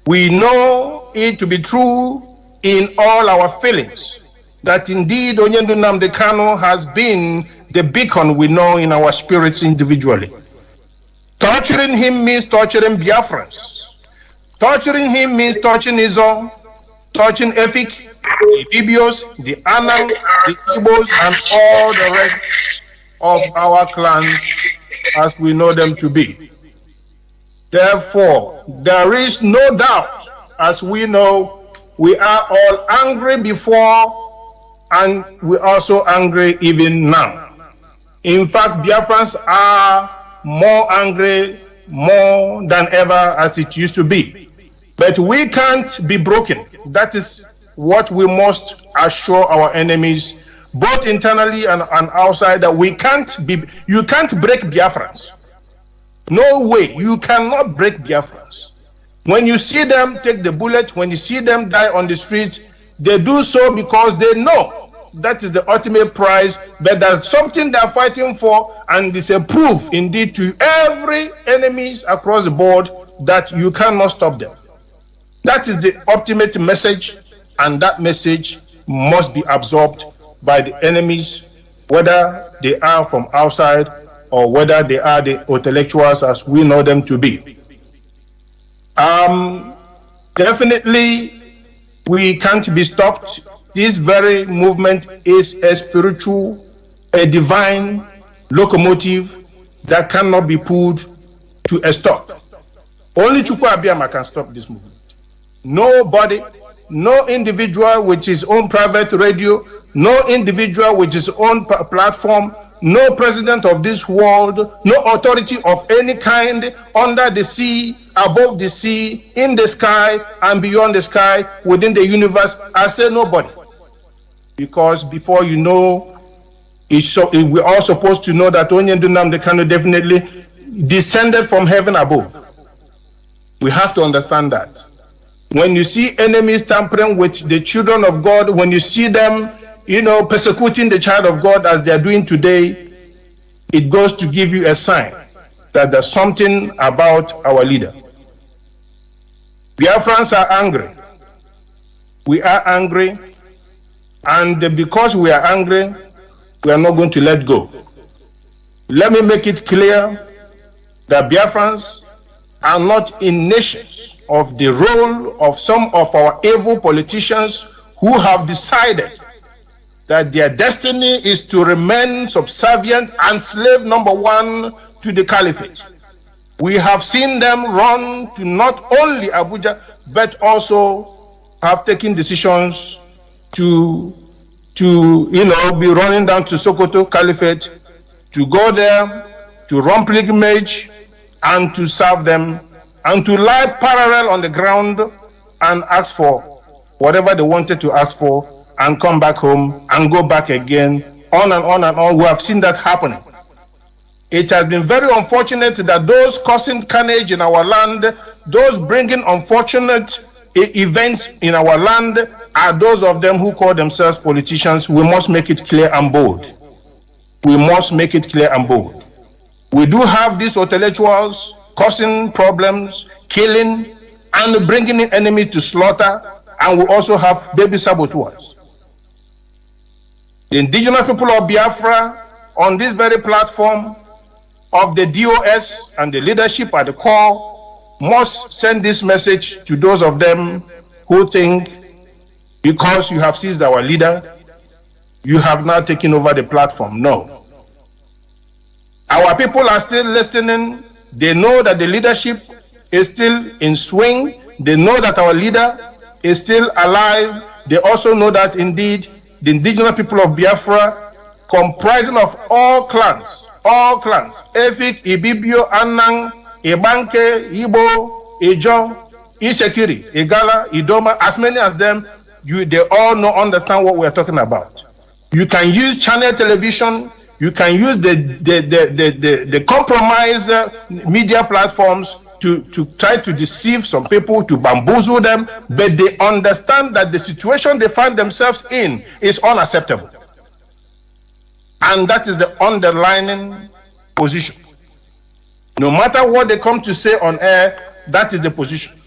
We know it to be true in all our feelings that indeed Onyendu Nnamdi Kanu has been the beacon we know in our spirits individually. Torturing him means torturing Biafrans. Torturing him means torturing Izo, torturing Efik, the Ibibios, the Anang, the Igbos, and all the rest of our clans as we know them to be. Therefore, there is no doubt, as we know, we are all angry before and we're also angry even now. In fact, Biafrans are more angry more than ever as it used to be. But we can't be broken. That is what we must assure our enemies, both internally and outside, that we can't be, you can't break Biafrans. No way, you cannot break Biafrans. When you see them take the bullet, when you see them die on the streets, they do so because they know that is the ultimate prize, but there's something they're fighting for, and it's a proof indeed to every enemies across the board that you cannot stop them. That is the ultimate message, and that message must be absorbed by the enemies, whether they are from outside or whether they are the intellectuals as we know them to be. Definitely, we can't be stopped. This very movement is a spiritual, a divine locomotive that cannot be pulled to a stop. Only Chukwu Abiyama can stop this movement. Nobody, no individual with his own private radio, no individual with his own platform, no president of this world, no authority of any kind under the sea, above the sea, in the sky, and beyond the sky, within the universe. I say nobody. Because before you know, we're all supposed to know that Onyendu Nnamdi Kanu definitely descended from heaven above. We have to understand that. When you see enemies tampering with the children of God, when you see them, persecuting the child of God as they are doing today, it goes to give you a sign that there's something about our leader. Biafrans are angry. We are angry. And because we are angry, we are not going to let go. Let me make it clear that Biafrans are not in nations of the role of some of our evil politicians who have decided that their destiny is to remain subservient and slave number one to the caliphate. We have seen them run to not only Abuja, but also have taken decisions to be running down to Sokoto Caliphate, to go there, to run pilgrimage, and to serve them, and to lie parallel on the ground and ask for whatever they wanted to ask for, and come back home and go back again, on and on and on. We have seen that happening. It has been very unfortunate that those causing carnage in our land, those bringing unfortunate events in our land, are those of them who call themselves politicians. We must make it clear and bold. We must make it clear and bold. We do have these intellectuals causing problems, killing, and bringing in enemies to slaughter, and we also have baby saboteurs. The indigenous people of Biafra on this very platform of the DOS and the leadership at the core must send this message to those of them who think because you have seized our leader, you have now taken over the platform. No. Our people are still listening. They know that the leadership is still in swing. They know that our leader is still alive. They also know that indeed the indigenous people of Biafra, comprising of all clans, Efik, Ibibio, Anang, Ibanke, Igbo, Ijo, Isekiri, Igala, Idoma, as many as them, they all understand what we're talking about. You can use channel television, you can use the compromise media platforms to try to deceive some people, to bamboozle them, but they understand that the situation they find themselves in is unacceptable. And that is the underlying position. No matter what they come to say on air, that is the position.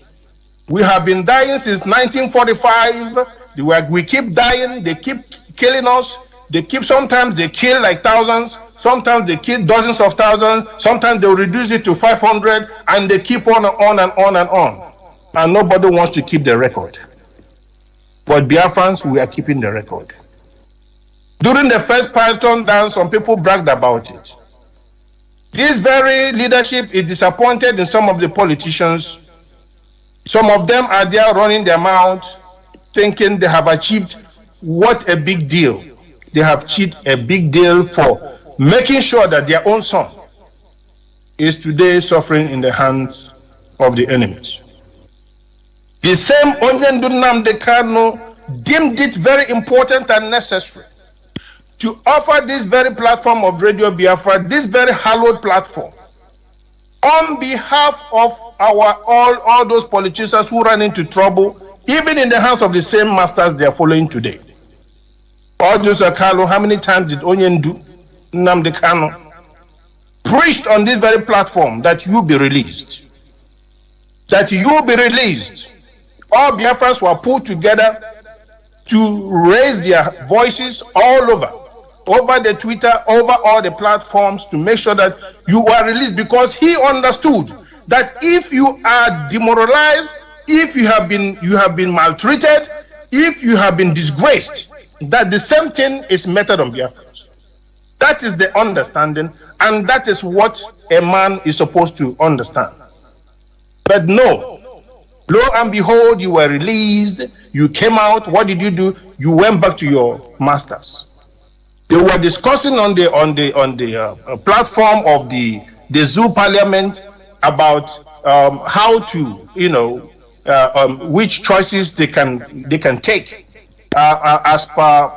We have been dying since 1945. We keep dying. They keep killing us. Sometimes they kill like thousands. Sometimes they kill dozens of thousands. Sometimes they'll reduce it to 500, and they keep on and on and on and on. And nobody wants to keep the record. But Biafrans, we are keeping the record. During the first Python dance, some people bragged about it. This very leadership is disappointed in some of the politicians. Some of them are there running their mouth, thinking they have achieved what a big deal. They have achieved a big deal for making sure that their own son is today suffering in the hands of the enemies. The same Onyendu Nnamdi Kanu deemed it very important and necessary to offer this very platform of Radio Biafra, this very hallowed platform, on behalf of all those politicians who ran into trouble, even in the hands of the same masters they are following today. Joseph Carlo, how many times did Onyendu Nnamdi Kanu preached on this very platform that you be released? That you be released. All Biafrans were put together to raise their voices all over the Twitter, over all the platforms, to make sure that you are released, because he understood that if you are demoralized, if you have been maltreated, if you have been disgraced, that the same thing is meted on Biafrans. That is the understanding, and that is what a man is supposed to understand. But no, lo and behold, you were released, you came out. What did you do? You went back to your masters. They were discussing on the platform of the Zoo Parliament about how to, which choices they can take as per,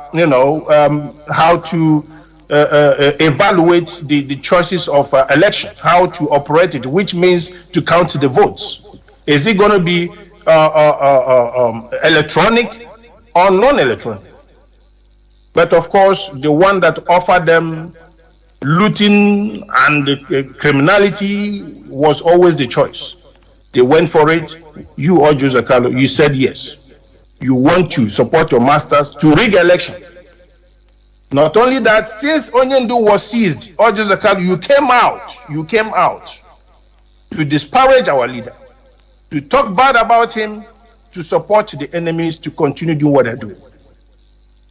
how to evaluate the choices of election, how to operate it, which means to count the votes. Is it going to be electronic or non-electronic? But of course, the one that offered them looting and criminality was always the choice. They went for it. You, Joseph Carlo, you said yes. You want to support your masters to rig election. Not only that, since Onyendu was seized, Joseph Carlo, you came out to disparage our leader, to talk bad about him, to support the enemies to continue doing what they're doing.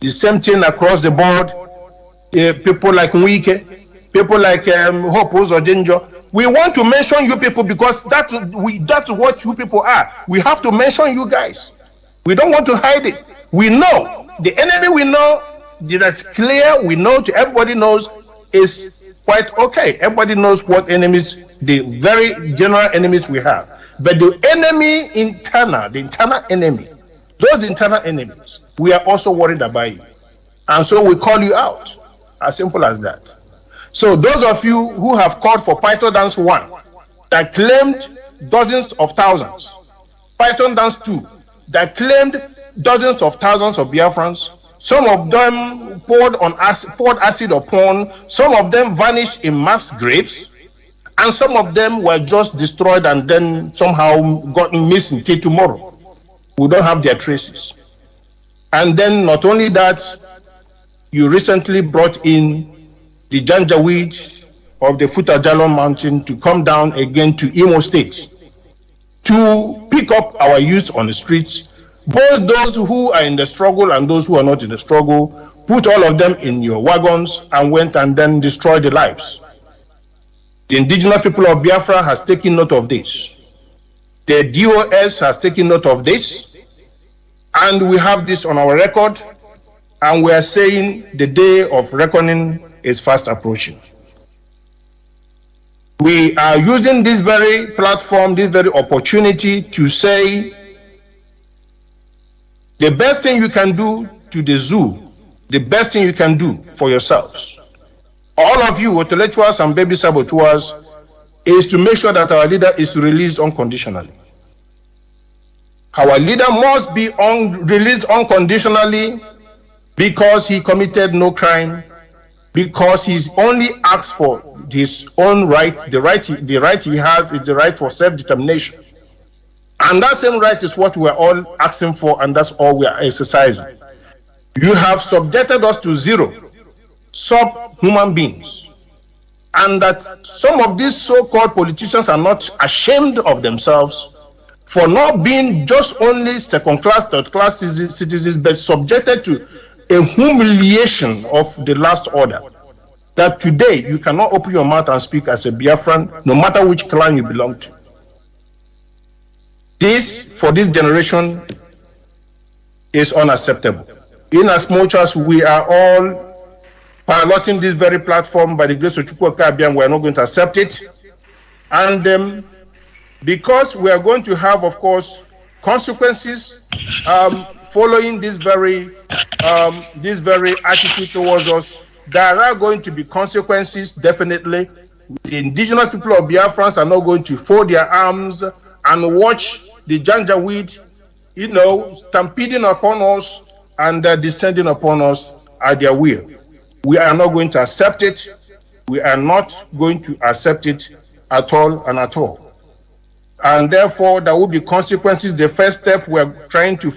The same thing across the board. People like Nwike, people like Hope Uzodinjo. We want to mention you people because that's what you people are. We have to mention you guys. We don't want to hide it. We know the enemy. We know that's clear. We know, everybody knows, is quite okay. Everybody knows what enemies, the very general enemies we have. But the enemy internal, the internal enemy, those internal enemies, we are also worried about you. And so we call you out. As simple as that. So those of you who have called for Python Dance 1, that claimed dozens of thousands, Python Dance 2, that claimed dozens of thousands of Biafrans, some of them poured acid upon, some of them vanished in mass graves, and some of them were just destroyed and then somehow gotten missing till tomorrow. We don't have their traces. And then not only that, you recently brought in the Janjaweed of the Futajalon Mountain to come down again to Imo State to pick up our youth on the streets, both those who are in the struggle and those who are not in the struggle. Put all of them in your wagons and went and then destroyed their lives. The indigenous people of Biafra has taken note of this. The DOS has taken note of this, and we have this on our record, and we are saying the day of reckoning is fast approaching. We are using this very platform, this very opportunity to say the best thing you can do to the zoo, the best thing you can do for yourselves, all of you, intellectuals and baby saboteurs, is to make sure that our leader is released unconditionally. Our leader must be released unconditionally because he committed no crime, because he's only asked for his own right. The right he has is the right for self-determination. And that same right is what we're all asking for, and that's all we are exercising. You have subjected us to zero sub-human beings, and that some of these so-called politicians are not ashamed of themselves for not being just only second-class, third-class citizens, but subjected to a humiliation of the last order. That today you cannot open your mouth and speak as a Biafran, no matter which clan you belong to. This, for this generation, is unacceptable. In as much as we are all piloting this very platform by the grace of Chukwuka, we are not going to accept it. And because we are going to have, of course, consequences following this very attitude towards us, there are going to be consequences, definitely. The indigenous people of Biafrans are not going to fold their arms and watch the Janjaweed, stampeding upon us and descending upon us at their will. We are not going to accept it. We are not going to accept it at all and at all. And therefore, there will be consequences. The first step we're trying to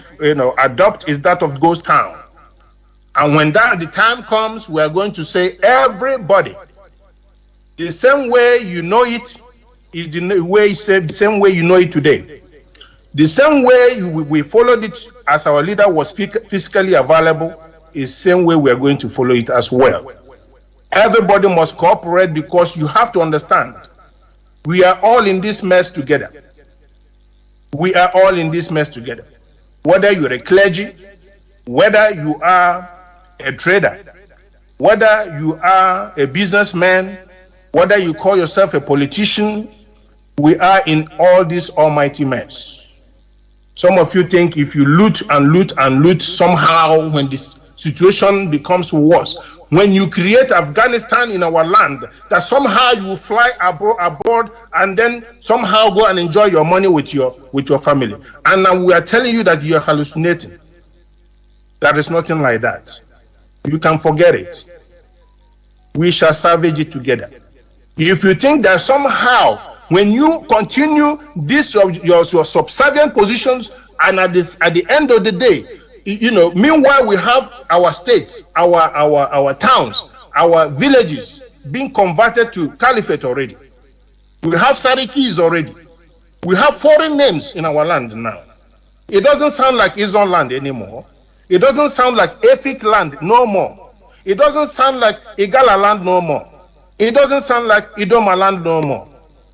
adopt is that of ghost town. And when the time comes, we are going to say, everybody, the same way you know it is the same way you know it today. The same way we followed it as our leader was physically available is the same way we are going to follow it as well. Everybody must cooperate, because you have to understand, we are all in this mess together. We are all in this mess together. Whether you're a clergy, whether you are a trader, whether you are a businessman, whether you call yourself a politician, we are in all this almighty mess. Some of you think if you loot and loot and loot, somehow when this situation becomes worse, when you create Afghanistan in our land, that somehow you will fly aboard and then somehow go and enjoy your money with your family. And now we are telling you that you are hallucinating. There is nothing like that. You can forget it. We shall salvage it together. If you think that somehow, when you continue this your subservient positions, and at the end of the day, meanwhile we have our states, our towns, our villages being converted to caliphate already. We have Sarikis already. We have foreign names in our land now. It doesn't sound like Islam land anymore. It doesn't sound like Efik land no more. It doesn't sound like Igala land no more. It doesn't sound like Idoma land no more.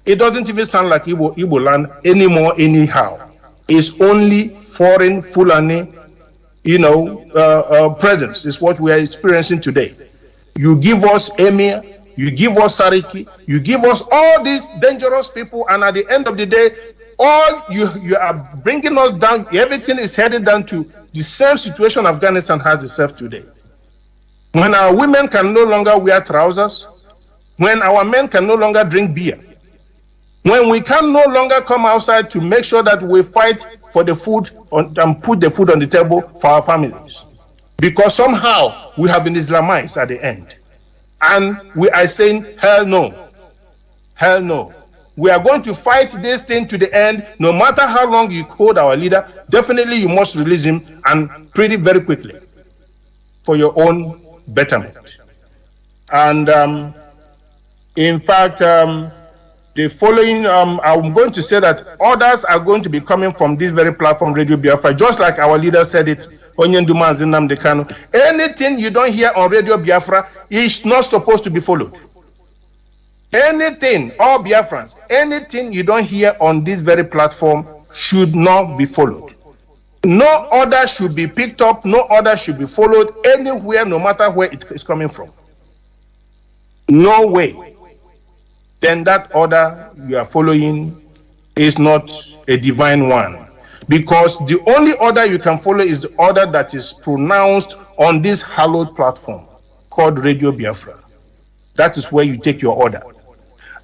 It doesn't even sound like Igbo land anymore anyhow. It's only foreign Fulani, presence is what we are experiencing today. You give us Emir, you give us Sariki, you give us all these dangerous people, and at the end of the day, all you are bringing us down, everything is headed down to the same situation Afghanistan has itself today. When our women can no longer wear trousers, when our men can no longer drink beer, when we can no longer come outside to make sure that we fight for the food and put the food on the table for our families, because somehow we have been Islamized at the end. And we are saying, hell no, hell no. We are going to fight this thing to the end. No matter how long you hold our leader, definitely you must release him, and pretty very quickly, for your own betterment. And in fact, the following, I'm going to say that others are going to be coming from this very platform, Radio Biafra, just like our leader said it, Onyenduma Nnamdi Kanu. Anything you don't hear on Radio Biafra is not supposed to be followed. Anything, all Biafrans, anything you don't hear on this very platform should not be followed. No order should be picked up, no order should be followed anywhere, no matter where it is coming from. No way. Then that order you are following is not a divine one. Because the only order you can follow is the order that is pronounced on this hallowed platform called Radio Biafra. That is where you take your order.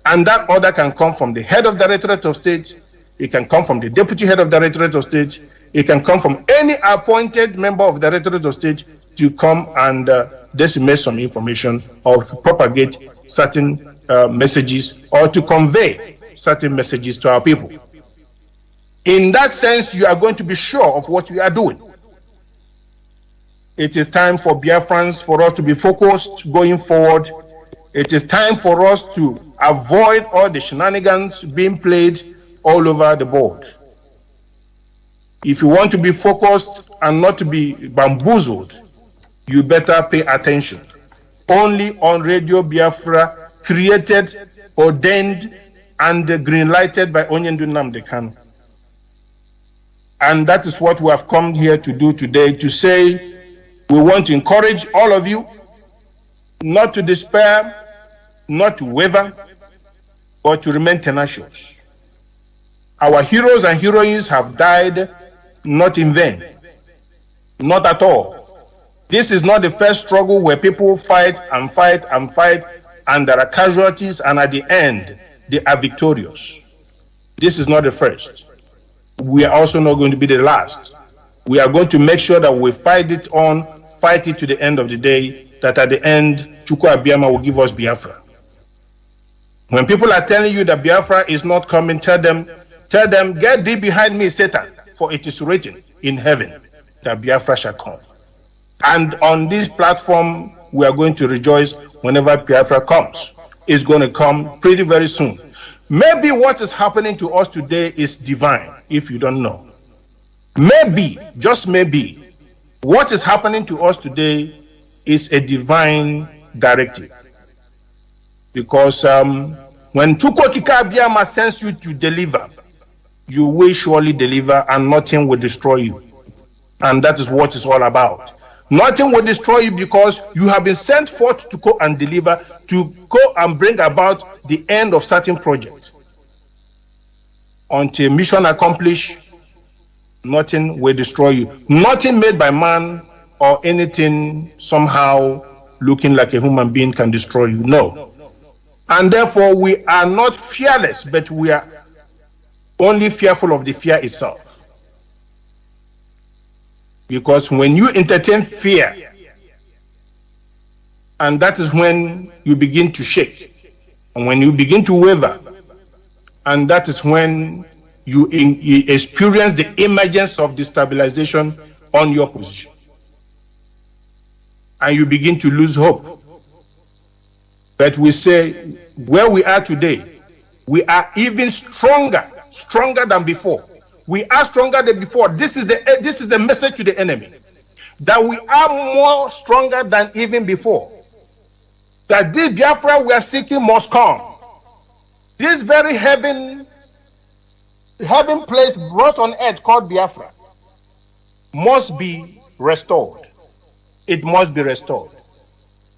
And that order can come from the head of Directorate of State, it can come from the deputy head of Directorate of State, it can come from any appointed member of the Directorate of State to come and disseminate some information or to propagate certain messages or to convey certain messages to our people. In that sense, you are going to be sure of what you are doing. It is time for Biafrans, for us to be focused going forward. It is time for us to avoid all the shenanigans being played all over the board. If you want to be focused and not to be bamboozled, you better pay attention. Only on Radio Biafra, created, ordained, and green-lighted by Onyendu Nnamdi Kanu. And that is what we have come here to do today, to say we want to encourage all of you not to despair, not to waver, but to remain tenacious. Our heroes and heroines have died not in vain, not at all. This is not the first struggle where people fight and fight and fight, and there are casualties, and at the end, they are victorious. This is not the first. We are also not going to be the last. We are going to make sure that we fight it to the end of the day, that at the end, Chukwu Abiyama will give us Biafra. When people are telling you that Biafra is not coming, tell them, get thee behind me, Satan, for it is written in heaven that Biafra shall come. And on this platform, we are going to rejoice whenever Biafra comes. It's going to come pretty very soon. Maybe what is happening to us today is divine, if you don't know. Maybe, just maybe, what is happening to us today is a divine directive. Because when Chukwu Abiyama sends you to deliver, you will surely deliver, and nothing will destroy you. And that is what it's all about. Nothing will destroy you because you have been sent forth to go and deliver, to go and bring about the end of certain project. Until mission accomplished, nothing will destroy you. Nothing made by man or anything somehow looking like a human being can destroy you. No. And therefore, we are not fearless, but we are only fearful of the fear itself. Because when you entertain fear, and that is when you begin to shake, and when you begin to waver, and that is when you experience the emergence of destabilization on your position. And you begin to lose hope. But we say, where we are today, we are even stronger than before. We are stronger than before. This is the message to the enemy. That we are more stronger than even before. That this Biafra we are seeking must come. This very heaven place brought on earth called Biafra must be restored. It must be restored.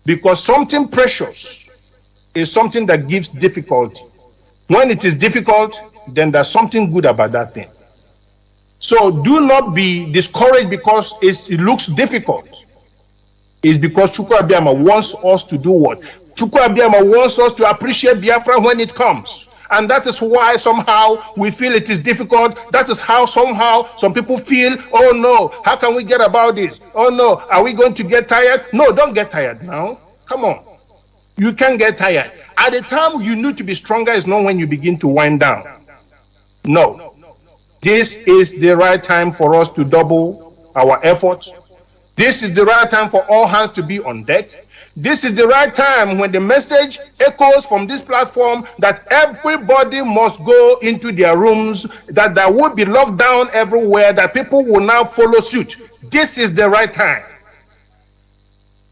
Because something precious is something that gives difficulty. When it is difficult, then there's something good about that thing. So do not be discouraged because it looks difficult. It's because Chukwu Abiyama wants us to do what? Chukwu Abiyama wants us to appreciate Biafra when it comes. And that is why somehow we feel it is difficult. That is how somehow some people feel, oh no, how can we get about this? Oh no, are we going to get tired? No, don't get tired now. Come on. You can't get tired. At the time you need to be stronger is not when you begin to wind down. No. This is the right time for us to double our efforts. This is the right time for all hands to be on deck. This is the right time when the message echoes from this platform that everybody must go into their rooms, that there will be lockdown everywhere, that people will now follow suit. This is the right time.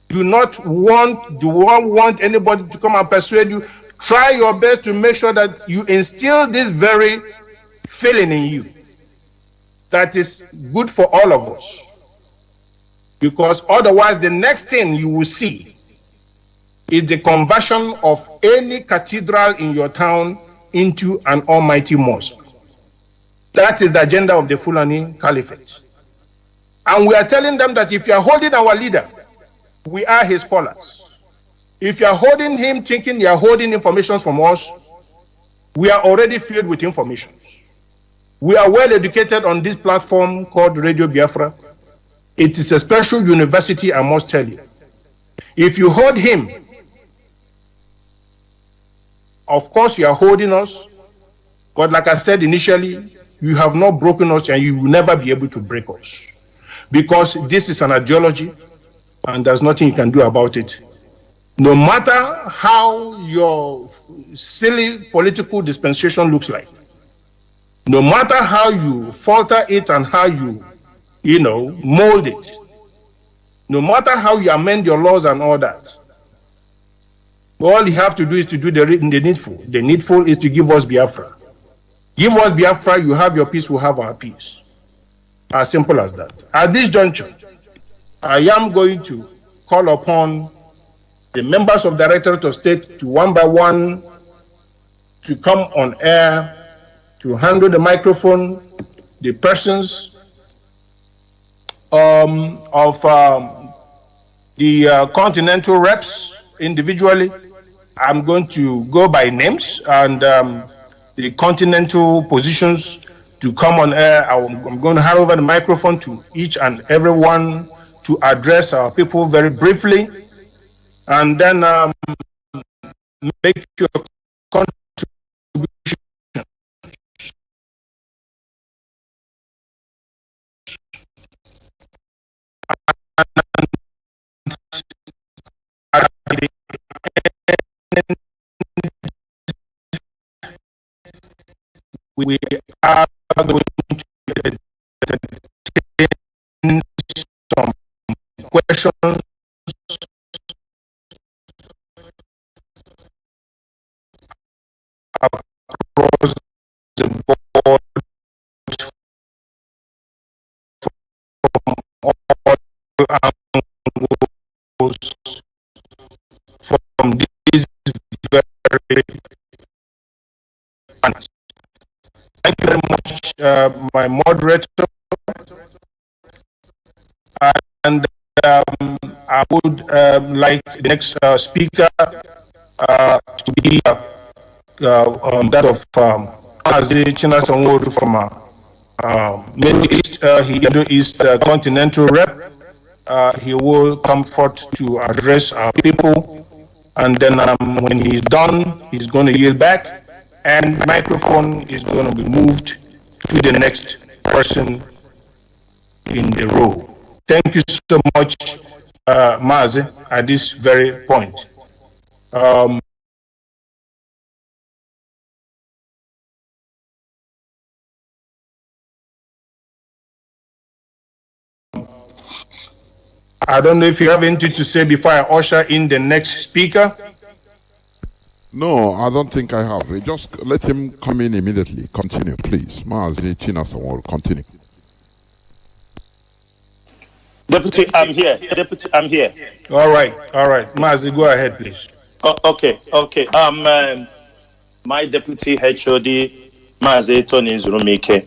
Do not want anybody to come and persuade you. Try your best to make sure that you instill this very feeling in you that is good for all of us. Because otherwise, the next thing you will see is the conversion of any cathedral in your town into an almighty mosque. That is the agenda of the Fulani Caliphate. And we are telling them that if you are holding our leader, we are his scholars. If you are holding him thinking you are holding information from us, we are already filled with information. We are well educated on this platform called Radio Biafra. It is a special university, I must tell you. If you hold him, of course you are holding us. But like I said initially, you have not broken us and you will never be able to break us. Because this is an ideology and there's nothing you can do about it. No matter how your silly political dispensation looks like, no matter how you falter it and how you mold it, no matter how you amend your laws and all that, all you have to do is to do the needful. The needful is to give us Biafra. Give us Biafra, you have your peace, we'll have our peace. As simple as that. At this juncture, I am going to call upon the members of Directorate of State to one by one to come on air, to handle the microphone, the persons of the continental reps individually. I'm going to go by names, and the continental positions to come on air. I'm going to hand over the microphone to each and everyone to address our people very briefly, and then make your contribution. We are going to entertain some questions across the board from all angles, from these very points. Thank you very much, my moderator. And I would like the next speaker to be that of Mazi Chinasongoru from Middle East. He is the continental rep. He will come forth to address our people. And then when he's done, he's going to yield back. And the microphone is going to be moved to the next person in the row. Thank you so much, Mazi, at this very point. I don't know if you have anything to say before I usher in the next speaker. No, I don't think I have. Just let him come in immediately. Continue, please. Mazi Chinasongoru, continue. Deputy, I'm here. Deputy, I'm here. All right. Mazi, go ahead, please. Okay. My deputy HOD, Mazi Tony Zurumike.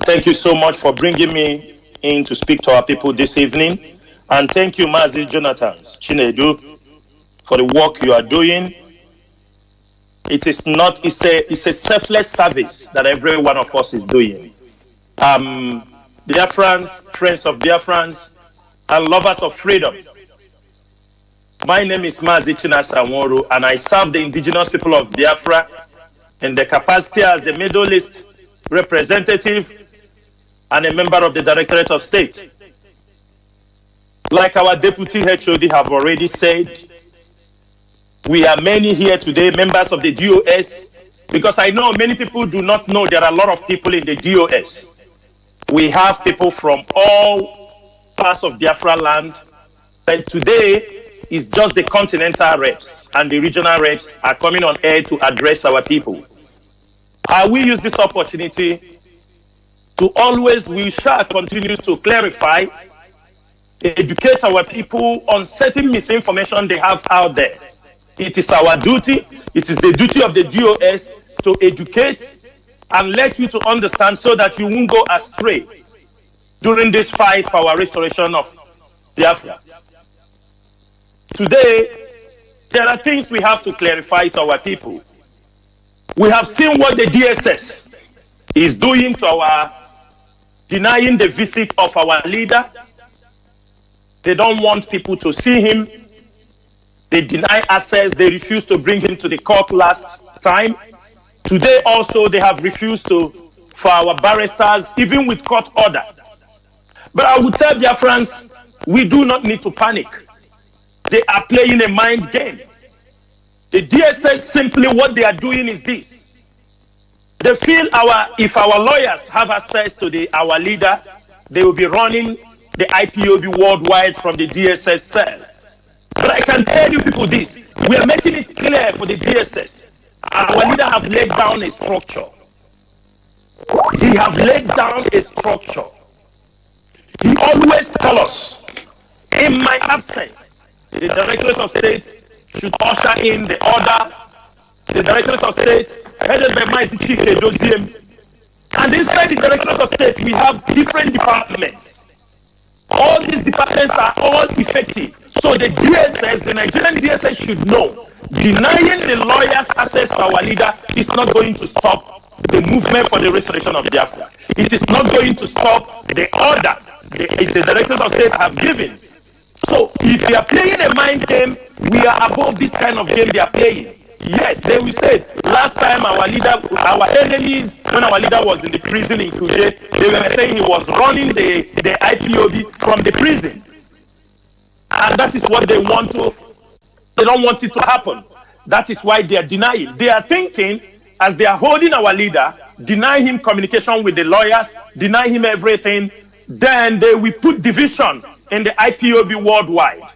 Thank you so much for bringing me in to speak to our people this evening. And thank you, Mazi Jonathan Chinedu, for the work you are doing. It's a selfless service that every one of us is doing. Biafrans, friends of Biafrans, and lovers of freedom. My name is Mazi Chinasongoru, and I serve the indigenous people of Biafra in the capacity as the Middle East representative and a member of the Directorate of State. Like our deputy HOD have already said, we are many here today, members of the DOS, because I know many people do not know there are a lot of people in the DOS. We have people from all parts of Biafra land, but today is just the continental reps and the regional reps are coming on air to address our people. We use this opportunity to we shall continue to clarify, educate our people on certain misinformation they have out there. It is our duty, it is the duty of the DOS to educate and let you to understand so that you won't go astray during this fight for our restoration of Biafra. Today, there are things we have to clarify to our people. We have seen what the DSS is doing to denying the visit of our leader. They don't want people to see him. They deny access. They refuse to bring him to the court last time. Today also, they have refused to for our barristers, even with court order. But I would tell Biafrans, we do not need to panic. They are playing a mind game. The DSS, simply what they are doing is this. They feel if our lawyers have access to our leader, they will be running the IPOB worldwide from the DSS cell. But I can tell you people this, we are making it clear for the DSS. Our leader have laid down a structure. He have laid down a structure. He always tell us, in my absence, the Directorate of State should usher in the order. The Directorate of State, headed by my Chief Edoziem. And inside the Directorate of State, we have different departments. All these departments are all effective. So the DSS, the Nigerian DSS should know, denying the lawyers access to our leader is not going to stop the movement for the restoration of Biafra. It is not going to stop the order the Directorate of State have given. So if they are playing a mind game, we are above this kind of game they are playing. Yes, they will say, last time our leader, our enemies, when our leader was in the prison in Kuje, they were saying he was running the IPOB from the prison. And that is what they want to, they don't want it to happen. That is why they are denying. They are thinking, as they are holding our leader, deny him communication with the lawyers, deny him everything, then they will put division in the IPOB worldwide.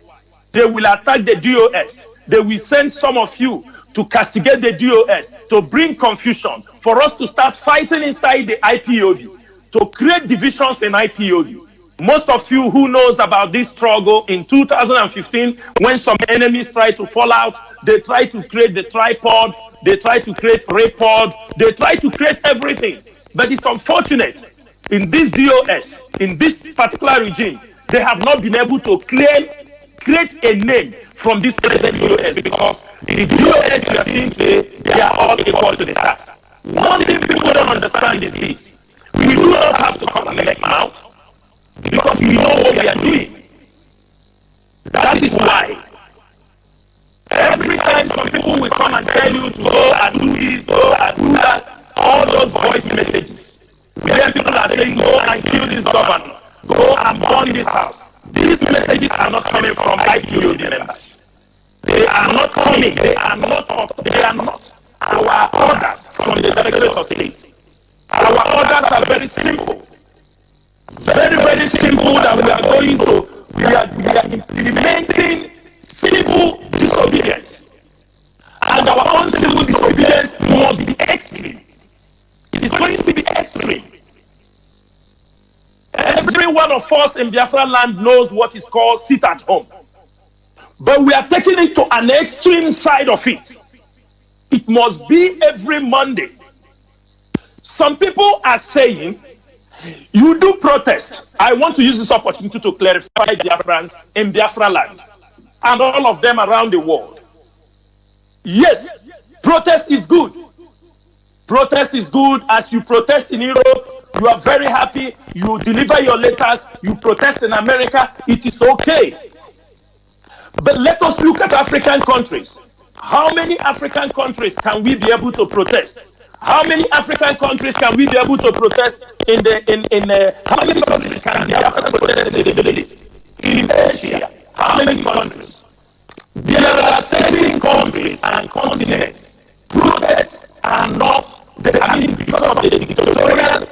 They will attack the DOS. They will send some of you to castigate the DOS, to bring confusion, for us to start fighting inside the IPOB, to create divisions in IPOB. Most of you who knows about this struggle in 2015, when some enemies tried to fall out, they tried to create the tripod, they tried to create Raypod, they tried to create everything. But it's unfortunate, in this DOS, in this particular regime, they have not been able to create a name from this present DOS, because the DOS you are seeing today, they are all equal to the task. One thing people don't understand is this. We do not have to come and make mouth, because we know what we are doing. That is why every time some people will come and tell you to go and do this, go and do that, all those voice messages, where people are saying, go and kill this governor, go and burn this house. These messages are not coming from IPOB members. They are not coming. They are not our orders from the Directorate of State. Our orders are very simple. Very, very simple, that we are implementing civil disobedience. And our own civil disobedience must be extreme. It is going to be extreme. Every one of us in Biafra land knows what is called sit at home. But we are taking it to an extreme side of it. It must be every Monday. Some people are saying, you do protest. I want to use this opportunity to clarify Biafrans in Biafra land and all of them around the world. Yes, protest is good. Protest is good. As you protest in Europe, you are very happy, you deliver your letters, you protest in America, it is okay. But let us look at African countries. How many African countries can we be able to protest? How many African countries can we be able to protest how many countries can the African protest in the Middle East? In Asia, how many countries? There are 7 countries and continents. Protests are not, because of the dictatorial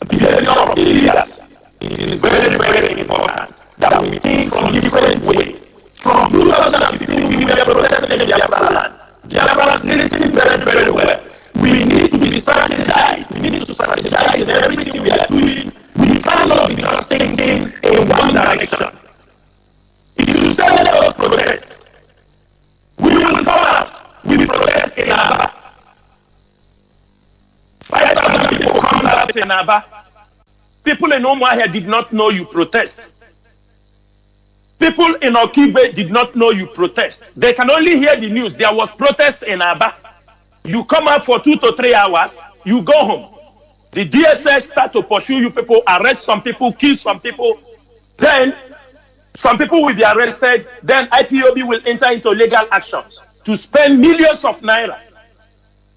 behavior of the leaders, it is very, very important that we think from different ways. From 2015, we were protesting in Biafra land. Biafra is listening very, very well. We need to be strategized. We need to strategize in everything we are doing. We cannot be just thinking in one direction. If you say let us protest, we will come out. We will protest in Aba. 5,000 people come out in Aba. People in Umuahia did not know you protest. People in Okibe did not know you protest. They can only hear the news. There was protest in Aba. You come out for 2 to 3 hours, you go home. The DSS start to pursue you people, arrest some people, kill some people. Then some people will be arrested. Then IPOB will enter into legal actions to spend millions of naira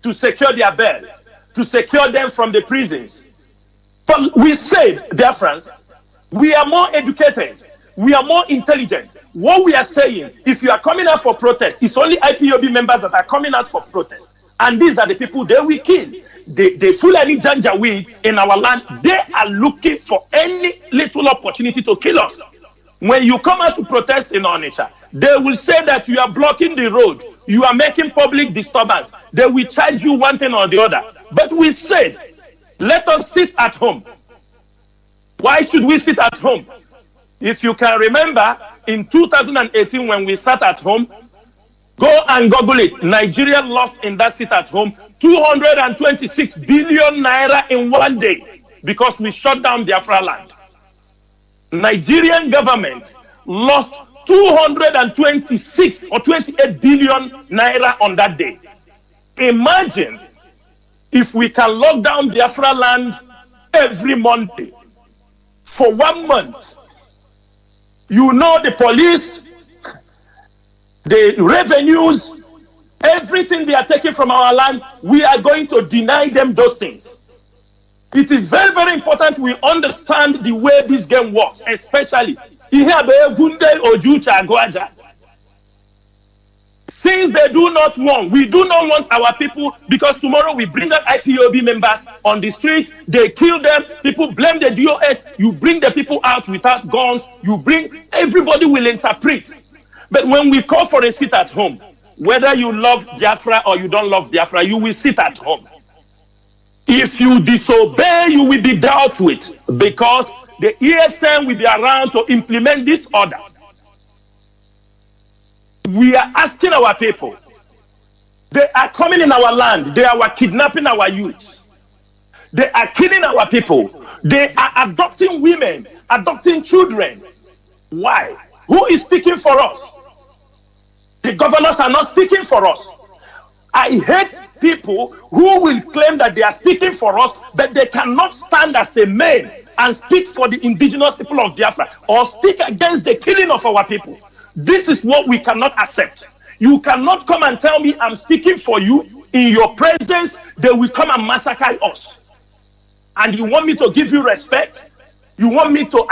to secure their bail, to secure them from the prisons. But we say, dear friends, we are more educated, we are more intelligent. What we are saying, if you are coming out for protest, it's only IPOB members that are coming out for protest. And these are the people they will kill. The Fulani Janjaweed in our land, they are looking for any little opportunity to kill us. When you come out to protest in Onitsha, they will say that you are blocking the road, you are making public disturbance. They will charge you one thing or the other. But we said, let us sit at home. Why should we sit at home? If you can remember, in 2018, when we sat at home, go and Google it. Nigeria lost in that sit at home 226 billion naira in one day because we shut down Biafra land. Nigerian government lost 226 or 28 billion naira on that day. Imagine if we can lock down Biafra land every Monday for 1 month. You know, the police, the revenues, everything they are taking from our land, we are going to deny them those things. It is very, very important we understand the way this game works, especially since they do not want, we do not want our people, because tomorrow we bring out IPOB members on the street, they kill them, people blame the DOS, you bring the people out without guns, you bring, everybody will interpret. But when we call for a sit at home, whether you love Biafra or you don't love Biafra, you will sit at home. If you disobey, you will be dealt with, because the ESN will be around to implement this order. We are asking our people. They are coming in our land. They are kidnapping our youth. They are killing our people. They are adopting women, adopting children. Why? Who is speaking for us? The governors are not speaking for us. I hate people who will claim that they are speaking for us, but they cannot stand as a man and speak for the indigenous people of Biafra or speak against the killing of our people. This is what we cannot accept. You cannot come and tell me I'm speaking for you. In your presence, they will come and massacre us. And you want me to give you respect? You want me to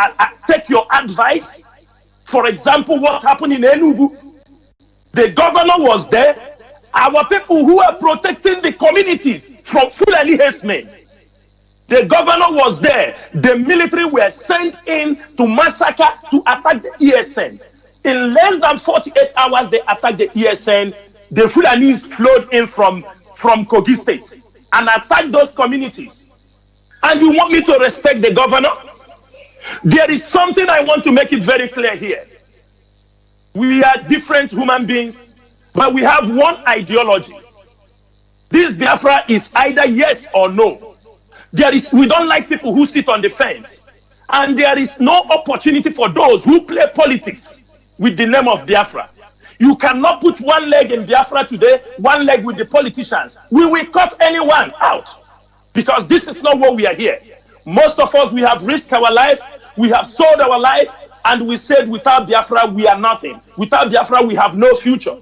take your advice? For example, what happened in Enugu? The governor was there. Our people who are protecting the communities from Fulani herdsmen. The governor was there. The military were sent in to massacre, to attack the ESN. In less than 48 hours, they attacked the ESN. The Fulanis flowed in from Kogi State and attacked those communities. And you want me to respect the governor? There is something I want to make it very clear here. We are different human beings, but we have one ideology. This Biafra is either yes or no. We don't like people who sit on the fence. And there is no opportunity for those who play politics with the name of Biafra. You cannot put one leg in Biafra today, one leg with the politicians. We will cut anyone out, because this is not what we are here. Most of us, we have risked our life, we have sold our life, and we said without Biafra, we are nothing. Without Biafra, we have no future.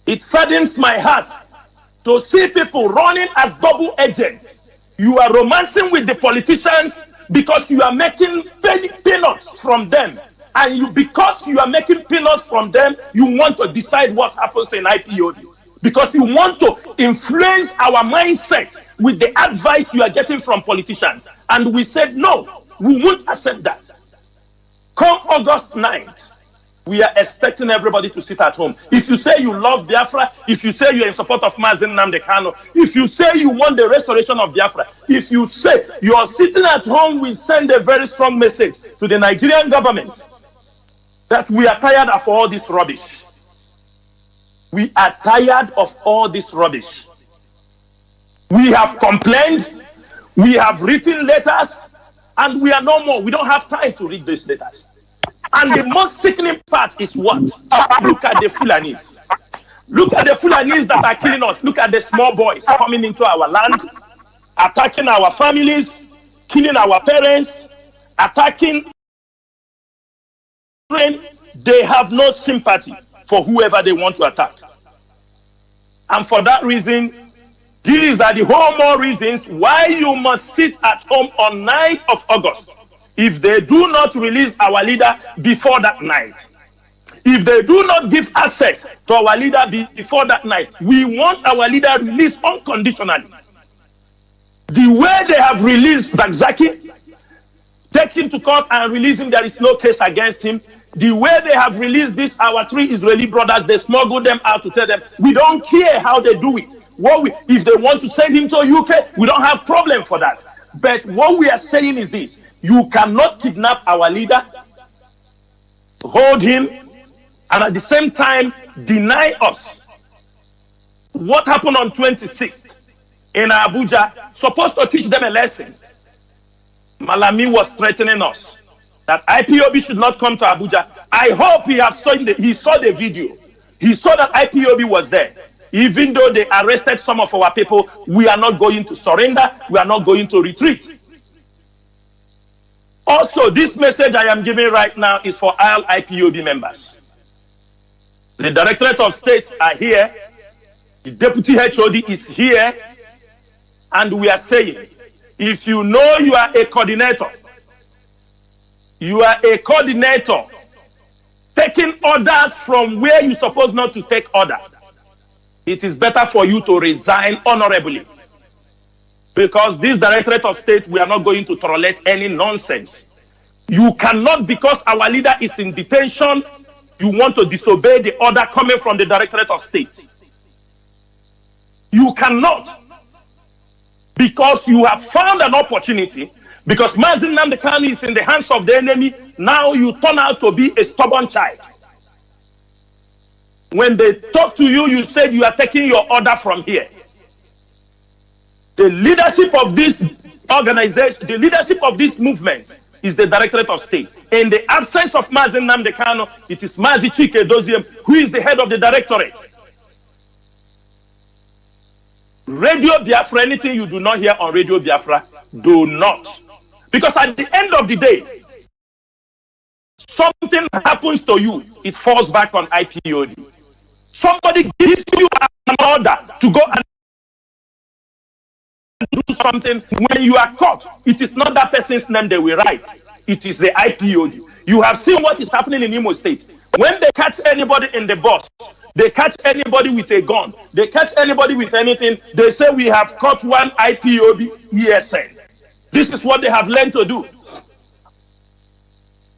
It saddens my heart to see people running as double agents. You are romancing with the politicians because you are making peanuts from them. And because you are making peanuts from them, you want to decide what happens in IPOB. Because you want to influence our mindset with the advice you are getting from politicians. And we said, no, we won't accept that. Come August 9th, we are expecting everybody to sit at home. If you say you love Biafra, if you say you're in support of Mazen Nnamdi Kanu, if you say you want the restoration of Biafra, if you say you are sitting at home, we send a very strong message to the Nigerian government that we are tired of all this rubbish. We are tired of all this rubbish. We have complained, we have written letters, and we are no more. We don't have time to read these letters. And the most sickening part is what? Look at the Fulanis. Look at the Fulanis that are killing us. Look at the small boys coming into our land, attacking our families, killing our parents, attacking. They have no sympathy for whoever they want to attack. And for that reason, These are the whole more reasons why you must sit at home on 9th of August. If they do not release our leader before that night, if they do not give access to our leader before that night, we want our leader released unconditionally. The way they have released Bagzaki, take him to court and release him, there is no case against him. The way they have released this, our 3 Israeli brothers, they smuggle them out to tell them, we don't care how they do it. If they want to send him to UK, we don't have problem for that. But what we are saying is this: you cannot kidnap our leader, hold him, and at the same time deny us. What happened on 26th in Abuja, supposed to teach them a lesson. Malami was threatening us that IPOB should not come to Abuja. I hope he saw the video. He saw that IPOB was there. Even though they arrested some of our people, we are not going to surrender. We are not going to retreat. Also, this message I am giving right now is for all IPOB members. The Directorate of States are here. The Deputy HOD is here. And we are saying, if you know you are a coordinator, taking orders from where you're supposed not to take order, it is better for you to resign honorably. Because this Directorate of State, we are not going to tolerate any nonsense. You cannot, because our leader is in detention, you want to disobey the order coming from the Directorate of State. You cannot. Because you have found an opportunity, because Mazi Nnamdi Kanu is in the hands of the enemy, now you turn out to be a stubborn child. When they talk to you, you said you are taking your order from here. The leadership of this organization, the leadership of this movement is the Directorate of State. In the absence of Mazi Nnamdi Kanu, it is Mazi Chike Doziem who is the head of the Directorate. Radio Biafra, anything you do not hear on Radio Biafra, do not. Because at the end of the day, something happens to you, it falls back on IPOB. Somebody gives you an order to go and do something. When you are caught, it is not that person's name they will write. It is the IPOB. You have seen what is happening in Imo State. When they catch anybody in the bus, they catch anybody with a gun, they catch anybody with anything, they say we have caught one IPOB ESN. This is what they have learned to do.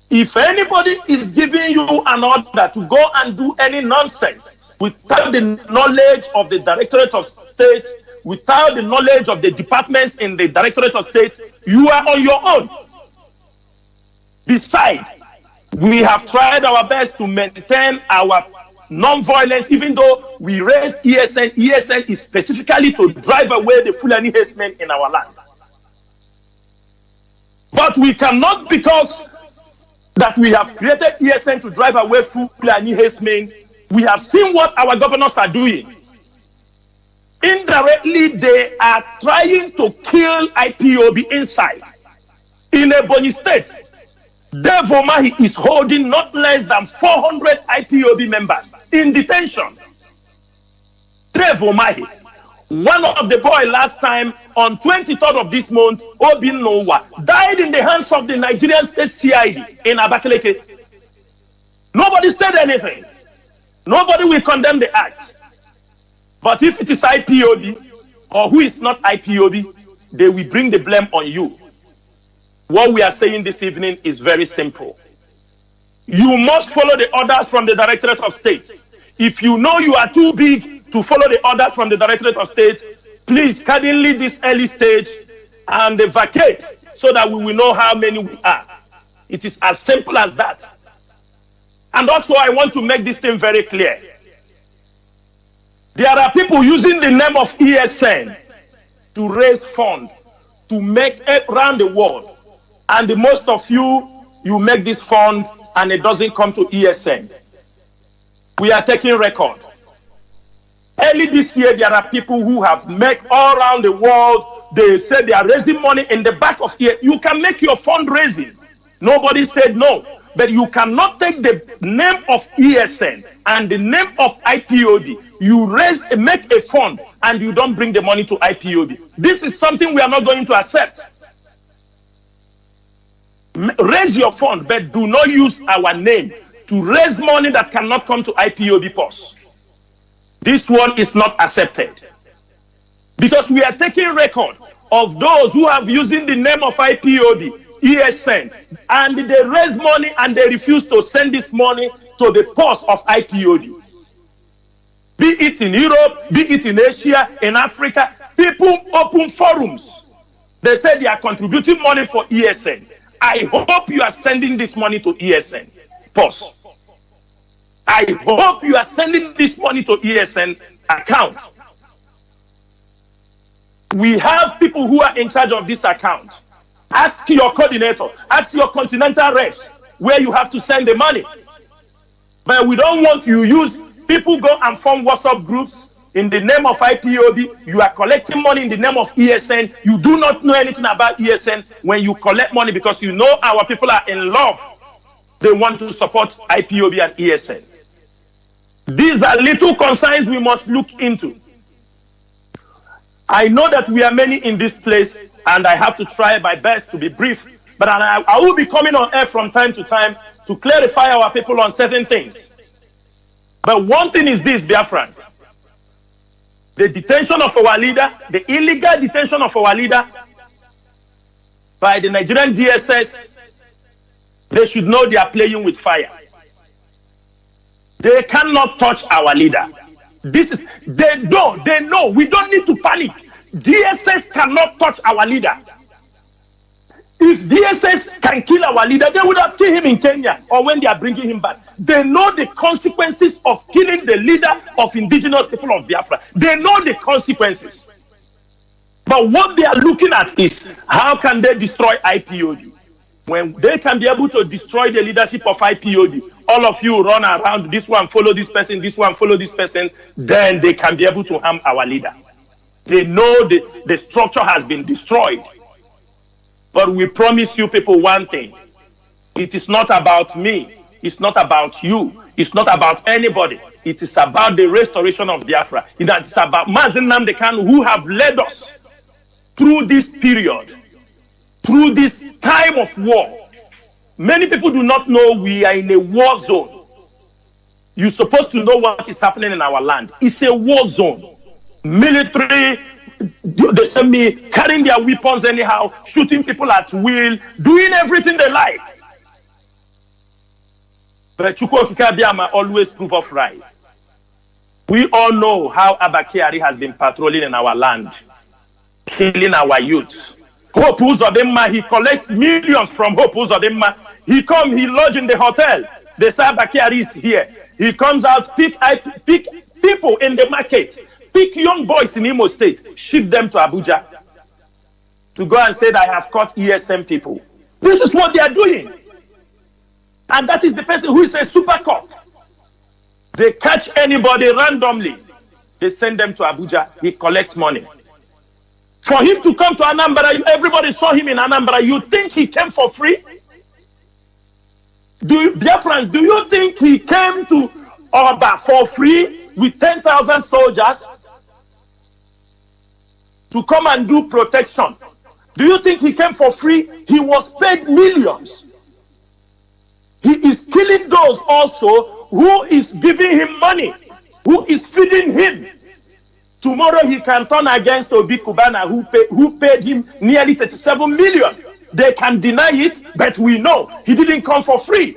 If anybody is giving you an order to go and do any nonsense without the knowledge of the Directorate of State, without the knowledge of the departments in the Directorate of State, you are on your own. Besides, we have tried our best to maintain our non-violence, even though we raised ESN. ESN is specifically to drive away the Fulani herdsmen in our land. But we cannot, because that we have created ESN to drive away Fulani herdsmen. We have seen what our governors are doing. Indirectly, they are trying to kill IPOB inside. In Ebonyi State, Dave Omahi is holding not less than 400 IPOB members in detention. Dave Omahi, one of the boys last time on 23rd of this month, Obin Nowa, died in the hands of the Nigerian State CID in Abakaleke. Nobody said anything. Nobody will condemn the act. But if it is IPOB or who is not IPOB, they will bring the blame on you. What we are saying this evening is very simple. You must follow the orders from the Directorate of State. If you know you are too big to follow the orders from the Directorate of State, please kindly this early stage and vacate so that we will know how many we are. It is as simple as that. And also, I want to make this thing very clear. There are people using the name of ESN to raise funds to make it around the world. And the most of you make this fund and it doesn't come to ESN. We are taking record. Early this year, there are people who have made all around the world. They say they are raising money in the back of here. You can make your fundraising. Nobody said no. but you cannot take the name of ESN and the name of IPOB. You make a fund and you don't bring the money to IPOB. This is something we are not going to accept. Raise your fund, but do not use our name to raise money that cannot come to IPOB purse. This one is not accepted. Because we are taking record of those who have using the name of IPOB, ESN, and they raise money and they refuse to send this money to the purse of IPOB. Be it in Europe, be it in Asia, in Africa, people open forums. They say they are contributing money for ESN. I hope you are sending this money to ESN purse. I hope you are sending this money to ESN account. We have people who are in charge of this account. Ask your coordinator, ask your continental reps where you have to send the money. But we don't want you use people go and form WhatsApp groups in the name of IPOB. You are collecting money in the name of ESN. You do not know anything about ESN when you collect money because you know our people are in love. They want to support IPOB and ESN. These are little concerns we must look into. I know that we are many in this place and I have to try my best to be brief, but I will be coming on air from time to time to clarify our people on certain things. But one thing is this, Biafrans. The detention of our leader, the illegal detention of our leader by the Nigerian DSS, they should know they are playing with fire. They cannot touch our leader. They know. We don't need to panic. DSS cannot touch our leader. If DSS can kill our leader, they would have killed him in Kenya or when they are bringing him back. They know the consequences of killing the leader of indigenous people of Biafra. They know the consequences. But what they are looking at is how can they destroy IPOB? When they can be able to destroy the leadership of IPOB, all of you run around, this one follow this person, this one follow this person, then they can be able to harm our leader. They know the structure has been destroyed. But we promise you people one thing. It is not about me. It's not about you. It's not about anybody. It is about the restoration of Biafra. It's about Mazi Nnamdi Kanu who have led us through this period, through this time of war. Many people do not know we are in a war zone. You're supposed to know what is happening in our land. It's a war zone. Military, they send me carrying their weapons anyhow, shooting people at will, doing everything they like. But Chukwu Okike Abiyama always prove of right. We all know how Abba Kyari has been patrolling in our land, killing our youth. Hope Uzodimma, he collects millions from Hope Uzodimma. He lodge in the hotel. They say Abba Kyari is here. He comes out, pick people in the market, pick young boys in Imo State, ship them to Abuja to go and say that I have caught ESM people. This is what they are doing. And that is the person who is a super cop. They catch anybody randomly. They send them to Abuja. He collects money. For him to come to Anambra, everybody saw him in Anambra. You think he came for free? Biafrans, do you think he came to Oba for free with 10,000 soldiers to come and do protection? Do you think he came for free? He was paid millions. He is killing those also who is giving him money, who is feeding him. Tomorrow he can turn against Obi Kubana who paid him nearly 37 million. They can deny it, but we know he didn't come for free.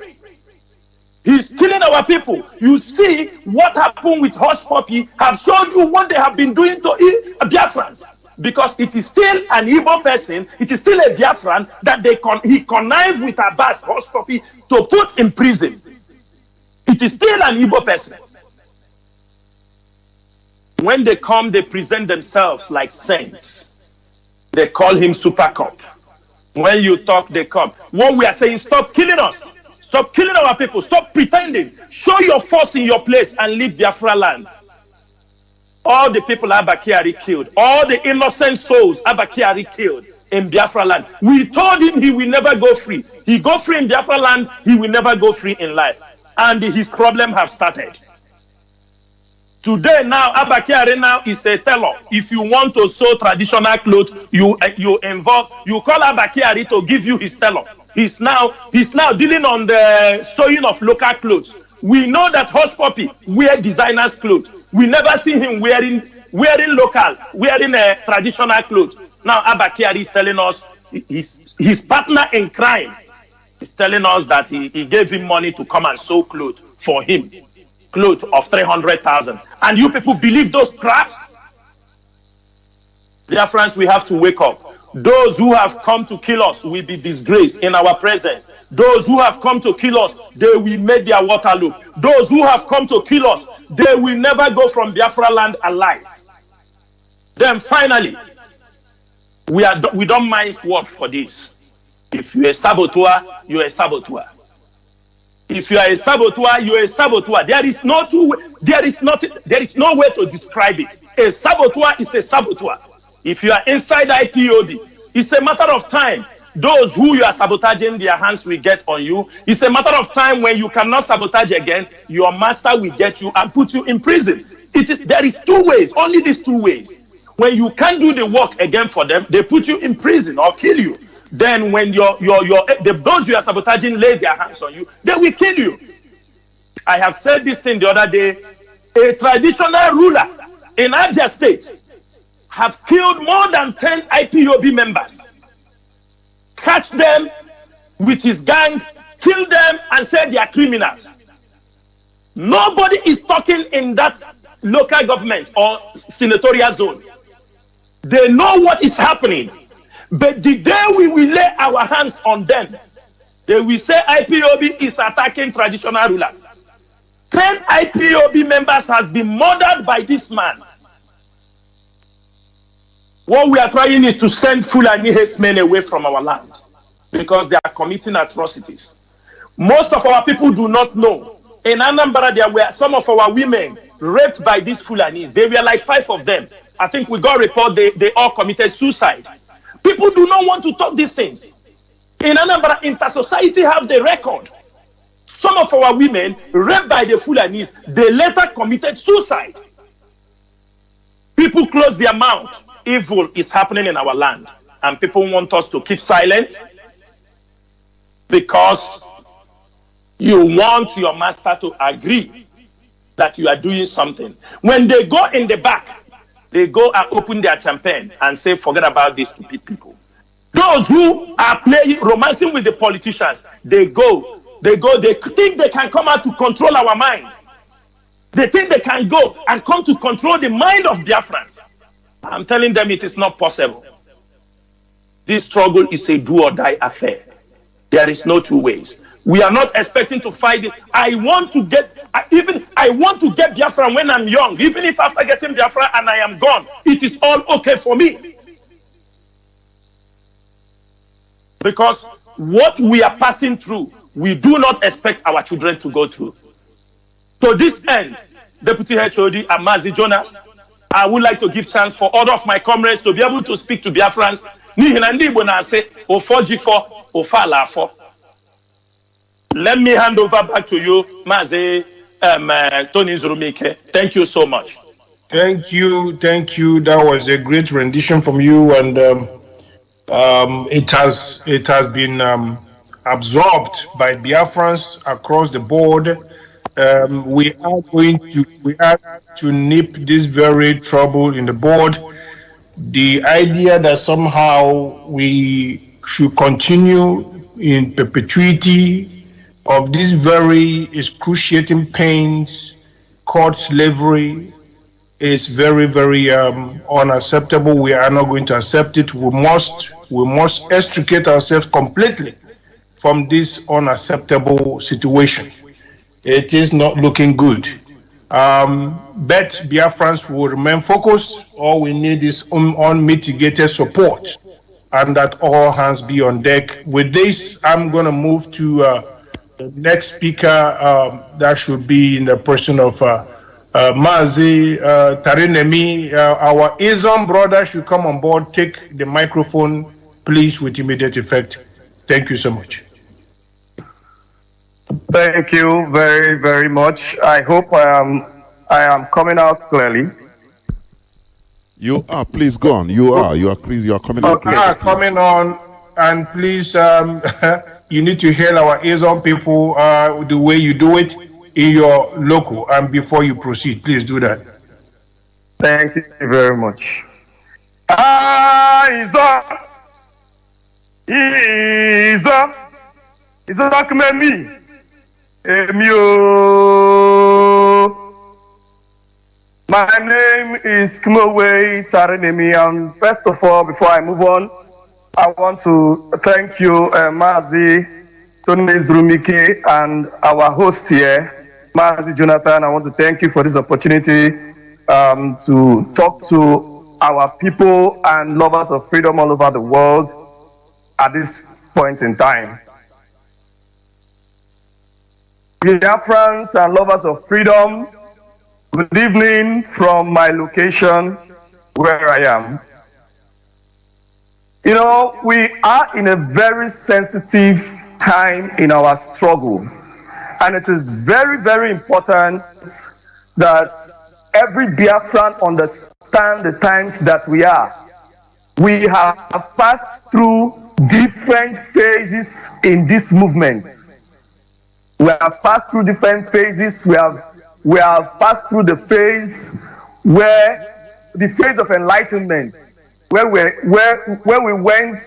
He's killing our people. You see what happened with Hush Puppy have showed you what they have been doing to Biafrans. Because it is still an Igbo person, it is still a Biafran that he connived with Abbas Hush Puppy to put in prison. It is still an Igbo person. When they come, they present themselves like saints. They call him Super Cop. When you talk, they come. What we are saying, stop killing us. Stop killing our people. Stop pretending. Show your force in your place and leave Biafra land. All the people Abba Kyari killed, all the innocent souls Abba Kyari killed in Biafra land. We told him he will never go free. He go free in Biafra land, he will never go free in life. And his problem have started. Today now, Abba Kyari now is a teller. If you want to sew traditional clothes, you call Abba Kyari to give you his teller. He's now dealing on the sewing of local clothes. We know that Hush Puppy wear designers clothes. We never see him wearing traditional clothes. Now Abba Kyari is telling us his partner in crime is telling us that he gave him money to come and sew clothes for him. Clothes of 300,000. And you people believe those craps? Dear friends, we have to wake up. Those who have come to kill us will be disgraced in our presence. Those who have come to kill us, they will make their Waterloo. Those who have come to kill us, they will never go from Biafra land alive. Then finally, we don't mind what for this. If you're a saboteur, you're a saboteur. If you are a saboteur, you are a saboteur. There is no way to describe it. A saboteur is a saboteur. If you are inside IPOB, it's a matter of time. Those who you are sabotaging, their hands will get on you. It's a matter of time when you cannot sabotage again, your master will get you and put you in prison. There is two ways, only these two ways. When you can't do the work again for them, they put you in prison or kill you. Then when those you are sabotaging lay their hands on you, they will kill you. I have said this thing the other day. A traditional ruler in Abia State have killed more than 10 IPOB members. Catch them with his gang, kill them and say they are criminals. Nobody is talking in that local government or senatorial zone. They know what is happening. But the day we will lay our hands on them, they will say IPOB is attacking traditional rulers. 10 IPOB members has been murdered by this man. What we are trying is to send Fulani men away from our land because they are committing atrocities. Most of our people do not know. In Anambra, there were some of our women raped by these Fulanis. They were like 5 of them. I think we got a report they all committed suicide. People do not want to talk these things. In Anambra, inter-society have the record. Some of our women raped by the Fulanis, they later committed suicide. People close their mouth. Evil is happening in our land. And people want us to keep silent because you want your master to agree that you are doing something. When they go in the back, they go and open their champagne and say, forget about these stupid people. Those who are playing, romancing with the politicians, they think they can come out to control our mind. They think they can go and come to control the mind of Biafrans. I'm telling them it is not possible. This struggle is a do or die affair. There is no two ways. We are not expecting to fight it. I want to get Biafra when I'm young. Even if after getting Biafra and I am gone, it is all okay for me. Because what we are passing through, we do not expect our children to go through. To this end, Deputy HOD and Mazi Jonas, I would like to give chance for all of my comrades to be able to speak to Biafrans. Let me hand over back to you, Mazi Tony Zurumike. Thank you so much. Thank you. That was a great rendition from you, and it has been absorbed by Biafrans across the board. We are to nip this very trouble in the bud. The idea that somehow we should continue in perpetuity of this very excruciating pains called slavery is very, very unacceptable. We are not going to accept it. We must extricate ourselves completely from this unacceptable situation. It is not looking good. But Biafrans will remain focused. All we need is unmitigated support, and that all hands be on deck. With this, I'm going to move to the next speaker. That should be in the person of Mazi Tarinemi. Our Islam brother should come on board, take the microphone, please, with immediate effect. Thank you so much. Thank you very, very much. I hope I am coming out clearly. You are. Please go on. You are coming out clearly. Coming on, and please, you need to hail our Azon people the way you do it in your local, and before you proceed, please do that. Thank you very much. My name is Kimowe Tarenemi, and first of all, before I move on, I want to thank you, Mazi Tony Zrumike, and our host here, Mazi Jonathan. I want to thank you for this opportunity to talk to our people and lovers of freedom all over the world at this point in time. Biafrans and lovers of freedom, good evening from my location where I am. You know, we are in a very sensitive time in our struggle, and it is very, very important that every Biafran understand the times that we are. We have passed through different phases in this movement. We have passed through different phases. We have passed through the phase of enlightenment, where we went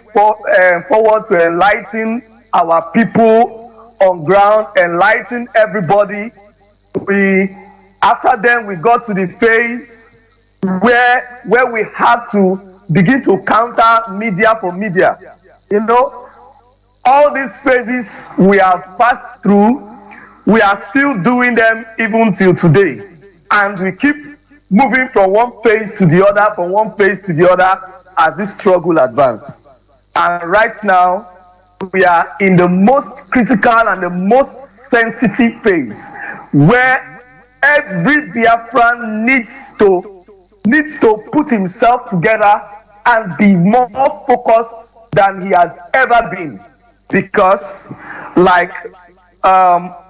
forward to enlighten our people on ground, enlighten everybody. After then, we got to the phase where we had to begin to counter media for media. You know, all these phases we have passed through, we are still doing them even till today. And we keep moving from one phase to the other, as this struggle advances. And right now, we are in the most critical and the most sensitive phase, where every Biafran needs to put himself together and be more focused than he has ever been. Because, like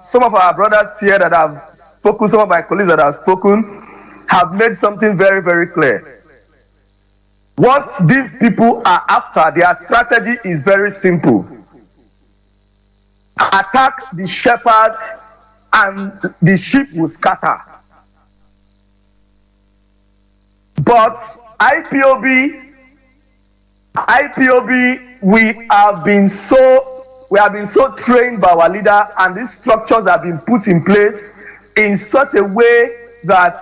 some of our brothers here that have spoken, some of my colleagues that have spoken, have made something very, very clear. What these people are after, their strategy is very simple. Attack the shepherd and the sheep will scatter. But IPOB, we have been so trained by our leader, and these structures have been put in place in such a way that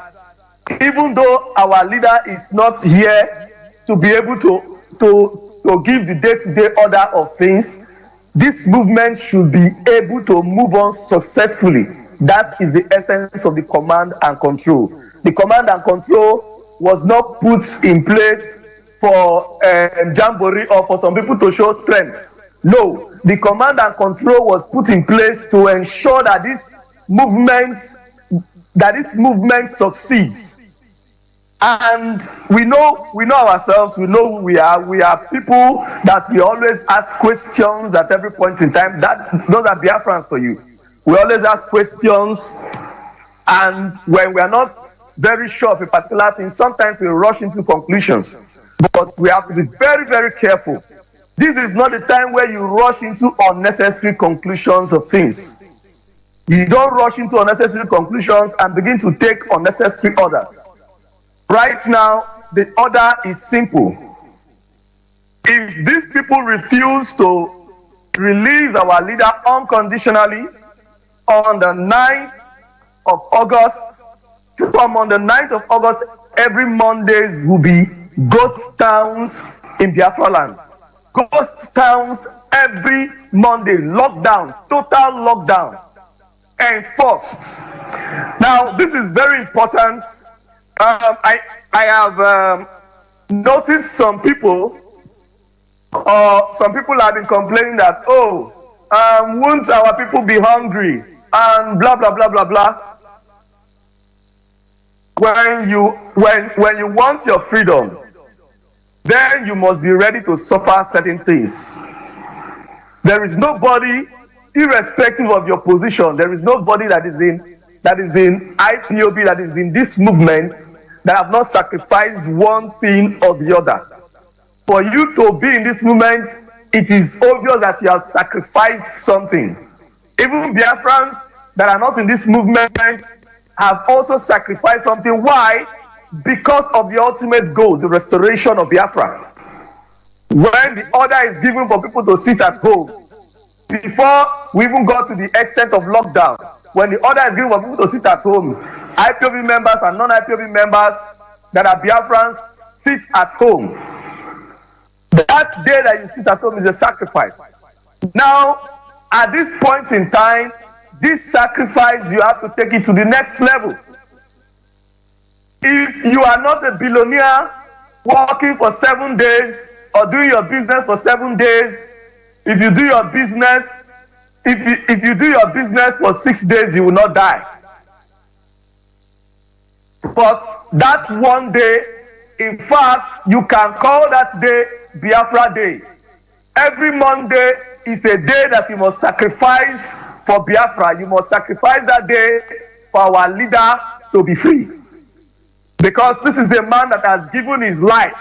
even though our leader is not here to be able to give the day-to-day order of things, this movement should be able to move on successfully. That is the essence of the command and control. The command and control was not put in place for jamboree or for some people to show strength. No, the command and control was put in place to ensure that this movement succeeds. And we know ourselves, we know who we are. We are people that we always ask questions at every point in time. Those are Biafrans for you. We always ask questions, and when we are not very sure of a particular thing, sometimes we rush into conclusions. But we have to be very, very careful. This is not the time where you rush into unnecessary conclusions of things. You don't rush into unnecessary conclusions and begin to take unnecessary orders. Right now, the order is simple. If these people refuse to release our leader unconditionally on the 9th of August, from on the 9th of August, every Mondays will be ghost towns in Biafra land. Ghost towns every Monday, lockdown, total lockdown, enforced. Now, this is very important. I have noticed some people have been complaining that, won't our people be hungry and blah blah blah blah blah. When you want your freedom, then you must be ready to suffer certain things. There is nobody, irrespective of your position, there is nobody that is in IPOB, that is in this movement, that have not sacrificed one thing or the other. For you to be in this movement, it is obvious that you have sacrificed something. Even Biafrans that are not in this movement have also sacrificed something. Why? Because of the ultimate goal, the restoration of Biafra. When the order is given for people to sit at home, before we even got to the extent of lockdown, when the order is given for people to sit at home, IPOB members and non-IPOB members that are Biafrans sit at home. That day that you sit at home is a sacrifice. Now, at this point in time, this sacrifice, you have to take it to the next level. If you are not a billionaire working for 7 days or doing your business for 7 days, if you do your business, if you do your business for 6 days, you will not die. But that one day, in fact, you can call that day Biafra Day. Every Monday is a day that you must sacrifice for Biafra. You must sacrifice that day for our leader to be free. Because this is a man that has given his life.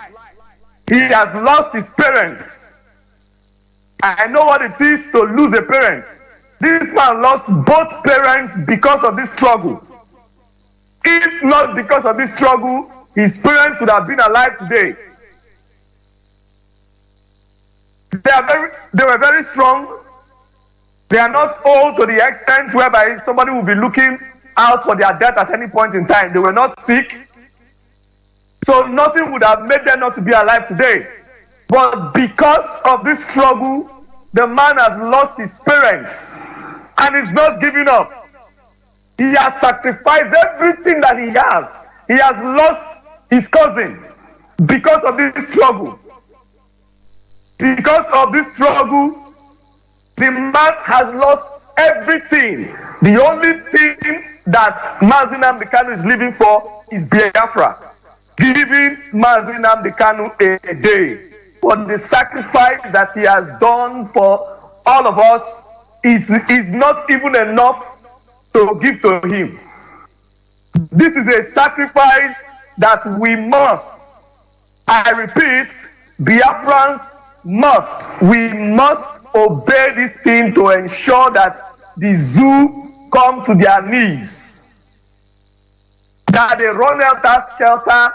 He has lost his parents. I know what it is to lose a parent. This man lost both parents because of this struggle. If not because of this struggle, his parents would have been alive today. They were very strong. They are not old to the extent whereby somebody will be looking out for their death at any point in time. They were not sick. So nothing would have made them not to be alive today. But because of this struggle, the man has lost his parents and is not giving up. He has sacrificed everything that he has. He has lost his cousin because of this struggle. Because of this struggle, the man has lost everything. The only thing that Mazi Nnamdi Kanu is living for is Biafra. Giving Mazi Nnamdi Kanu a day. But the sacrifice that he has done for all of us is not even enough to give to him. This is a sacrifice that we must, I repeat, Biafrans we must obey this thing to ensure that the zoo come to their knees. That they run helter-skelter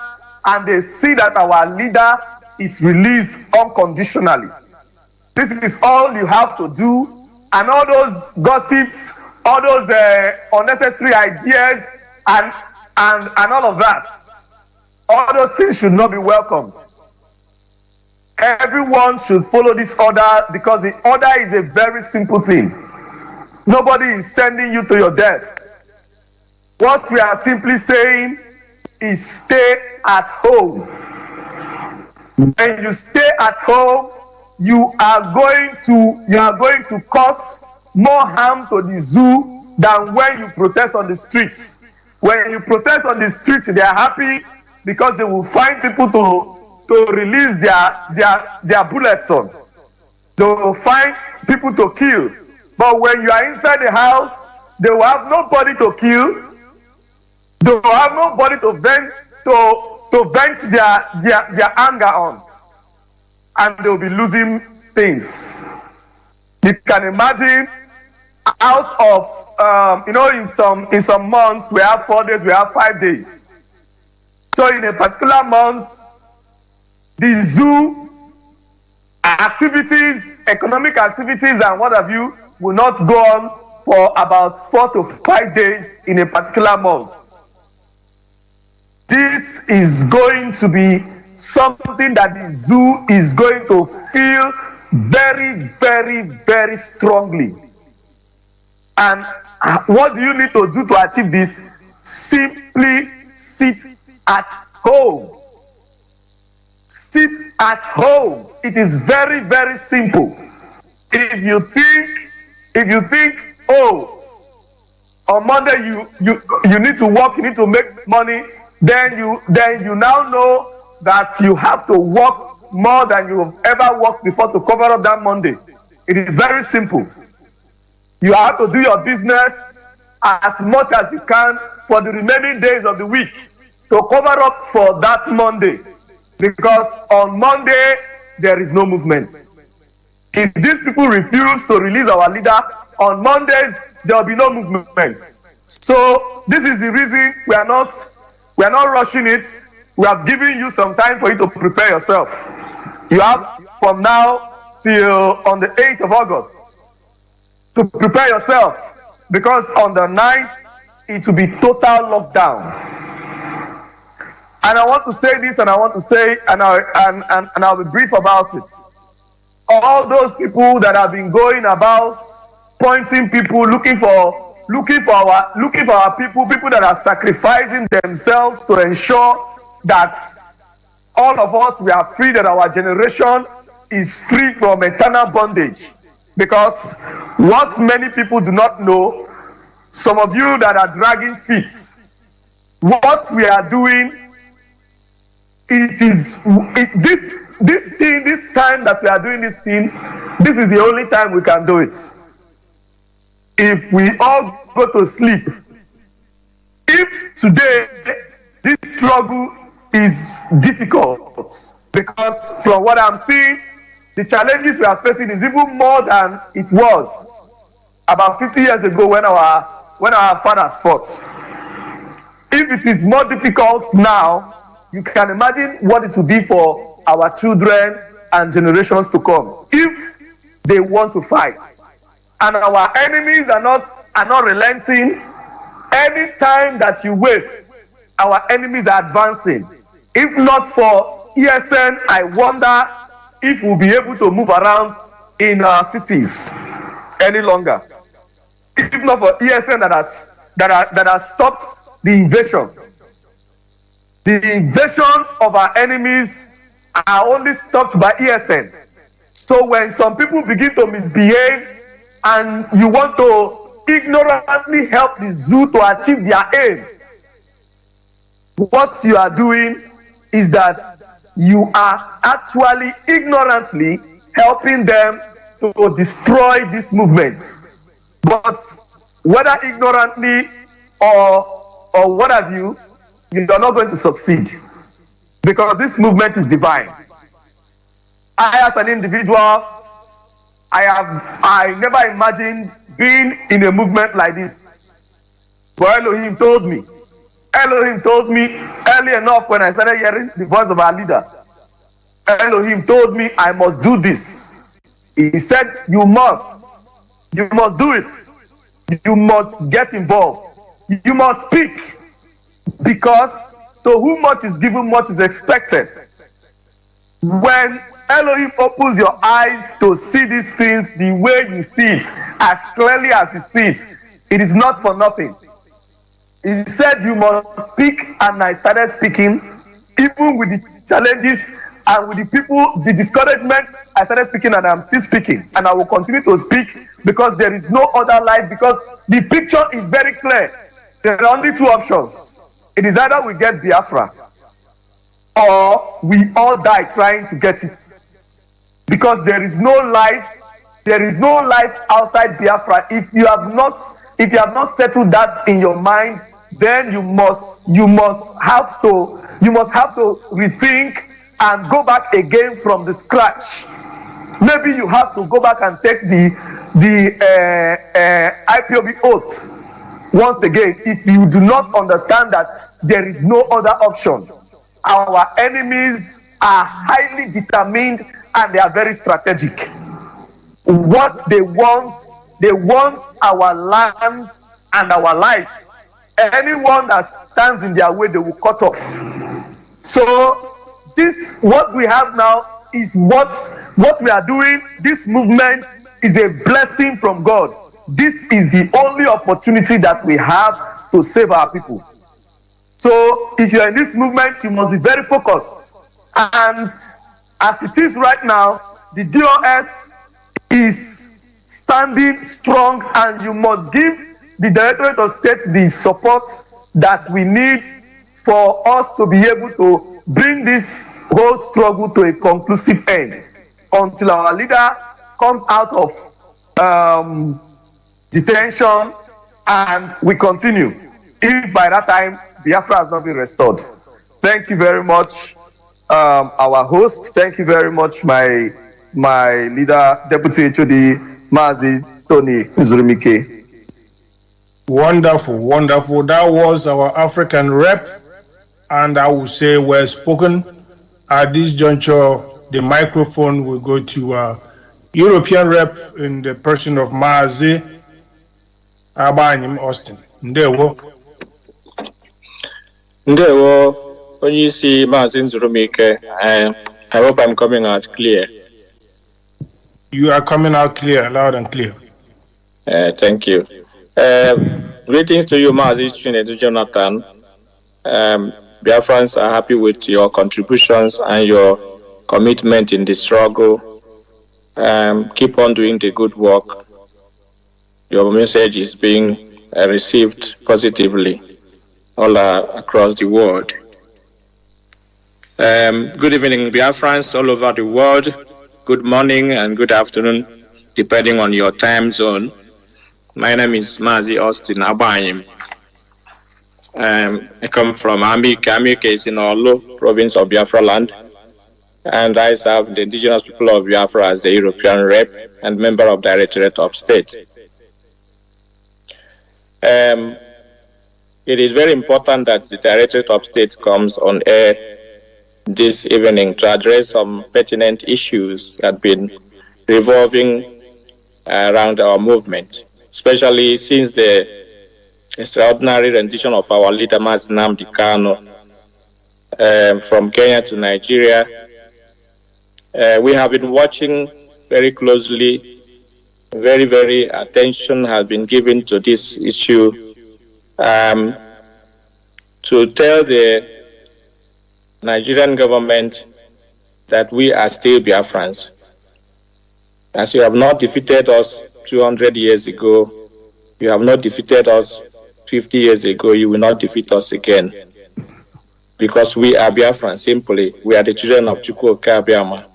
and they see that our leader is released unconditionally. This is all you have to do, and all those gossips, all those unnecessary ideas and all of that, all those things should not be welcomed. Everyone should follow this order because the order is a very simple thing. Nobody is sending you to your death. What we are simply saying is stay at home. When you stay at home, you are going to cause more harm to the zoo than when you protest on the streets. When you protest on the streets, they are happy because they will find people to release their bullets on. They will find people to kill. But when you are inside the house, they will have nobody to kill. They will have nobody to vent their anger on. And they will be losing things. You can imagine out of in some months we have 4 days, we have 5 days. So in a particular month, the zoo activities, economic activities and what have you will not go on for about 4 to 5 days in a particular month. This is going to be something that the zoo is going to feel very, very, very strongly. And what do you need to do to achieve this? Simply sit at home. Sit at home. It is very, very simple. If you think, oh, on Monday you need to work, you need to make money, then you now know that you have to work more than you've ever worked before to cover up that Monday. It is very simple. You have to do your business as much as you can for the remaining days of the week to cover up for that Monday, because on Monday there is no movement. If these people refuse to release our leader on Mondays, there will be no movement. So this is the reason we are not rushing it. We have given you some time for you to prepare yourself. You have from now till on the 8th of August to prepare yourself, because on the 9th it will be total lockdown. And I want to say this, and I want to say, and I'll be brief about it. All those people that have been going about pointing people, looking for our people that are sacrificing themselves to ensure that all of us, we are free, that our generation is free from eternal bondage. Because what many people do not know, some of you that are dragging feet, what we are doing, this time that we are doing this thing, this is the only time we can do it. If we all go to sleep, if today this struggle is difficult, because from what I'm seeing, the challenges we are facing is even more than it was about 50 years ago when our fathers fought. If it is more difficult now, you can imagine what it will be for our children and generations to come if they want to fight. And our enemies are not relenting. Any time that you waste, our enemies are advancing. If not for ESN, I wonder if we'll be able to move around in our cities any longer. If not for ESN that has stopped the invasion. The invasion of our enemies are only stopped by ESN. So when some people begin to misbehave and you want to ignorantly help the zoo to achieve their aim, what you are doing is that you are actually ignorantly helping them to destroy this movement. But whether ignorantly or what have you, you are not going to succeed, because this movement is divine. I, as an individual, I never imagined being in a movement like this. But Elohim told me early enough when I started hearing the voice of our leader. Elohim told me I must do this. He said, you must do it. You must get involved. You must speak. Because to whom much is given, much is expected. When Elohim opens your eyes to see these things the way you see it, as clearly as you see it, it is not for nothing. He said you must speak, and I started speaking, even with the challenges and with the people, the discouragement. I started speaking, and I'm still speaking, and I will continue to speak, because there is no other life, because the picture is very clear. There are only two options. It is either we get Biafra or we all die trying to get it. Because there is no life outside Biafra. If you have not settled that in your mind, then you must have to rethink and go back again from the scratch. Maybe you have to go back and take the IPOB oath once again, if you do not understand that there is no other option. Our enemies are highly determined and they are very strategic. What they want our land and our lives. Anyone that stands in their way, they will cut off. So this, what we have now, is what we are doing. This movement is a blessing from God. This is the only opportunity that we have to save our people. So if you are in this movement, you must be very focused. And as it is right now, the DOS is standing strong, and you must give the Directorate of State the support that we need for us to be able to bring this whole struggle to a conclusive end until our leader comes out of detention and we continue, if by that time Biafra has not been restored. Thank you very much, our host. Thank you very much, my leader, Deputy HOD, Mazi Tony Nzurumike. Wonderful, wonderful. That was our African rep, and I will say well spoken. At this juncture, the microphone will go to European rep in the person of Mazi Abanyim Austin. Ndewo. Ndewo, when you see Mazi Nzurumike, I hope I'm coming out clear. You are coming out clear, loud and clear. Thank you. Greetings to you, Mazi Chinedu Jonathan. Biafrans are happy with your contributions and your commitment in the struggle. Keep on doing the good work. Your message is being received positively all across the world. Good evening, Biafrans all over the world. Good morning and good afternoon, depending on your time zone. My name is Mazi Austin Abanyim. I come from Amike is in Olo, province of Biafra land, and I serve the indigenous people of Biafra as the European rep and member of Directorate of State. It is very important that the Directorate of State comes on air this evening to address some pertinent issues that have been revolving around our movement, especially since the extraordinary rendition of our leader, Mazi Nnamdi Kanu, from Kenya to Nigeria. We have been watching very closely. Very, very attention has been given to this issue to tell the Nigerian government that we are still Biafrans. As you have not defeated us 200 years ago, you have not defeated us 50 years ago, you will not defeat us again. Because we are Biafran, simply. We are the children of Chukwuka Biama.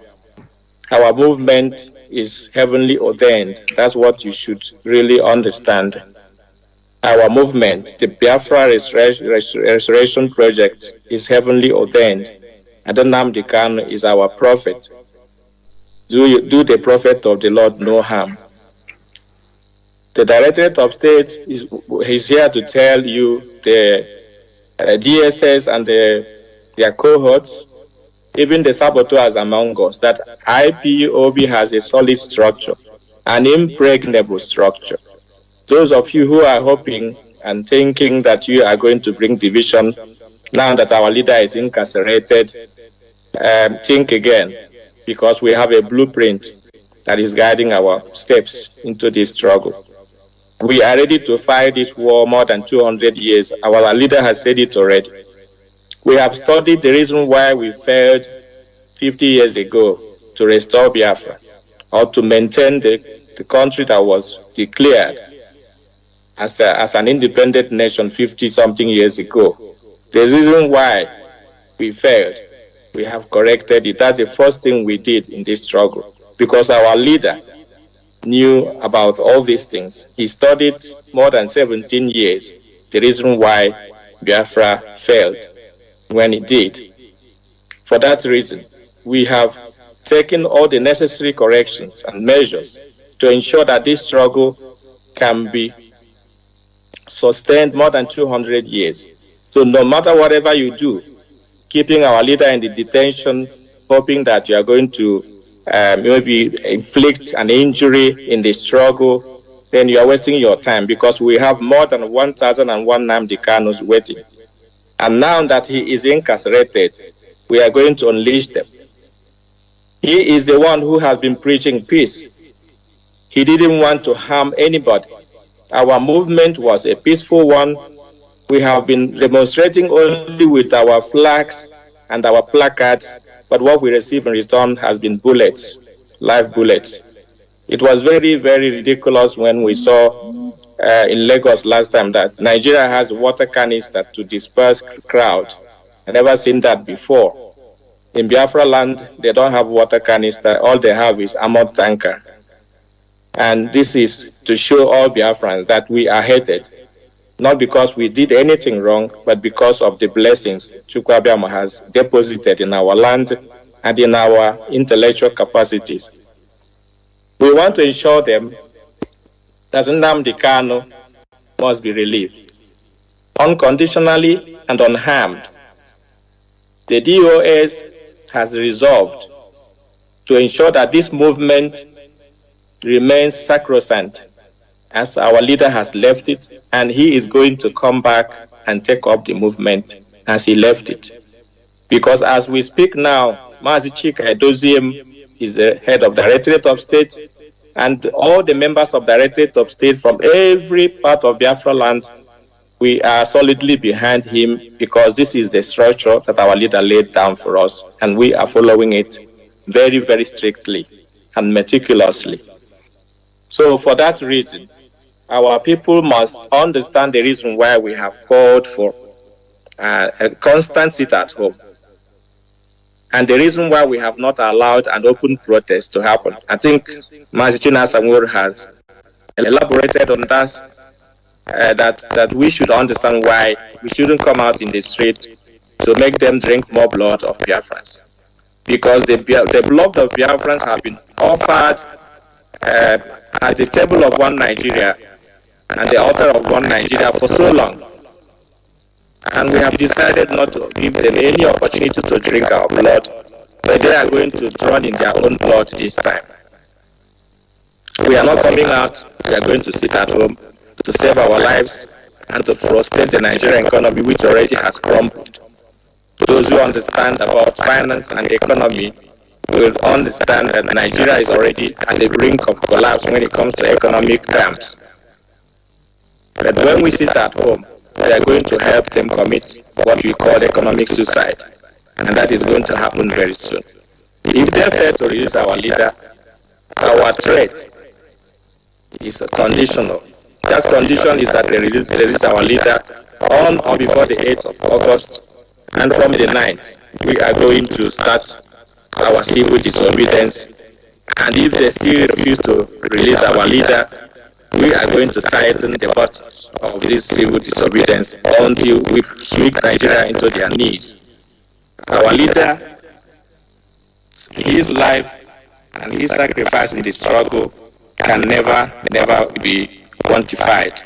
Our movement is heavenly ordained. That's what you should really understand. Our movement, the Biafra Restoration Project, is heavenly ordained. And Nnamdi Kanu is our prophet. Do the prophet of the Lord no harm. The Directorate of State is here to tell you the DSS and their cohorts, even the saboteurs among us, that IPOB has a solid structure, an impregnable structure. Those of you who are hoping and thinking that you are going to bring division now that our leader is incarcerated, think again, because we have a blueprint that is guiding our steps into this struggle. We are ready to fight this war more than 200 years. Our leader has said it already. We have studied the reason why we failed 50 years ago to restore Biafra, or to maintain the country that was declared as an independent nation 50-something years ago. The reason why we failed, we have corrected it. That's the first thing we did in this struggle, because our leader knew about all these things. He studied more than 17 years the reason why Biafra failed when it did. For that reason, we have taken all the necessary corrections and measures to ensure that this struggle can be sustained more than 200 years. So no matter whatever you do, keeping our leader in the detention, hoping that you are going to maybe inflict an injury in the struggle, then you are wasting your time, because we have more than 1,001 Nnamdi Kanus waiting. And now that he is incarcerated, we are going to unleash them. He is the one who has been preaching peace. He didn't want to harm anybody. Our movement was a peaceful one. We have been demonstrating only with our flags and our placards, but what we receive in return has been bullets, live bullets. It was very, very ridiculous when we saw in Lagos last time that Nigeria has water canister to disperse crowd. I never seen that before. In Biafra land, they don't have water canister. All they have is armored tanker. And this is to show all Biafrans that we are hated, not because we did anything wrong, but because of the blessings Chukwuabiama has deposited in our land and in our intellectual capacities. We want to ensure them that Nnamdi Kanu must be relieved unconditionally and unharmed. The DOS has resolved to ensure that this movement remains sacrosanct, as our leader has left it, and he is going to come back and take up the movement as he left it. Because as we speak now, Mazi Chika Edoziem is the head of Directorate of State, and all the members of Directorate of State from every part of Biafra land, we are solidly behind him, because this is the structure that our leader laid down for us, and we are following it very, very strictly and meticulously. So for that reason, our people must understand the reason why we have called for a constant sit at home, and the reason why we have not allowed an open protest to happen. I think Mazichina Samur has elaborated on that, that we should understand why we shouldn't come out in the street to make them drink more blood of Biafrans. Because the blood of Biafrans have been offered at the table of one Nigeria and the altar of one Nigeria for so long. And we have decided not to give them any opportunity to drink our blood, but they are going to drown in their own blood this time. We are not coming out, we are going to sit at home to save our lives and to frustrate the Nigerian economy, which already has crumbled. Those who understand about finance and economy will understand that Nigeria is already at the brink of collapse when it comes to economic terms. But when we sit at home, we are going to help them commit what we call economic suicide, and that is going to happen very soon. If they fail to release our leader, our threat is conditional. That condition is that they release our leader on or before the 8th of August, and from the 9th, we are going to start our civil disobedience. And if they still refuse to release our leader, we are going to tighten the buttons of this civil disobedience until we sweep Nigeria into their knees. Our leader, his life and his sacrifice in the struggle can never be quantified.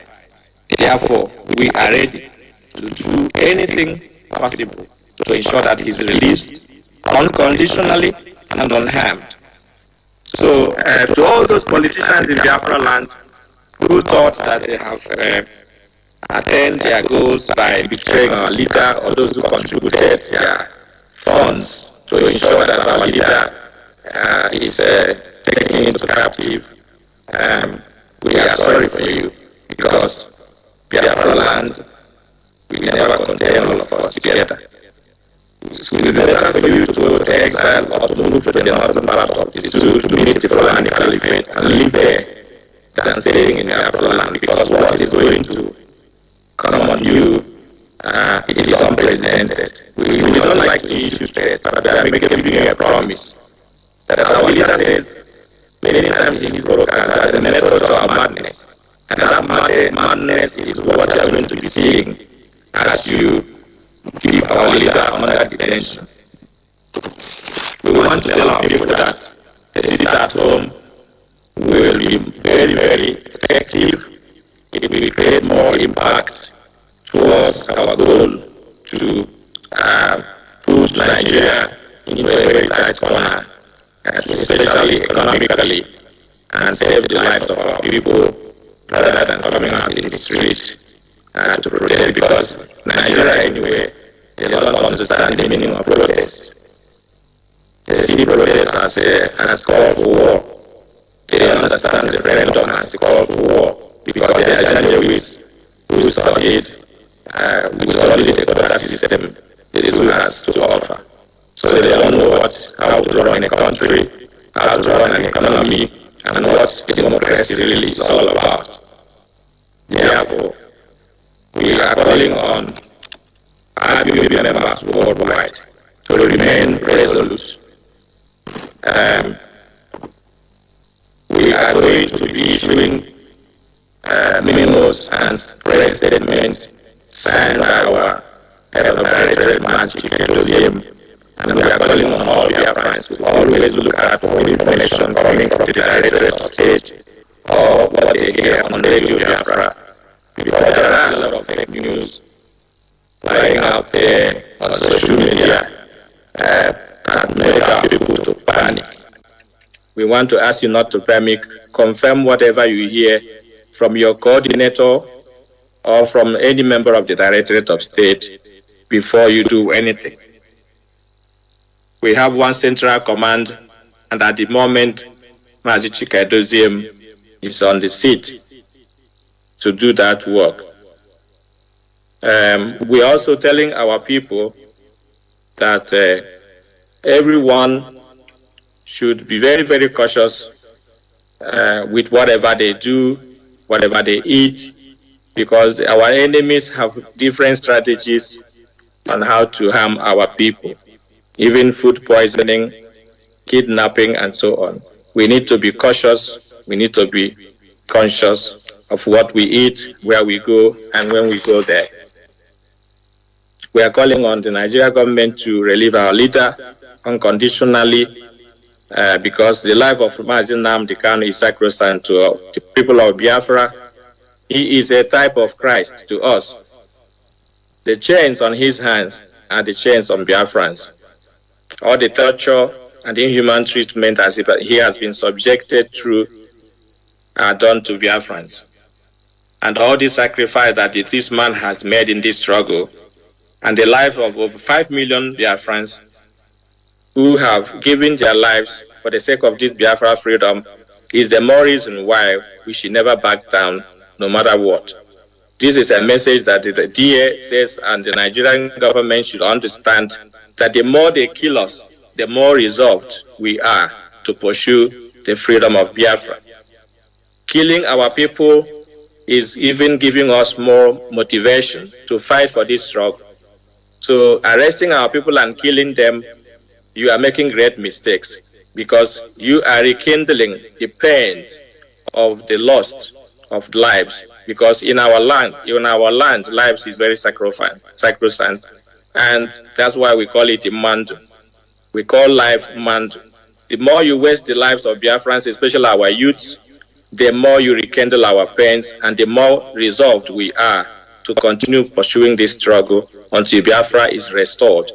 Therefore, we are ready to do anything possible to ensure that he's released unconditionally and unharmed. So, to all those politicians in Biafra land who thought that they have attained their goals by betraying our leader, or those who contributed their funds to ensure that our leader is taken into captive, we are sorry for you, because Biafra land will never contain all of us together. It will be better for you to go to exile or to move to the northern part of the zoo to meet the Fulani Caliphate and live there than staying in Biafra land, because what is going to come on you, it is unprecedented. We don't like to issue threats, but we are giving you a promise that our leader says many times in his broadcast as a method to our madness. And that madness is what you are going to be seeing as you keep our leader under detention. We want to tell our people that the sit at home will be very, very effective. It will create more impact towards our goal to put Nigeria into a very tight corner, especially economically, and save the lives of our people rather than coming out in the street to protest, because Nigeria anyway, they don't understand the meaning of protest. They see protest as call for war. They don't understand the referendum as a call for war, because they are Janjaweeds who studied with only the quota system the zoo has to offer. So they don't know how to run a country, how to run an economy, and what democracy really is all about. Therefore, we are calling on IPOB members worldwide to remain resolute. We are going to be issuing memos and press statements signed by our head of Directorate, and we are calling on all Biafrans to always look out for information coming from the Directorate of State or what they hear on Radio Biafra, because there are a lot of fake news flying out there on social media that make our people to panic. We want to ask you not to panic. Confirm whatever you hear from your coordinator or from any member of the Directorate of State before you do anything. We have one central command, and at the moment, Mazi Chika is on the seat to do that work. We're also telling our people that everyone should be very, very cautious with whatever they do, whatever they eat, because our enemies have different strategies on how to harm our people, even food poisoning, kidnapping, and so on. We need to be cautious. We need to be conscious of what we eat, where we go, and when we go there. We are calling on the Nigerian government to relieve our leader unconditionally, because the life of Mazi Nnamdi Kanu is sacrosanct to the people of Biafra. He is a type of Christ to us. The chains on his hands are the chains on Biafrans. All the torture and inhuman treatment as he has been subjected through are done to Biafrans. And all the sacrifice that this man has made in this struggle, and the life of over 5 million Biafrans who have given their lives for the sake of this Biafra freedom, is the more reason why we should never back down, no matter what. This is a message that the DSS and the Nigerian government should understand, that the more they kill us, the more resolved we are to pursue the freedom of Biafra. Killing our people is even giving us more motivation to fight for this struggle. So arresting our people and killing them, you are making great mistakes, because you are rekindling the pains of the loss of lives. Because in our land, lives is very sacrosanct, and that's why we call it a mandu. We call life mandu. The more you waste the lives of Biafrans, especially our youths, the more you rekindle our pains, and the more resolved we are to continue pursuing this struggle until Biafra is restored.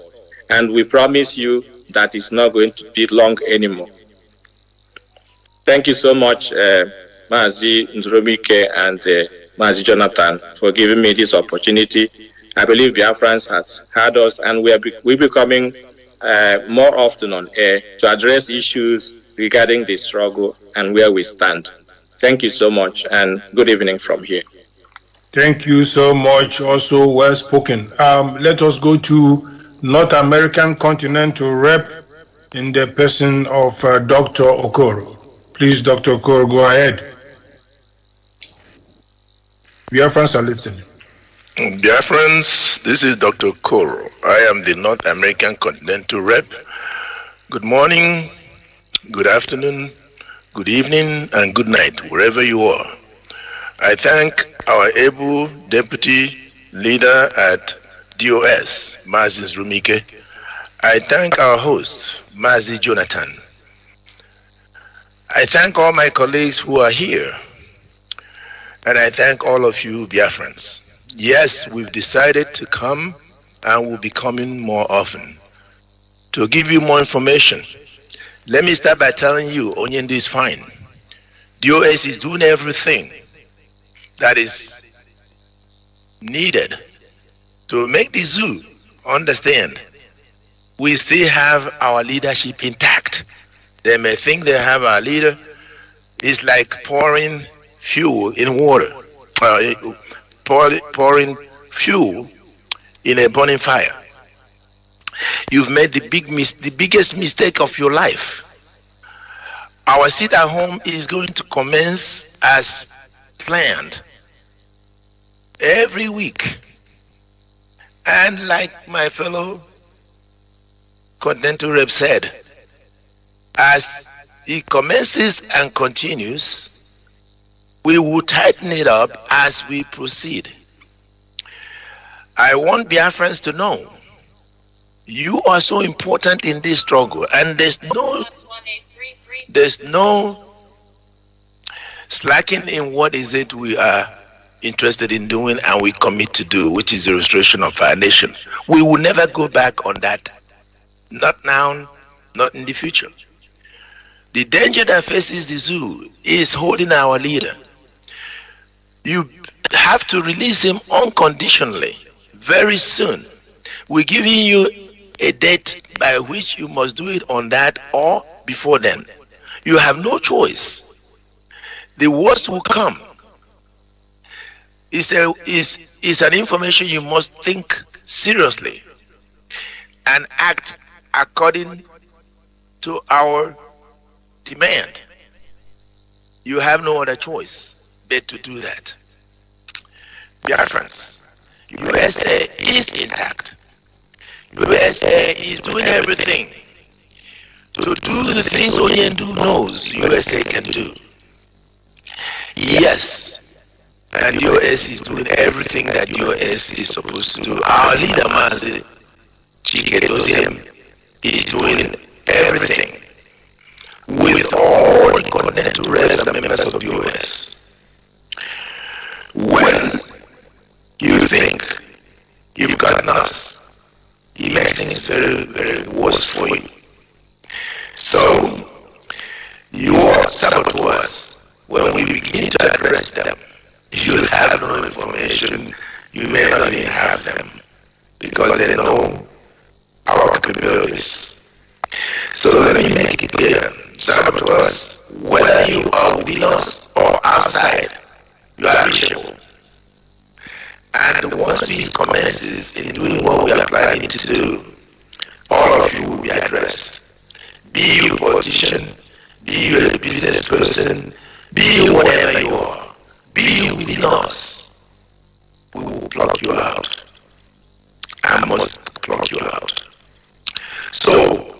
And we promise you that it's not going to be long anymore. Thank you so much, Mazi Ndromike and Mazi Jonathan, for giving me this opportunity. I believe Biafrans has heard us, and we're becoming more often on air to address issues regarding the struggle and where we stand. Thank you so much, and good evening from here. Thank you so much. Also well spoken. Let us go to North American Continental Rep in the person of Dr. Okoro. Please, Dr. Okoro, go ahead. Biafrans are listening. Biafrans, this is Dr. Okoro. I am the North American Continental Rep. Good morning, good afternoon, good evening, and good night, wherever you are. I thank our able deputy leader at DOS, Mazi Rumike. I thank our host, Mazi Jonathan. I thank all my colleagues who are here. And I thank all of you Biafrans. Yes, we've decided to come, and we'll be coming more often to give you more information. Let me start by telling you, Onyendu is fine. DOS is doing everything that is needed to make the zoo understand we still have our leadership intact. They may think they have our leader. It's like pouring fuel in water, pouring fuel in a burning fire. You've made the biggest mistake of your life. Our sit at home is going to commence as planned every week. And like my fellow Continental Rep said, as it commences and continues, we will tighten it up as we proceed. I want Biafrans to know you are so important in this struggle, and there's no slacking in what is it we are interested in doing and we commit to do, which is the restoration of our nation. We will never go back on that. Not now, not in the future. The danger that faces the zoo is holding our leader. You have to release him unconditionally very soon. We're giving you a date by which you must do it on that or before then. You have no choice. The worst will come. It's an information you must think seriously and act according to our demand. You have no other choice but to do that. Biafrans, USA is intact. USA is doing everything to do the things Oyendu knows USA can do. Yes, and US is doing everything that US is supposed to do. Our leader, Mazi Chike Doziem, is doing everything with all the continental reps and members of the US. When you think you've gotten us, it makes things very, very worse for you. So, your saboteurs, when we begin to address them, you'll have no information, you may not even have them, because they know our capabilities. So let me make it clear, saboteurs, whether you are with us or outside, you are reachable. And once we commences in doing what we are planning to do, all of you will be addressed. Be you a politician, be you a business person, be you whatever you are, be you within us, we will pluck you out. I must pluck you out. So,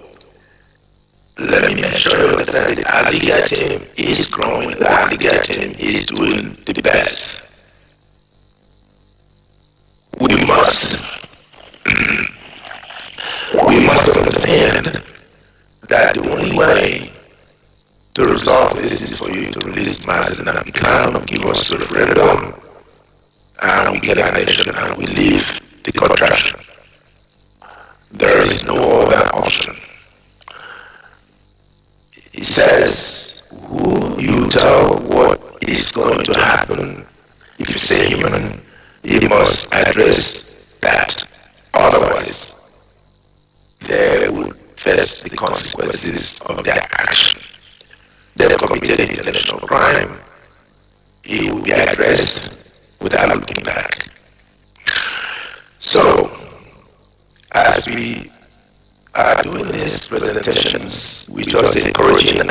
let me make sure you understand that our legal team is growing, our legal team is doing the best. We must understand that the only way to resolve this is for you to release masses and Abidjan, give us a referendum, and we get a nation and we leave the contraction. There is no other option. It says, who you tell what is going to happen, if you say human, you must address that. Otherwise, they will face the consequences of their action. They have committed international crime. It will be addressed without looking back. So, as we are doing these presentations, we just encouraging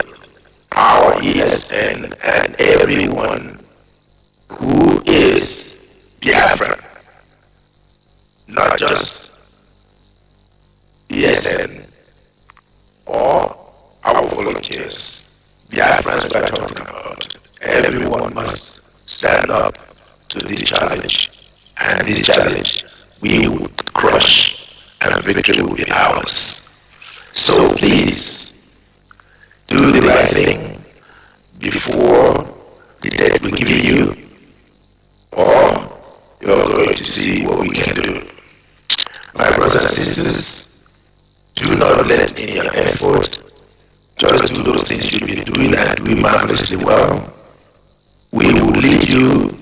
our ESN and everyone who is Biafra, not just ESN or our volunteers. Biafrans we are talking about. Everyone must stand up to this challenge, and this challenge we would crush, and victory will be ours. So please, do the right thing before the date we give you, or you're going to see what we can do. My brothers and sisters, do not let in your effort just do those things you've been doing and doing marvelously well. We will lead you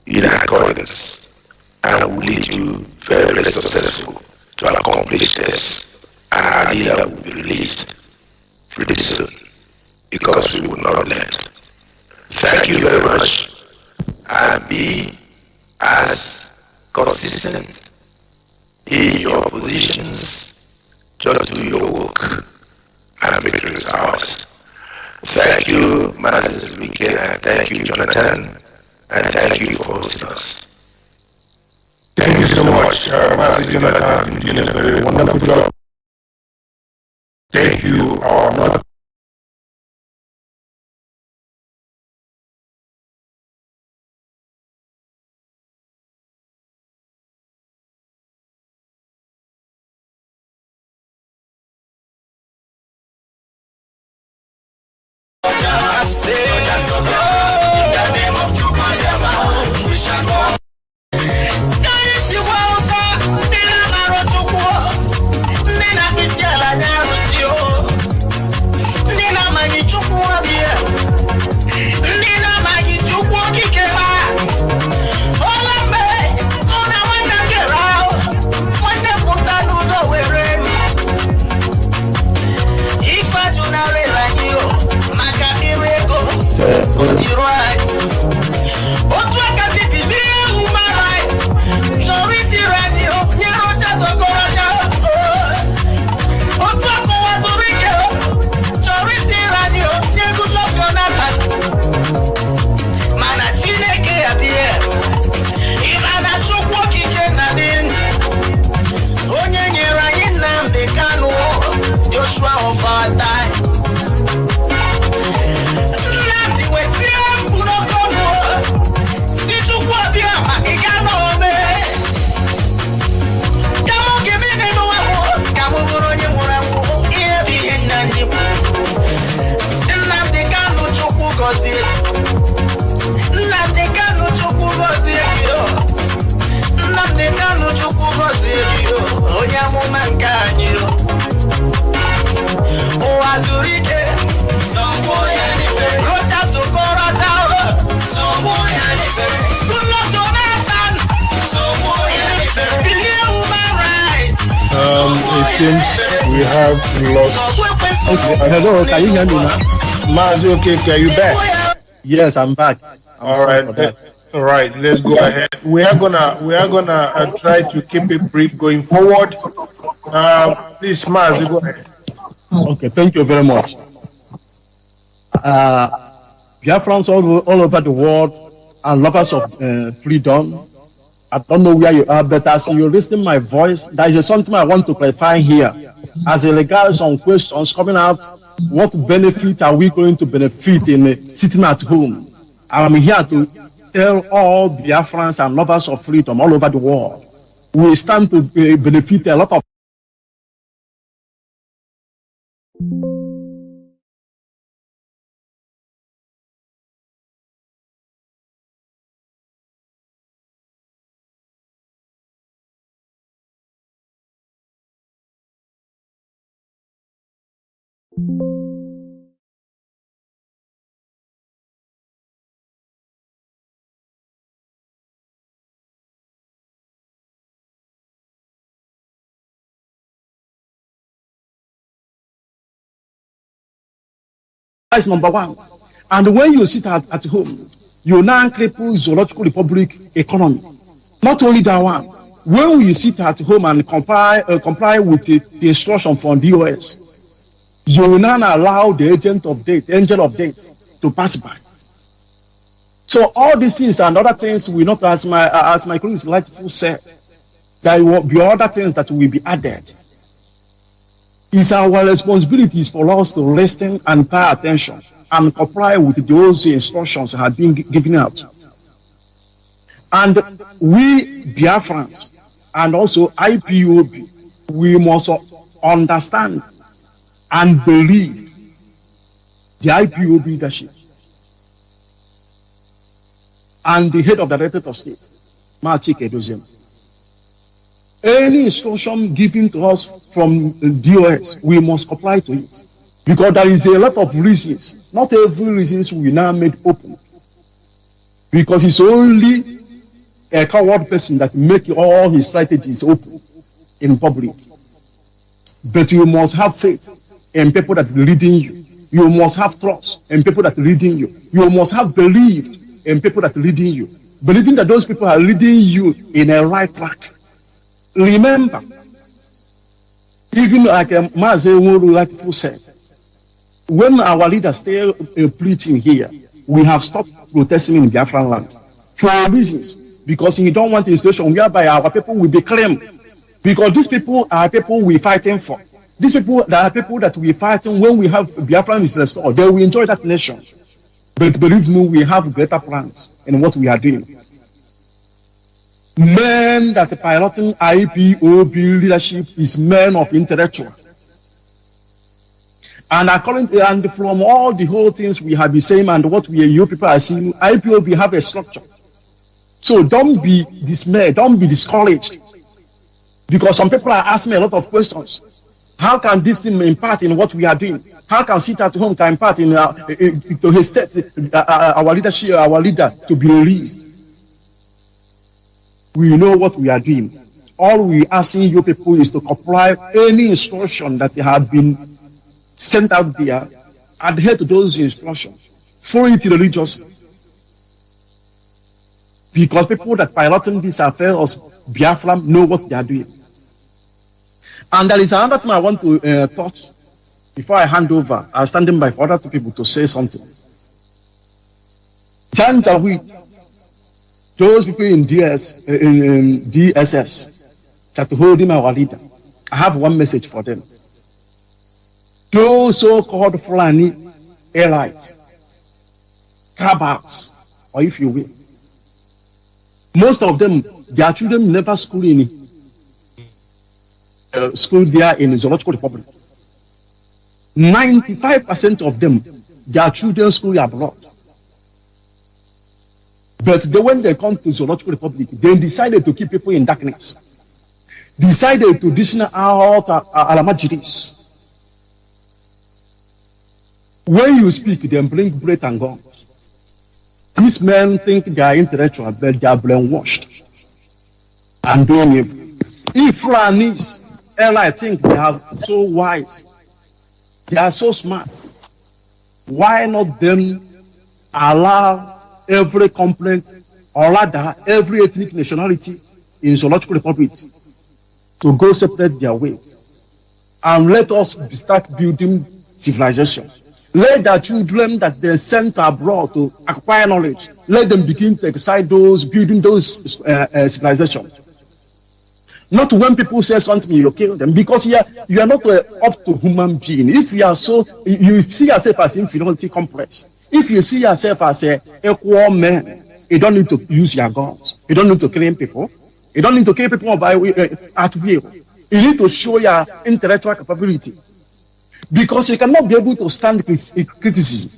in accordance and will lead you very, very successful to accomplish this. And our leader will be released pretty soon because we will not let. Thank you very much, and be as consistent in your positions. Just do your work and victory is ours. Thank you, Master Enrique, and thank you, Jonathan, and thank you for hosting us. Thank you so much, Master Jonathan. You did a very wonderful job. Thank you, not it seems we have lost. Okay. Hello, can you hear me now? Mazi, okay, are you back? Yes, I'm back. All right, all right. Let's go ahead. We are gonna try to keep it brief going forward. Please, Mazi, go ahead. Okay, thank you very much. Biafrans all over the world and lovers of freedom. I don't know where you are, but as you're listening to my voice, there is something I want to clarify here. As regards some questions coming out, what benefit are we going to benefit in sitting at home? I'm here to tell all Biafrans and lovers of freedom all over the world. We stand to benefit a lot of That's number one. And when you sit at home, you now cripple Zoological Republic economy. Not only that one, when you sit at home and comply with the instruction from DOS, you will not allow the angel of death to pass by. So all these things and other things will not, as my colleagues rightfully said, there will be other things that will be added. It's our responsibilities for us to listen and pay attention and comply with those instructions that have been given out. And we Biafrans and also IPOB, we must understand and believe the IPOB leadership and the head of the Directorate of State, Machik Edoziem. Any instruction given to us from DOS, we must comply to it. Because there is a lot of reasons. Not every reason we now made open. Because it's only a coward person that make all his strategies open in public. But you must have faith in people that are leading you. You must have trust in people that are leading you. You must have believed in people that are leading you. Believing that those people are leading you in a right track. Remember, even like Mazi Nwuru rightfully said, when our leaders still preaching here, we have stopped protesting in Biafran land for reasons. Because we don't want a situation whereby our people will be claimed. Because these people are people we're fighting for. These people, there are people that we fighting when we have Biafra is restored. They will enjoy that nation. But believe me, we have greater plans in what we are doing. Men that piloting IPOB leadership is men of intellectual. And according to, and from all the whole things we have been saying and what you people are seeing, IPOB have a structure. So don't be dismayed, don't be discouraged. Because some people are asking me a lot of questions. How can this thing impart in what we are doing? How can sit at home can impart in to his state, our leadership, our leader to be released? We know what we are doing. All we are asking you people is to comply any instruction that have been sent out there, adhere to those instructions, follow it religiously. Because people that piloting this affair of Biafra know what they are doing. And there is another thing I want to touch before I hand over. I'm standing by for other people to say something. Janjaweed, those people in DSS that hold him our leader, I have one message for them. Those so-called Fulani Elites, cabals, or if you will, most of them, their children never school in school there in the Zoological Republic. 95% of them, their children school abroad. But when they come to Zoological Republic, they decided to keep people in darkness. Decided to dish out alamajiris. When you speak, they bring bread and guns. These men think they are intellectual, but they are brainwashed and doing evil. If Fulanis, I think they are so wise, they are so smart, why not them allow every complaint, or rather every ethnic nationality in Zoological Republic to go separate their ways and let us start building civilization? Let the children that they sent abroad to acquire knowledge, let them begin to excite those, building those civilizations. Not when people say something, you kill them, because you are not up to human being. If you are so, you see yourself as inferiority complex. If you see yourself as an equal man, you don't need to use your guns. You don't need to kill people. You don't need to kill people by at will. You need to show your intellectual capability. Because you cannot be able to stand criticism.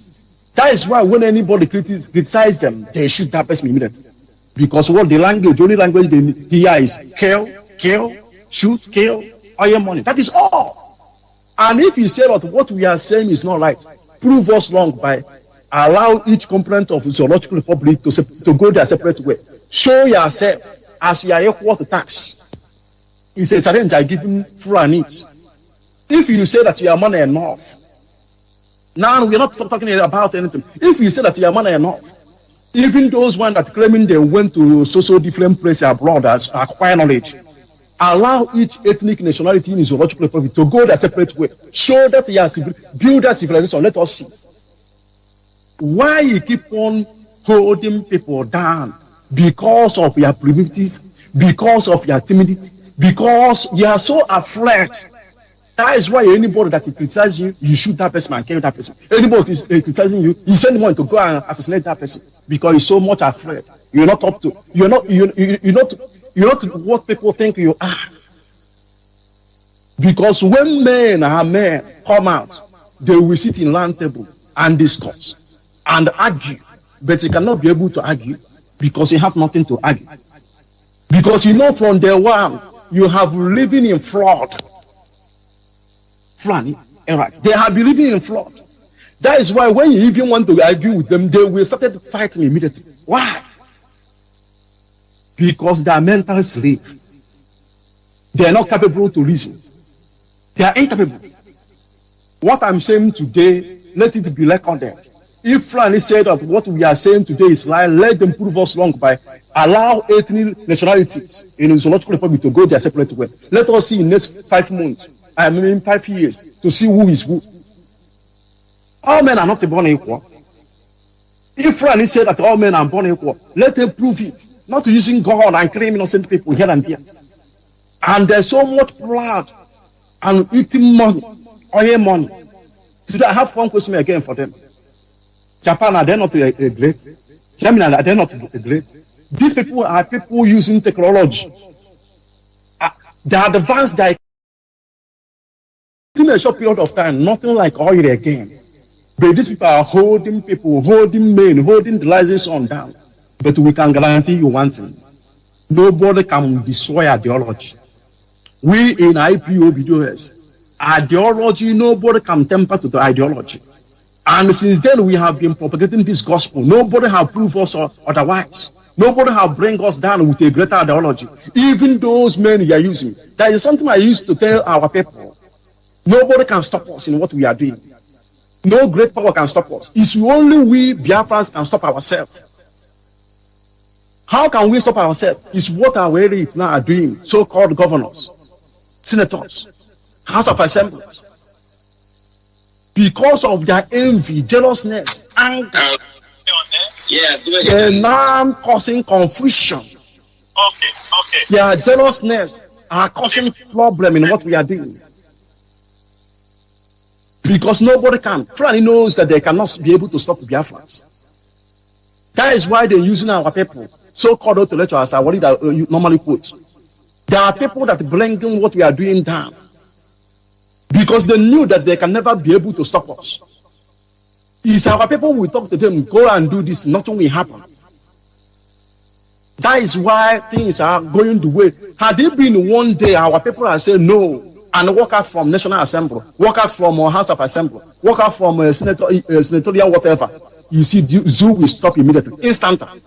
That is why when anybody criticizes them, they shoot that person immediately. Because what the only language they hear is kill, shoot, kill, oil money. That is all. And if you say that what we are saying is not right, prove us wrong by allow each component of the Zoological Republic to go their separate way. Show yourself as you are equal to tax. It's a challenge I give Fulanis. If you say that you are money enough, now we're not talking about anything. If you say that you are money enough, even those ones that claiming they went to so different places abroad as acquire knowledge, allow each ethnic nationality in the Zoological Republic to go their separate way. Show that you are build a civilization. Let us see. Why you keep on holding people down? Because of your primitive, because of your timidity, because you are so afraid. That is why anybody that criticizes you, you shoot that person and kill that person. Anybody criticizing you, you send one to go and assassinate that person because you're so much afraid. You're not up to. You're not what people think you are. Because when men come out, they will sit in round table and discuss and argue, but you cannot be able to argue because you have nothing to argue. Because you know from day one you have living in fraud. Fulani, right? They have been living in fraud. That is why when you even want to argue with them, they will start fighting immediately. Why? Because they are mental slaves. They are not capable to reason. They are incapable. What I'm saying today, let it be recorded. If Fulani said that what we are saying today is lie, let them prove us wrong by allow ethnic nationalities in the Zoological Republic to go their separate way. Let us see in the next 5 months. 5 years to see who is who. All men are not born equal. If Fulani said that all men are born equal, let them prove it. Not using God and killing innocent people here and there. And there's so much blood and eating money, oil money. Today I have one question again for them. Japan, are they not a great? Germany, are they not a great? These people are people using technology. They are advanced. They in a short period of time, nothing like oil again. But these people are holding people, holding men, holding the license on down. But we can guarantee you one thing. Nobody can destroy ideology. We in IPOB DOS, ideology, nobody can temper to the ideology. And since then, we have been propagating this gospel. Nobody has proved us otherwise. Nobody has bring us down with a greater ideology. Even those men you are using. There is something I used to tell our people. Nobody can stop us in what we are doing. No great power can stop us. It's only we Biafrans can stop ourselves. How can we stop ourselves? It's what our elites now are doing, so-called governors, senators, House of Assemblies. Because of their envy, jealousness, anger, they're now causing confusion. Their jealousness are causing problem in what we are doing. Because nobody can. Fulani knows that they cannot be able to stop Biafrans. That is why they're using our people, so-called intellectuals, are what you normally quote. There are people that bring what we are doing down. Because they knew that they can never be able to stop us. It's our people, we talk to them, go and do this, nothing will happen. That is why things are going the way. Had it been one day, our people have said no, and walk out from National Assembly, walk out from House of Assembly, walk out from senatorial whatever, you see, zoo will stop immediately, instantly.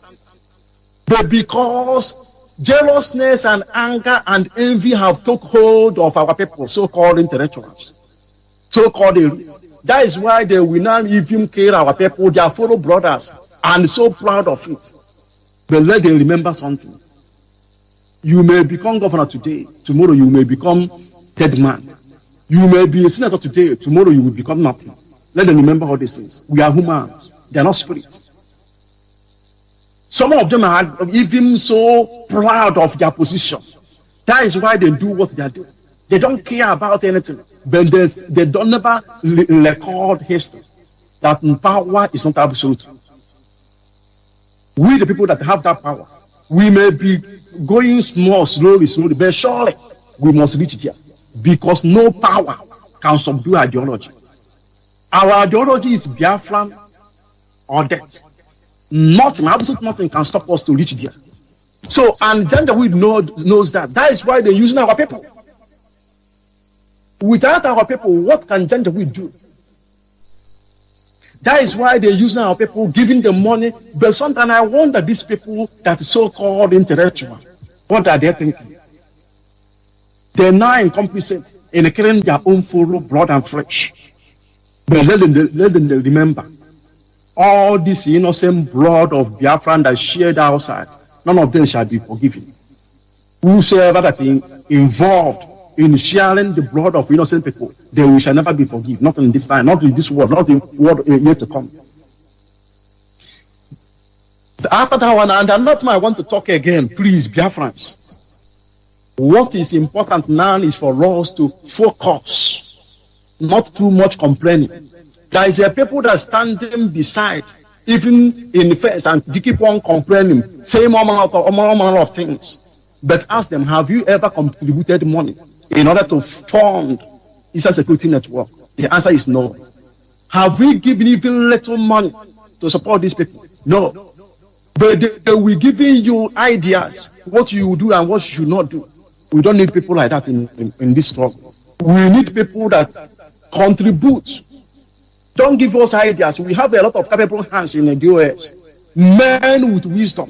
But because jealousness and anger and envy have took hold of our people, so-called intellectuals, so-called elites. That is why they will not even kill our people, their fellow brothers, and so proud of it. But let them remember something. You may become governor today, tomorrow you may become head man. You may be a senator today, tomorrow you will become nothing. Let them remember all these things. We are humans, they are not spirits. Some of them are even so proud of their position. That is why they do what they do. They don't care about anything. But they don't never record history. That power is not absolute. We, the people that have that power, we may be going slowly, but surely we must reach there. Because no power can subdue ideology. Our ideology is Biafran or death. Nothing, absolute nothing can stop us to reach there. So, and Janjaweed knows that. That is why they're using our people. Without our people, what can Janjaweed do? That is why they're using our people, giving them money. But sometimes I wonder these people that so-called intellectual, what are they thinking? They're now complicit in killing their own fellow blood and flesh. But let them remember. All this innocent blood of Biafran that shared outside, none of them shall be forgiven. Whosoever that is involved in sharing the blood of innocent people, they shall never be forgiven. Not in this time, not in this world, not in the world yet to come. After that one, and another time I want to talk again, please, Biafrans. What is important now is for us to focus, not too much complaining. There is a people that are standing beside, even in the face, and they keep on complaining, saying all manner of things. But ask them, have you ever contributed money in order to fund Eastern Security Network? The answer is no. Have we given even little money to support these people? No. But they will giving you ideas, what you do and what you should not do. We don't need people like that in this struggle. We need people that contribute. Don't give us ideas. We have a lot of capable hands in the US. Men with wisdom.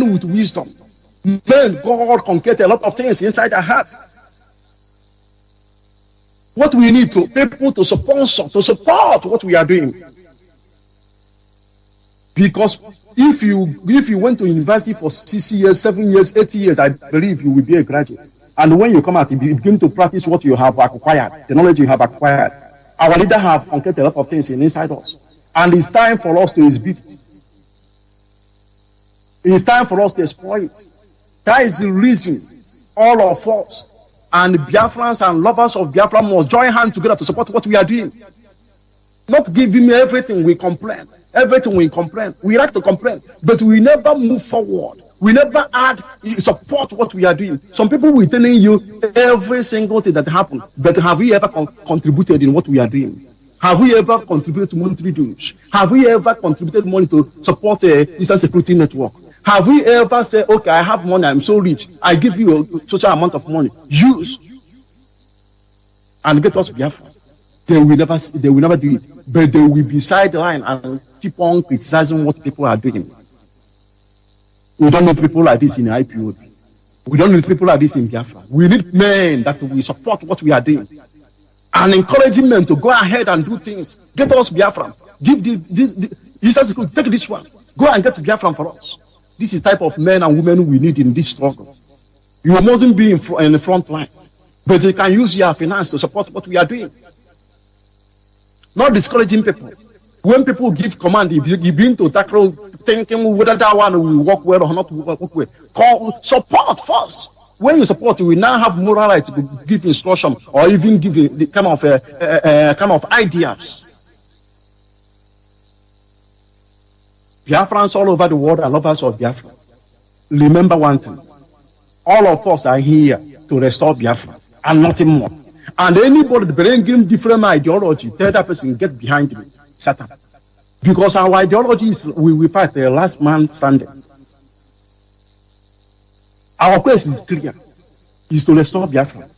Men, God conquered a lot of things inside their heart. What we need to people to support what we are doing. Because if you went to university for 6 years, 7 years, 8 years, I believe you will be a graduate. And when you come out, you begin to practice what you have acquired, the knowledge you have acquired. Our leaders have conquered a lot of things inside us. And it's time for us to exhibit it. It's time for us to exploit it. That is the reason all of us And Biafrans and lovers of Biafra must join hands together to support what we are doing. Not giving me everything we complain. Everything we complain. We like to complain, but we never move forward. We never add support what we are doing. Some people will telling you every single thing that happened, but have you ever contributed in what we are doing? Have we ever contributed to monetary dues? Have we ever contributed money to support a Eastern Security Network? Have we ever said, okay, I have money, I'm so rich, I give you a total amount of money, use and get us Biafra? They will never do it, but they will be sidelined and keep on criticizing what people are doing. We don't need people like this in IPOB. We don't need people like this in Biafra. We need men that will support what we are doing and encouraging men to go ahead and do things. Get us Biafra. Give the Eastern Security, take this one. Go and get Biafra for us. This is the type of men and women we need in this struggle. You mustn't be in the front line, but you can use your finance to support what we are doing. Not discouraging people. When people give command, you begin to tackle thinking whether that one will work well or not work well. Support first. When you support, you will now have moral right to give instruction or even give the kind of ideas. Biafrans all over the world are lovers of Biafra. Remember one thing. All of us are here to restore Biafra and nothing more. And anybody bringing different ideology, tell that person, get behind me, Satan. Because our ideology is we fight the last man standing. Our quest is clear. Is to restore Biafra.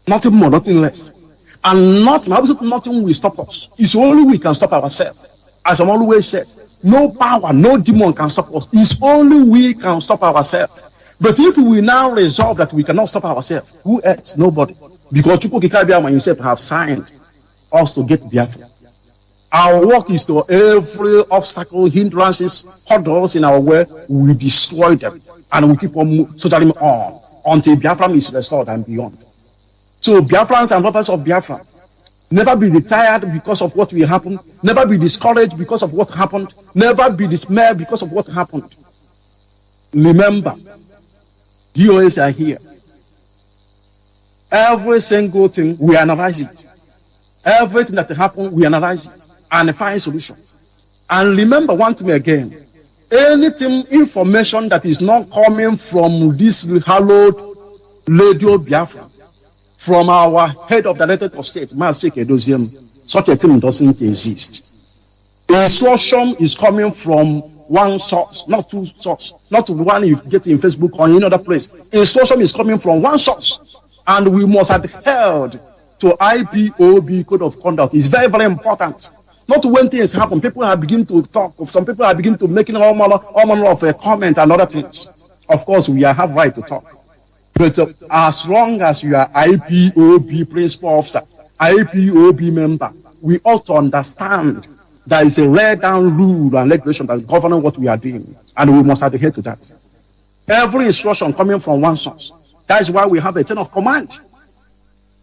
Nothing more, nothing less. And absolutely nothing will stop us. It's only we can stop ourselves. As I'm always said, no power, no demon can stop us. It's only we can stop ourselves. But if we now resolve that we cannot stop ourselves, who else? Nobody. Because Chukwu Kikabiama himself have signed us to get Biafra. Our work is to every obstacle, hindrances, hurdles in our way, we destroy them. And we keep on soldiering on until Biafra is restored and beyond. So Biafrans and lovers of Biafra, never be tired because of what will happen. Never be discouraged because of what happened. Never be dismayed because of what happened. Remember, DOS are here. Every single thing, we analyze it. Everything that happened, we analyze it and find solution. And remember one thing again. Anything, information that is not coming from this hallowed Radio Biafra, from our head of the Directorate of State, such a thing doesn't exist. Instruction is coming from one source, not two sources, not one you get in Facebook or in another place. Instruction is coming from one source, and we must adhere to IPOB code of conduct. It's very, very important. Not when things happen, people have begun to talk. Some people have begun to making all manner of comment and other things. Of course, we have right to talk. But as long as you are IPOB principal officer, IPOB member, we ought to understand there is a laid down rule and regulation that governs what we are doing, and we must adhere to that. Every instruction coming from one source. That is why we have a chain of command.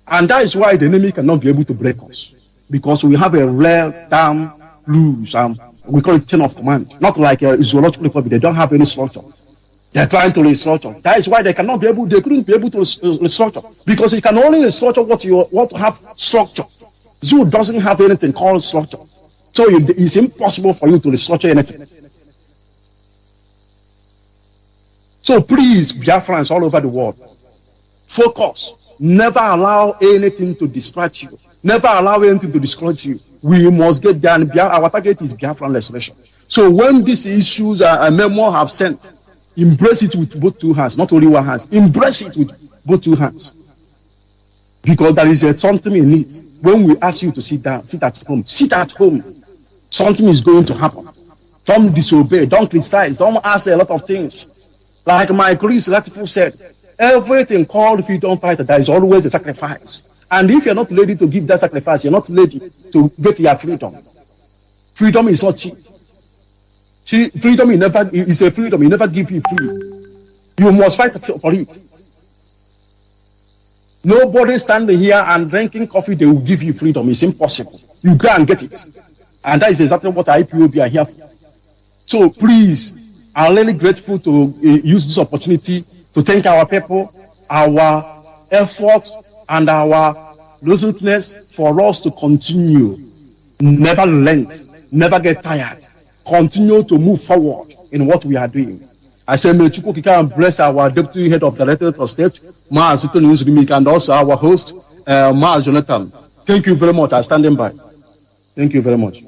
And that is why the enemy cannot be able to break us. Because we have a laid down rules, we call it chain of command. Not like a zoological republic, they don't have any structure. They're trying to restructure. That is why they couldn't be able to restructure. Because you can only restructure what have structure. Zoo doesn't have anything called structure. So it's impossible for you to restructure anything. So please, Biafrans all over the world, focus. Never allow anything to distract you. Never allow anything to discourage you. We must get done. Our target is Biafran restoration. So when these issues a memo have sent, embrace it with both two hands, not only one hand. Embrace it with both two hands. Because there is something in it. When we ask you to sit down, sit at home. Sit at home. Something is going to happen. Don't disobey. Don't criticize. Don't ask a lot of things. Like my colleague Latiful said, everything called freedom fighter, there is always a sacrifice. And if you're not ready to give that sacrifice, you're not ready to get your freedom. Freedom is not cheap. Freedom is a freedom. It never give you free. You must fight for it. Nobody standing here and drinking coffee, they will give you freedom. It's impossible. You go and get it. And that is exactly what IPOB are here for. So please, I'm really grateful to use this opportunity to thank our people, our effort and our resolutiveness for us to continue, never relent, never get tired, continue to move forward in what we are doing. I say, may Chukwu Kika bless our Deputy Head of Directorate of State, Maaz Newsroom, and also our host, Maaz Jonathan. Thank you very much. I'm standing by. Thank you very much.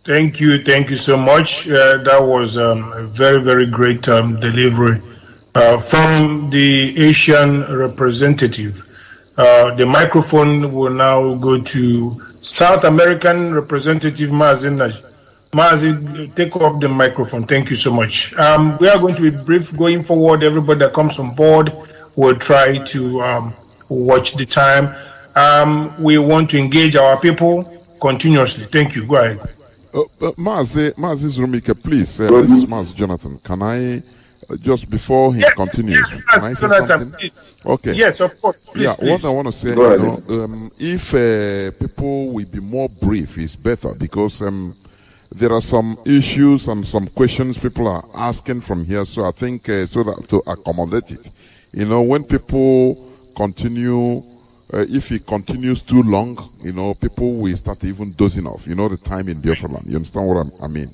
Thank you so much. That was a very, very great delivery from the Asian representative. The microphone will now go to South American representative Mazi. Mazi, take up the microphone. Thank you so much. We are going to be brief going forward. Everybody that comes on board will try to watch the time. We want to engage our people continuously. Thank you. Go ahead. Mazi Zurumike, please. This is Mazi Jonathan. Can I, just before he continues, yes, can I say Jonathan, something? Please. Okay. Yes, of course. Please, yeah, please. What I want to say, if people will be more brief, is better, because there are some issues and some questions people are asking from here. So I think so that to accommodate it, when people continue, if it continues too long, people will start even dozing off. The time in Biafra land. You understand what I mean?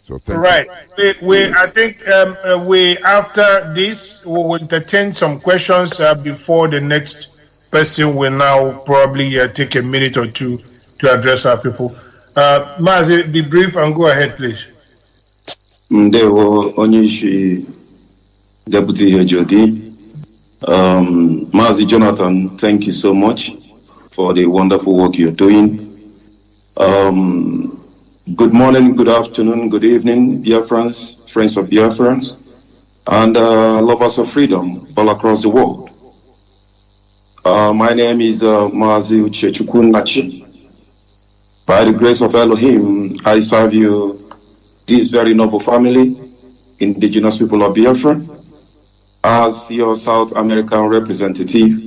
So thank you. I think we after this we will entertain some questions before the next person will now probably take a minute or two to address our people. Mazi, be brief and go ahead, please. Ndewo Onyishi Deputy HOD. Mazi Jonathan, thank you so much for the wonderful work you're doing. Good morning, good afternoon, good evening, Biafrans, friends of Biafrans, and lovers of freedom all across the world. My name is Mazi Uchechukwu Nachi. By the grace of Elohim, I serve you, this very noble family, indigenous people of Biafra, as your South American representative.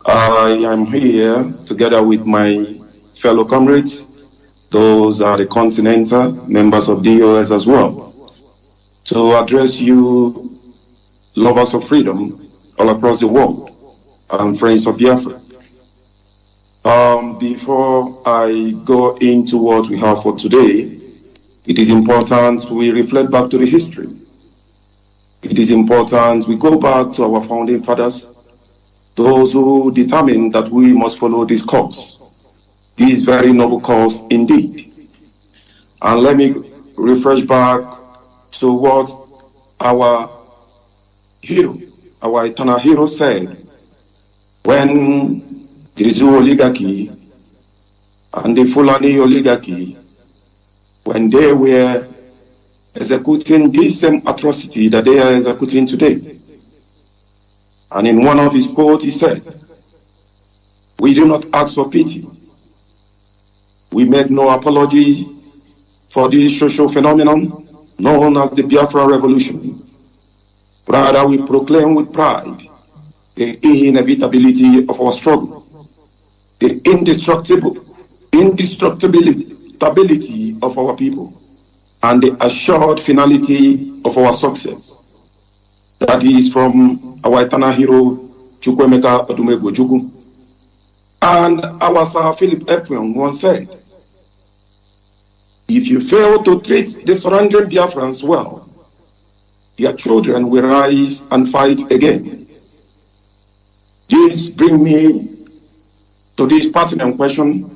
I am here together with my fellow comrades. Those are the continental members of DOS as well, to address you, lovers of freedom all across the world, and friends of Biafra. Before I go into what we have for today, it is important we reflect back to the history. It is important we go back to our founding fathers, those who determined that we must follow this course, this very noble cause indeed. And let me refresh back to what our hero, our eternal hero said when the Zoo oligarchy and the Fulani oligarchy, when they were executing this same atrocity that they are executing today. And in one of his quotes he said, "We do not ask for pity. We make no apology for this social phenomenon known as the Biafra Revolution. Rather, we proclaim with pride the inevitability of our struggle, the indestructibility of our people, and the assured finality of our success." That is from our eternal hero, Chukwemeka Odumegwu. And our Sir Philip Ephraim once said, "If you fail to treat the surrendering Biafrans well, their children will rise and fight again." This brings me to this pertinent question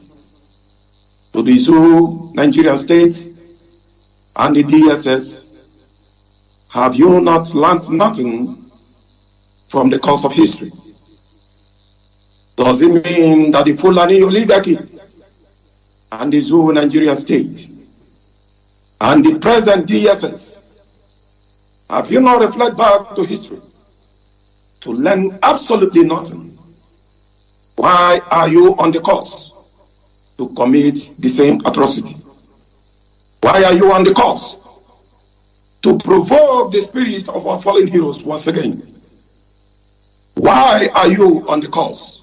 to the Zoo, Nigerian state, and the DSS. Have you not learned nothing from the course of history? Does it mean that the Fulani oligarchy and the Zoo, Nigerian state, and the present DSS, have you not reflected back to history to learn absolutely nothing? Why are you on the course to commit the same atrocity? Why are you on the course to provoke the spirit of our fallen heroes once again? Why are you on the course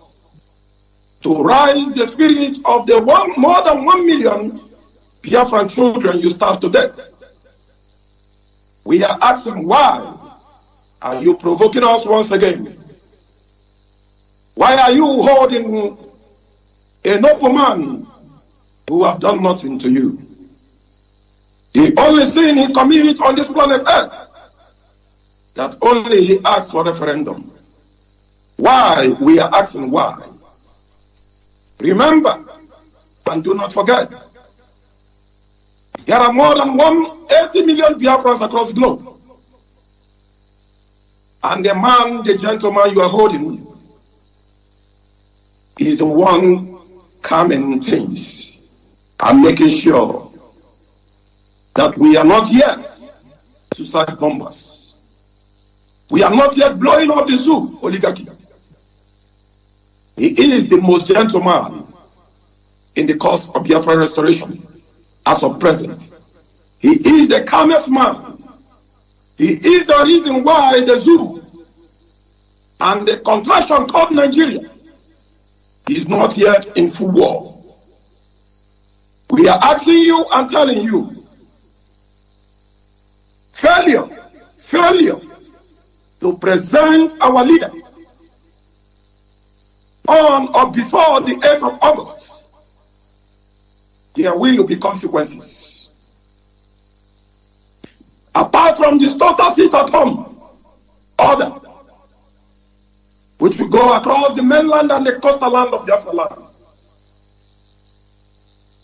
to rise the spirit of the more than 1 million Biafran children you starved to death? We are asking, why are you provoking us once again Why are you holding a noble man who have done nothing to you? The only sin he commits on this planet Earth, that only he asks for referendum. Why? We are asking why. Remember, and do not forget, there are more than 180 million Biafrans across the globe. And the man, the gentleman you are holding, is the one calming things and making sure that we are not yet suicide bombers. We are not yet blowing up the zoo oligarchy. He is the most gentleman in the cause of Biafra restoration as of present. He is the calmest man. He is the reason why the zoo and the contraction called Nigeria is not yet in full war. We are asking you and telling you, failure to present our leader on or before the 8th of August, there will be consequences. Apart from this total sit-at-home order, which will go across the mainland and the coastal land of Biafra land,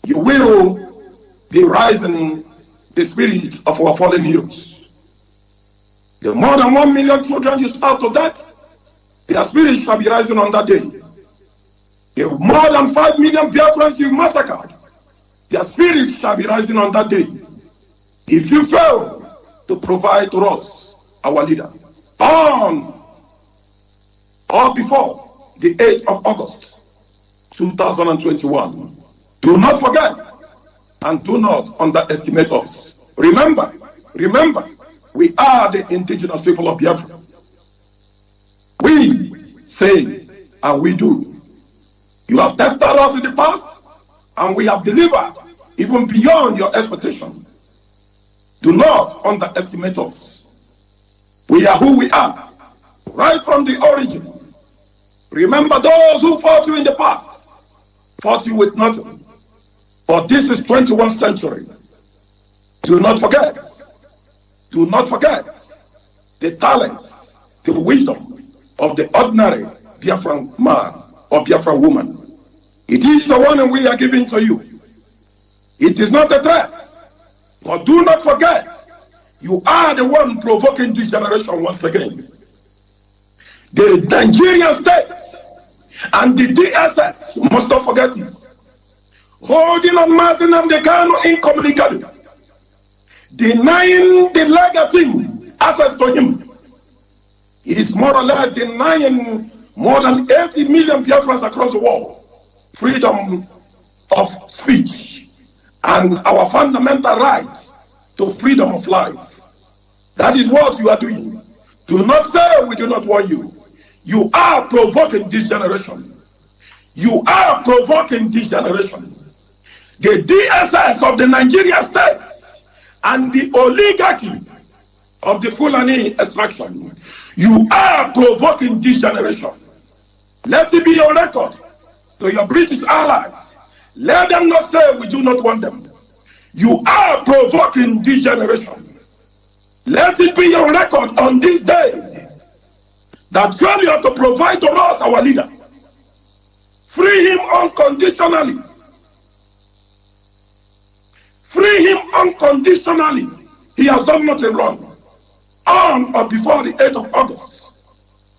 you will be rising the spirit of our fallen heroes. The more than 1 million children you starve to death, their spirit shall be rising on that day. The more than 5 million Biafrans you massacred, their spirit shall be rising on that day. If you fail to provide to us our leader on or before the 8th of August 2021, do not forget and do not underestimate us. Remember, we are the indigenous people of Biafra. We say and we do. You have tested us in the past and we have delivered even beyond your expectation. Do not underestimate us. We are who we are, right from the origin. Remember those who fought you in the past, fought you with nothing. But this is 21st century. Do not forget the talents, the wisdom of the ordinary Biafran man or Biafran woman. It is the one we are giving to you. It is not a threat. But do not forget, you are the one provoking this generation once again. The Nigerian state and the DSS must not forget it. Holding on Mazi Nnamdi Kanu incommunicado, denying the legal team access to him. It is more or less denying more than 80 million Biafrans across the world freedom of speech and our fundamental right to freedom of life. That is what you are doing. Do not say we do not want you. You are provoking this generation. You are provoking this generation. The DSS of the Nigerian states and the oligarchy of the Fulani extraction, you are provoking this generation. Let it be your record to your British allies. Let them not say we do not want them. You are provoking this generation. Let it be your record on this day that failure to provide to us our leader, free him unconditionally. Free him unconditionally. He has done nothing wrong. On or before the 8th of August,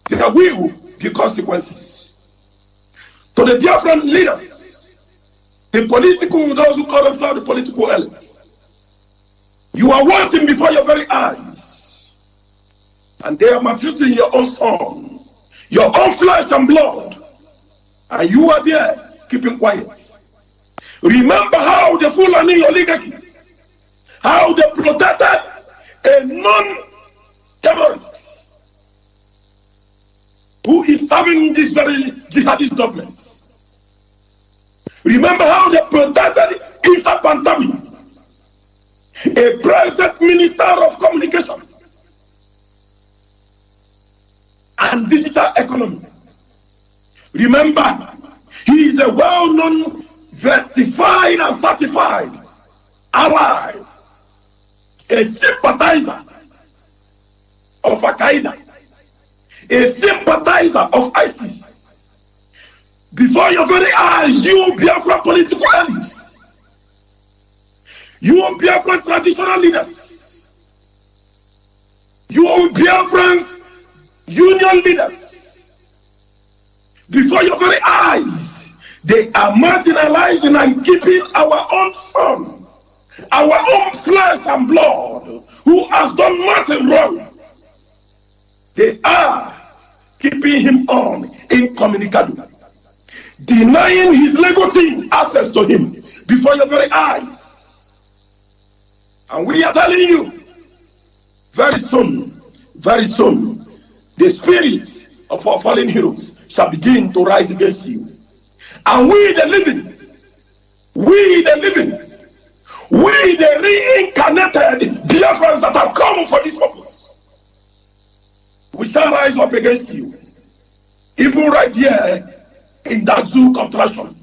there will be consequences. To the Biafran leaders, the political, those who call themselves the political elites, you are watching before your very eyes, and they are maltreating your own son, your own flesh and blood, and you are there keeping quiet. Remember how the Fulani oligarchy, how they protected a non-terrorist who is serving these very jihadist governments. Remember how they protected Isa Pantami, a present minister of communication and digital economy, Remember, he is a well-known, certified and certified ally, a sympathizer of Al-Qaeda, a sympathizer of ISIS. Before your very eyes, you Biafran political elites, you Biafran traditional leaders, you Biafran's union leaders, before your very eyes, they are marginalizing and keeping our own son, our own flesh and blood, who has done nothing wrong. They are keeping him on incommunicado, denying his legal team access to him before your very eyes. And we are telling you, very soon, the spirits of our fallen heroes shall begin to rise against you. And we the reincarnated Biafrans that have come for this purpose, we shall rise up against you. Even right here in that zoo contraction.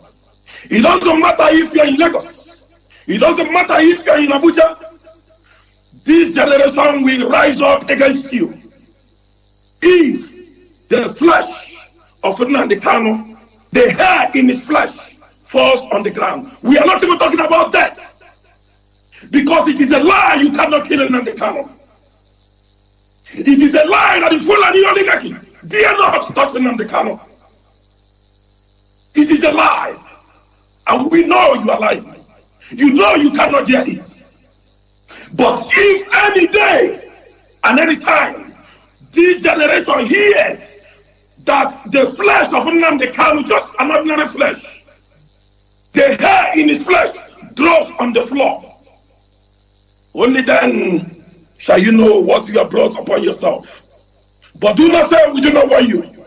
It doesn't matter if you're in Lagos. It doesn't matter if you're in Abuja. This generation will rise up against you. If the flesh of Nnamdi Kanu, the hair in his flesh, falls on the ground. We are not even talking about death. Because it is a lie you cannot kill Nnamdi Kanu. It is a lie that the Fulani oligarchy dare not touch Nnamdi Kanu. It is a lie. And we know you are lying. You know you cannot hear it. But if any day and any time this generation hears that the flesh of Nnamdi Kanu, just an ordinary flesh, the hair in his flesh drops on the floor, only then shall you know what you have brought upon yourself. But do not say we do not want you.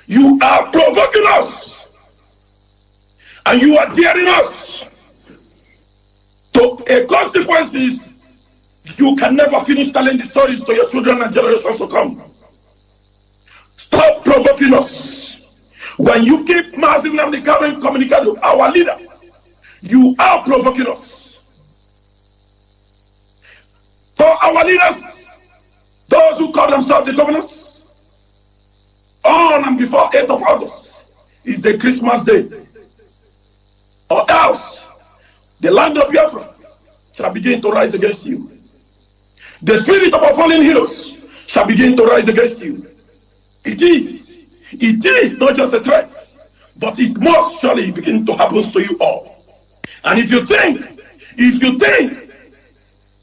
You are provoking us, and you are daring us to a consequences you can never finish telling the stories to your children and generations to come. Stop provoking us. When you keep Mazi Nnamdi Kanu incommunicado, our leader, you are provoking us. So our leaders, those who call themselves the governors, on and before 8th of August is the Christmas day. Or else, the land of Biafra shall begin to rise against you. The spirit of our fallen heroes shall begin to rise against you. It is not just a threat, but it must surely begin to happen to you all. And if you think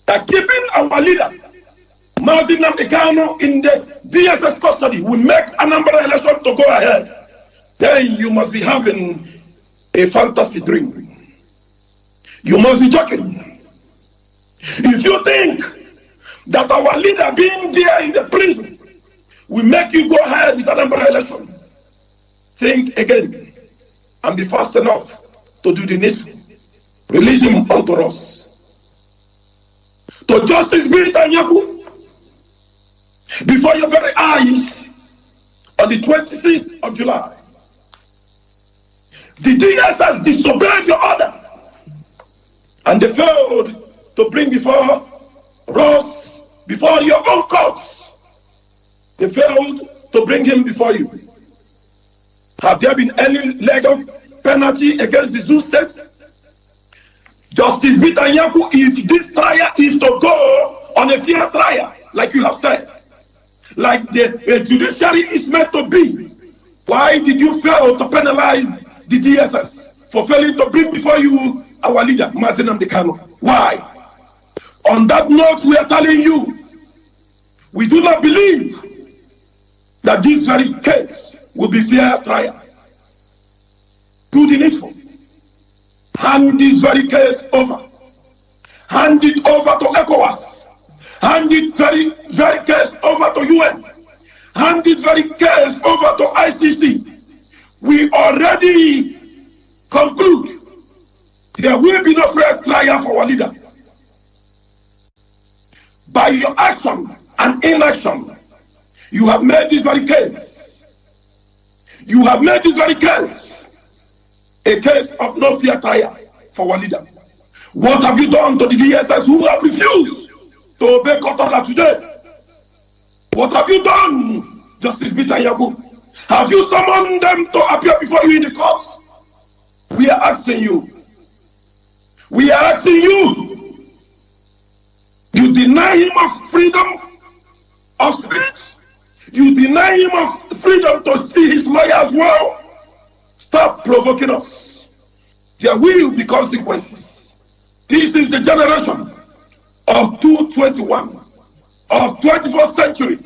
that keeping our leader, Mazi Nnamdi Kanu, in the DSS custody will make Anambra election to go ahead, then you must be having a fantasy dream. You must be joking. If you think that our leader being there in the prison will make you go ahead with Anambra election, think again and be fast enough to do the needful. Release him unto us. To Justice Bitanyaku, before your very eyes, on the 26th of July, the DSS disobeyed your order, and they failed to bring before Ross, before your own courts. They failed to bring him before you. Have there been any legal penalty against the zoo states? Justice Bitanyaku, if this trial is to go on a fair trial, like you have said, like the judiciary is meant to be, why did you fail to penalize the DSS for failing to bring before you our leader, Mazi Nnamdi Kanu? Why? On that note, we are telling you, we do not believe that this very case will be fair trial. Do the needful. Hand this very case over. Hand it over to ECOWAS. Hand it very case over to UN. Hand it very case over to ICC. We already conclude there will be no fair trial for our leader. By your action and inaction, you have made this very case. You have made this very case a case of no fair trial for our leader. What have you done to the DSS who have refused to obey court order today? What have you done, Justice Bitanyagu? Have you summoned them to appear before you in the court? We are asking you. We are asking you. You deny him of freedom of speech. You deny him of freedom to see his lawyer as well. Stop provoking us. There will be consequences. This is the generation of 221, of 21st century,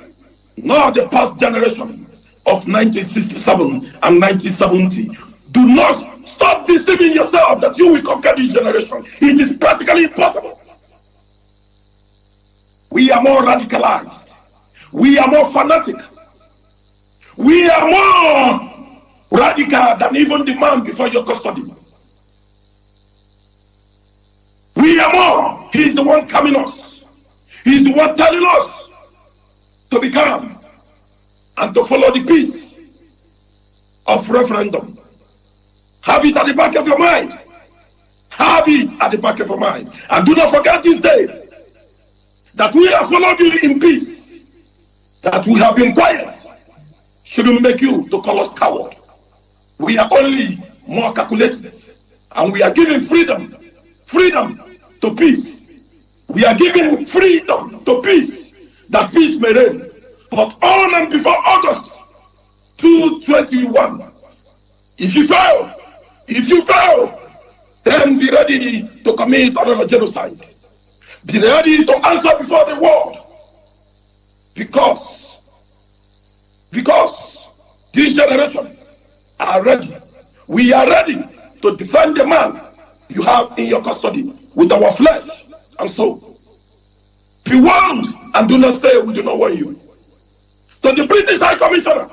not the past generation of 1967 and 1970. Do not stop deceiving yourself that you will conquer this generation. It is practically impossible. We are more radicalized. We are more fanatic. We are more radical than even the man before your custody. We are more. He's the one coming us. He's the one telling us to be calm and to follow the peace of referendum. Have it at the back of your mind. Have it at the back of your mind. And do not forget this day that we have followed you in peace, that we have been quiet, shouldn't make you to call us coward. We are only more calculative, and we are giving freedom to peace. We are giving freedom to peace, that peace may reign. But on and before August 221, if you fail, then be ready to commit another genocide. Be ready to answer before the world. Because this generation are ready. We are ready to defend the man you have in your custody with our flesh and soul. Be warned and do not say we do not want you. To the British High Commissioner,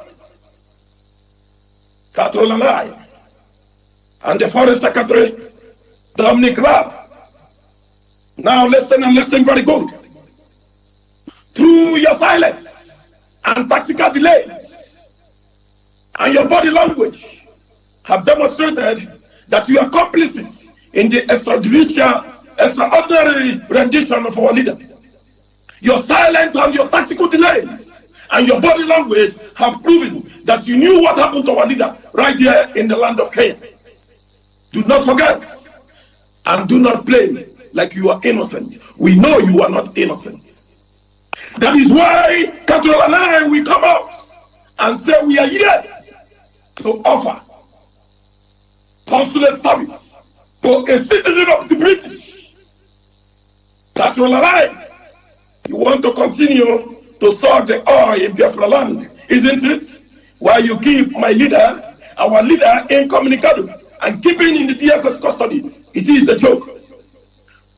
Catherine and I, and the Foreign Secretary, Dominic Raab, now listen and listen very good. Through your silence and tactical delays and your body language have demonstrated that you are complicit in the extraordinary rendition of our leader. Your silence and your tactical delays and your body language have proven that you knew what happened to our leader right here in the land of Kenya. Do not forget and do not play like you are innocent. We know you are not innocent. That is why Catherine and I will come out and say we are yet to offer consulate service for a citizen of the British. Catherine and I, you want to continue to suck the oil in Biafra land, isn't it? While you keep my leader, our leader, incommunicado, and keeping in the DSS custody, it is a joke.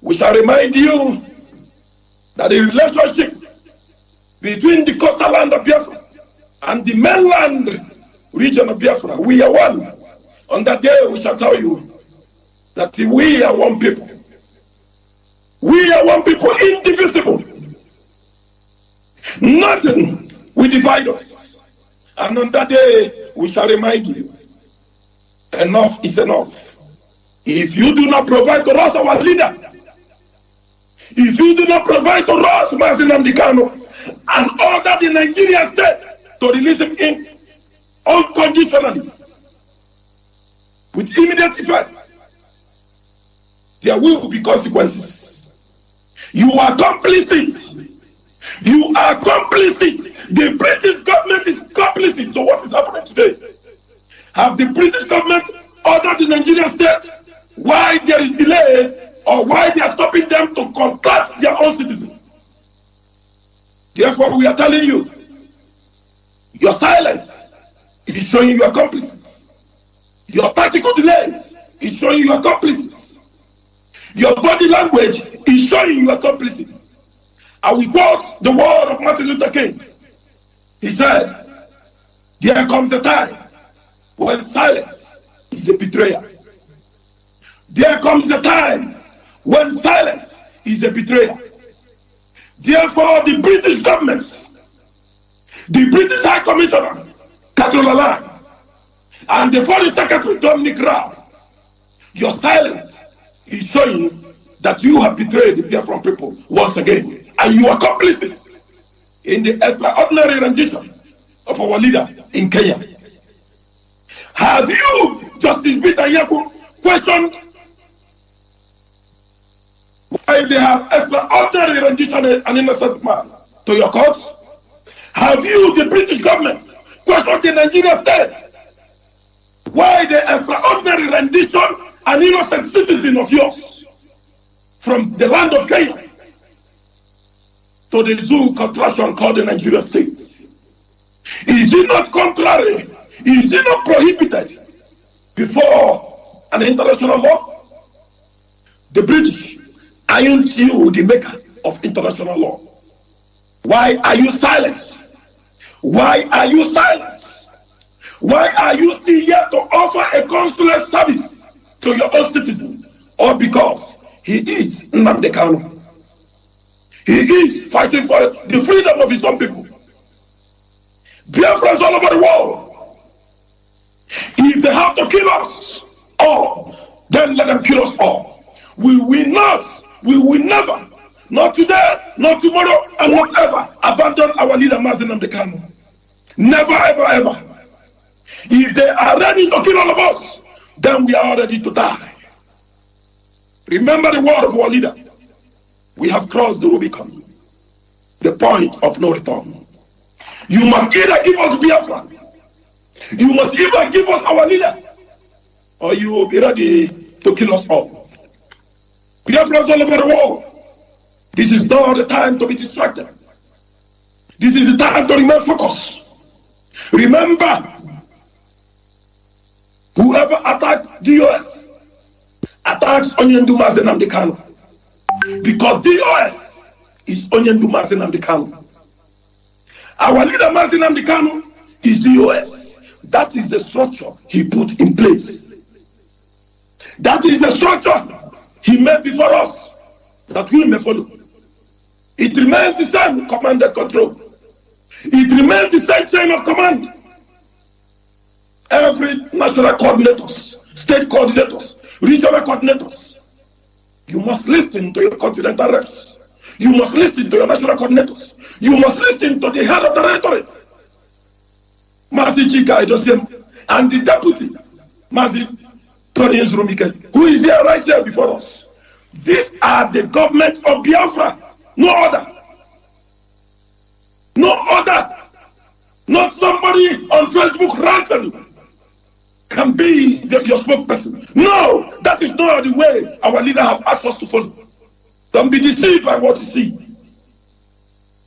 We shall remind you that the relationship between the coastal land of Biafra and the mainland region of Biafra, we are one. On that day, we shall tell you that we are one people. We are one people, indivisible. Nothing will divide us. And on that day, we shall remind you, enough is enough. If you do not provide to us our leader, if you do not provide to us Mazi Nnamdi Kanu and order the Nigerian state to release him in unconditionally, with immediate effect, there will be consequences. You are complicit. You are complicit. The British government is complicit to what is happening today. Have the British government ordered the Nigerian state why there is delay or why they are stopping them to contact their own citizens? Therefore, we are telling you, your silence is showing you are complicit. Your tactical delays is showing you are complicit. Your body language is showing you are complicit. I will quote the word of Martin Luther King. He said, there comes a time when silence is a betrayer. There comes a time when silence is a betrayer. Therefore, the British government, the British High Commissioner, Catherine, And the Foreign Secretary, Dominic Raab, your silence is showing that you have betrayed the Biafran people once again. And you are complicit in the extraordinary rendition of our leader in Kenya. Have you, Justice Peter Yaku, questioned why they have extraordinary rendition an innocent man to your courts? Have you, the British government, questioned the Nigerian state why the extraordinary rendition an innocent citizen of yours from the land of Kenya to the zoo contraction called the Nigerian state? Is it not contrary? Is it not prohibited before an international law? The British, aren't you the maker of international law? Why are you silent? Why are you silent? Why are you still here to offer a consular service to your own citizen? Or because he is Nnamdi Kanu? He is fighting for the freedom of his own people. Biafrans all over the world. If they have to kill us all, then let them kill us all. We will never, not today, not tomorrow, and not ever, abandon our leader Mazi Nnamdi Kanu. Never, ever, ever. If they are ready to kill all of us, then we are ready to die. Remember the word of our leader. We have crossed the Rubicon, the point of no return. You must either give us Biafra, you must either give us our leader, or you will be ready to kill us all. Biafrans all over the world, this is not the time to be distracted. This is the time to remain focused. Remember, whoever attacked DOS attacks Onyendu Mazi Nnamdi Kanu, because DOS is Onyendu Mazi Nnamdi Kanu. Our leader Mazi Nnamdi Kanu is DOS. That is the structure he put in place. That is the structure he made before us, that we may follow. It remains the same command and control. It remains the same chain of command. Every national coordinators, state coordinators, regional coordinators, you must listen to your continental reps. You must listen to your national coordinators. You must listen to the head of the Directorate, Mazi Chika Edosiem, and the deputy, Mazi Tony Nzurumike, who is here right here before us. These are the government of Biafra, no other. No other. Not somebody on Facebook ranting can be your spokesperson. No, that is not the way our leader have asked us to follow. Don't be deceived by what you see.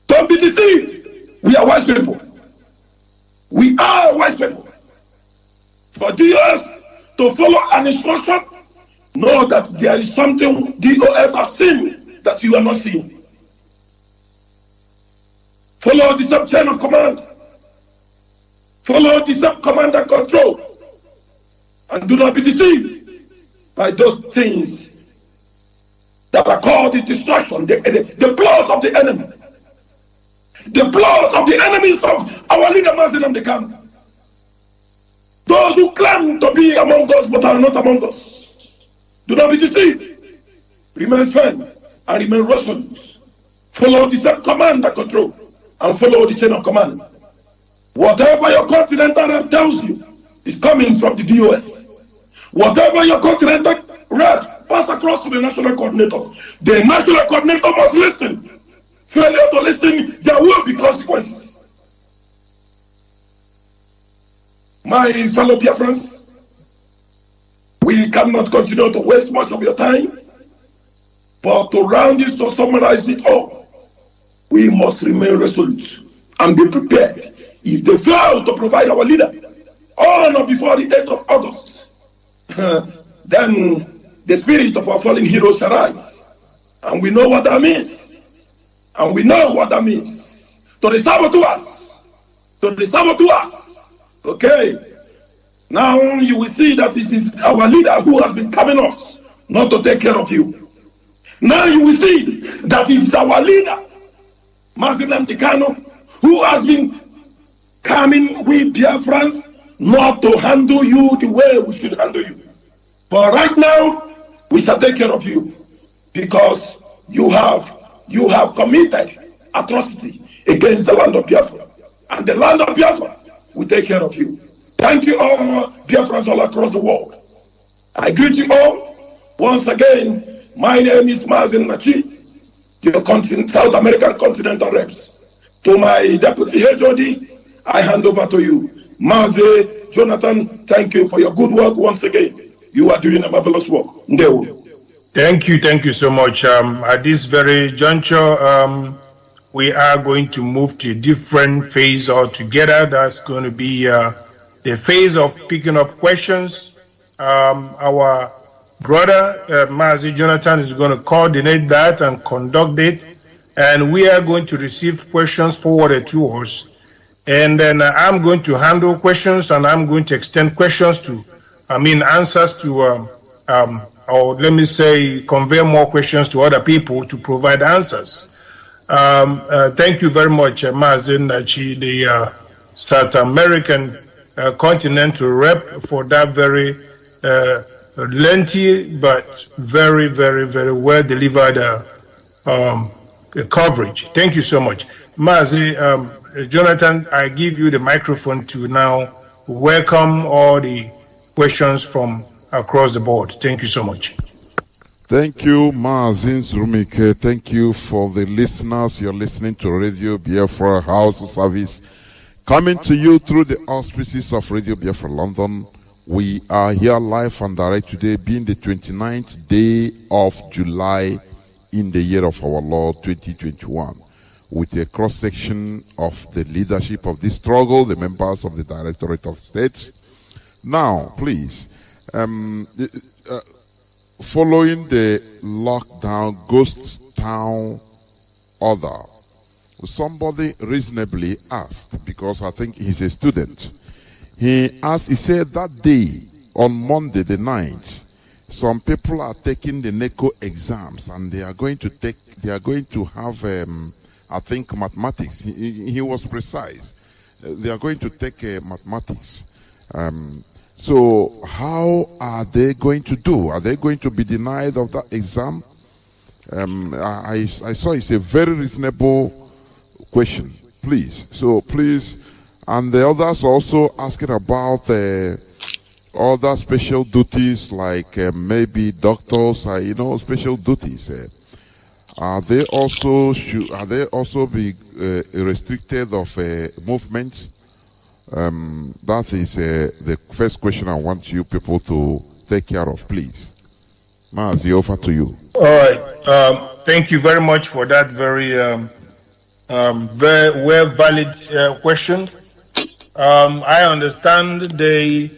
Don't be deceived. We are wise people. We are wise people. For DOS to follow an instruction, know that there is something DOS have seen that you are not seeing. Follow the same chain of command. Follow the same command and control. And do not be deceived by those things that are called the distraction, the plot of the enemy. The plot of the enemies of our leader Mazi Nnamdi Kanu. Those who claim to be among us but are not among us. Do not be deceived. Remain firm and remain resolute. Follow the same command and control, and follow the chain of command. Whatever your continental rep tells you is coming from the DOS. Whatever your continental rep pass across to the national coordinator. The national coordinator must listen. Failure to listen, there will be consequences. My fellow Biafrans, we cannot continue to waste much of your time, but to round this, to summarize it all, we must remain resolute and be prepared. If they fail to provide our leader on or before the 8th of August, then the spirit of our fallen heroes shall rise. And we know what that means. And we know what that means. To the saboteurs. To the saboteurs. Okay. Now you will see that it is our leader who has been coming us, not to take care of you. Now you will see that it is our leader, Mazi Nnamdi Kanu, who has been coming with Biafrans, not to handle you the way we should handle you. But right now, we shall take care of you because you have committed atrocity against the land of Biafra. And the land of Biafra will take care of you. Thank you all, Biafrans all across the world. I greet you all. Once again, my name is Mazin Nachi, your South American Continental Reps. To my Deputy HOD, I hand over to you. Maze, Jonathan, thank you for your good work once again. You are doing a marvelous work. Thank you so much. At this very juncture, we are going to move to a different phase altogether. That's going to be the phase of picking up questions. Our brother, Mazi Jonathan, is going to coordinate that and conduct it. And we are going to receive questions forwarded to us. And then I'm going to handle questions, and I'm going to extend questions answers to, or let me say, convey more questions to other people to provide answers. Thank you very much, Mazin Nachi, the South American continental rep, for that very lengthy but very, very, very well delivered coverage. Thank you so much. Mazi, Jonathan, I give you the microphone to now welcome all the questions from across the board. Thank you so much. Thank you, Mazin Zurumike. Thank you for the listeners. You're listening to Radio Biafra House Service, coming to you through the auspices of Radio Biafra London. We are here live and direct today, being the 29th day of July in the year of our Lord 2021, with a cross-section of the leadership of this struggle, the members of the Directorate of States. Now, please, following the lockdown ghost town order, somebody reasonably asked, because I think he's a student, he said that day, on Monday the 9th, some people are taking the NECO exams, and they are going to have, I think, mathematics. He was precise. They are going to take mathematics. So how are they going to do? Are they going to be denied of that exam? I saw it's a very reasonable question, please. So please, and the others also asking about other special duties, like maybe doctors, special duties. Are they also be restricted of movements? That is the first question I want you people to take care of, please. Mazi, over to you. All right. Thank you very much for that very, very well valid question. I understand the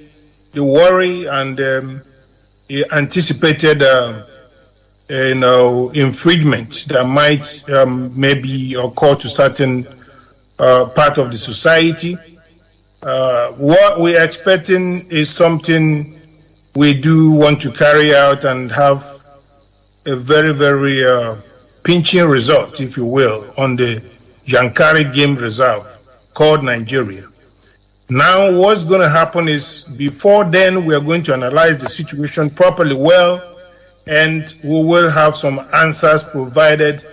worry and the anticipated, infringement that might maybe occur to certain part of the society. What we're expecting is something we do want to carry out and have a very, very pinching result, if you will, on the Yankari Game Reserve called Nigeria. Now, what's going to happen is, before then, we are going to analyze the situation properly well, and we will have some answers provided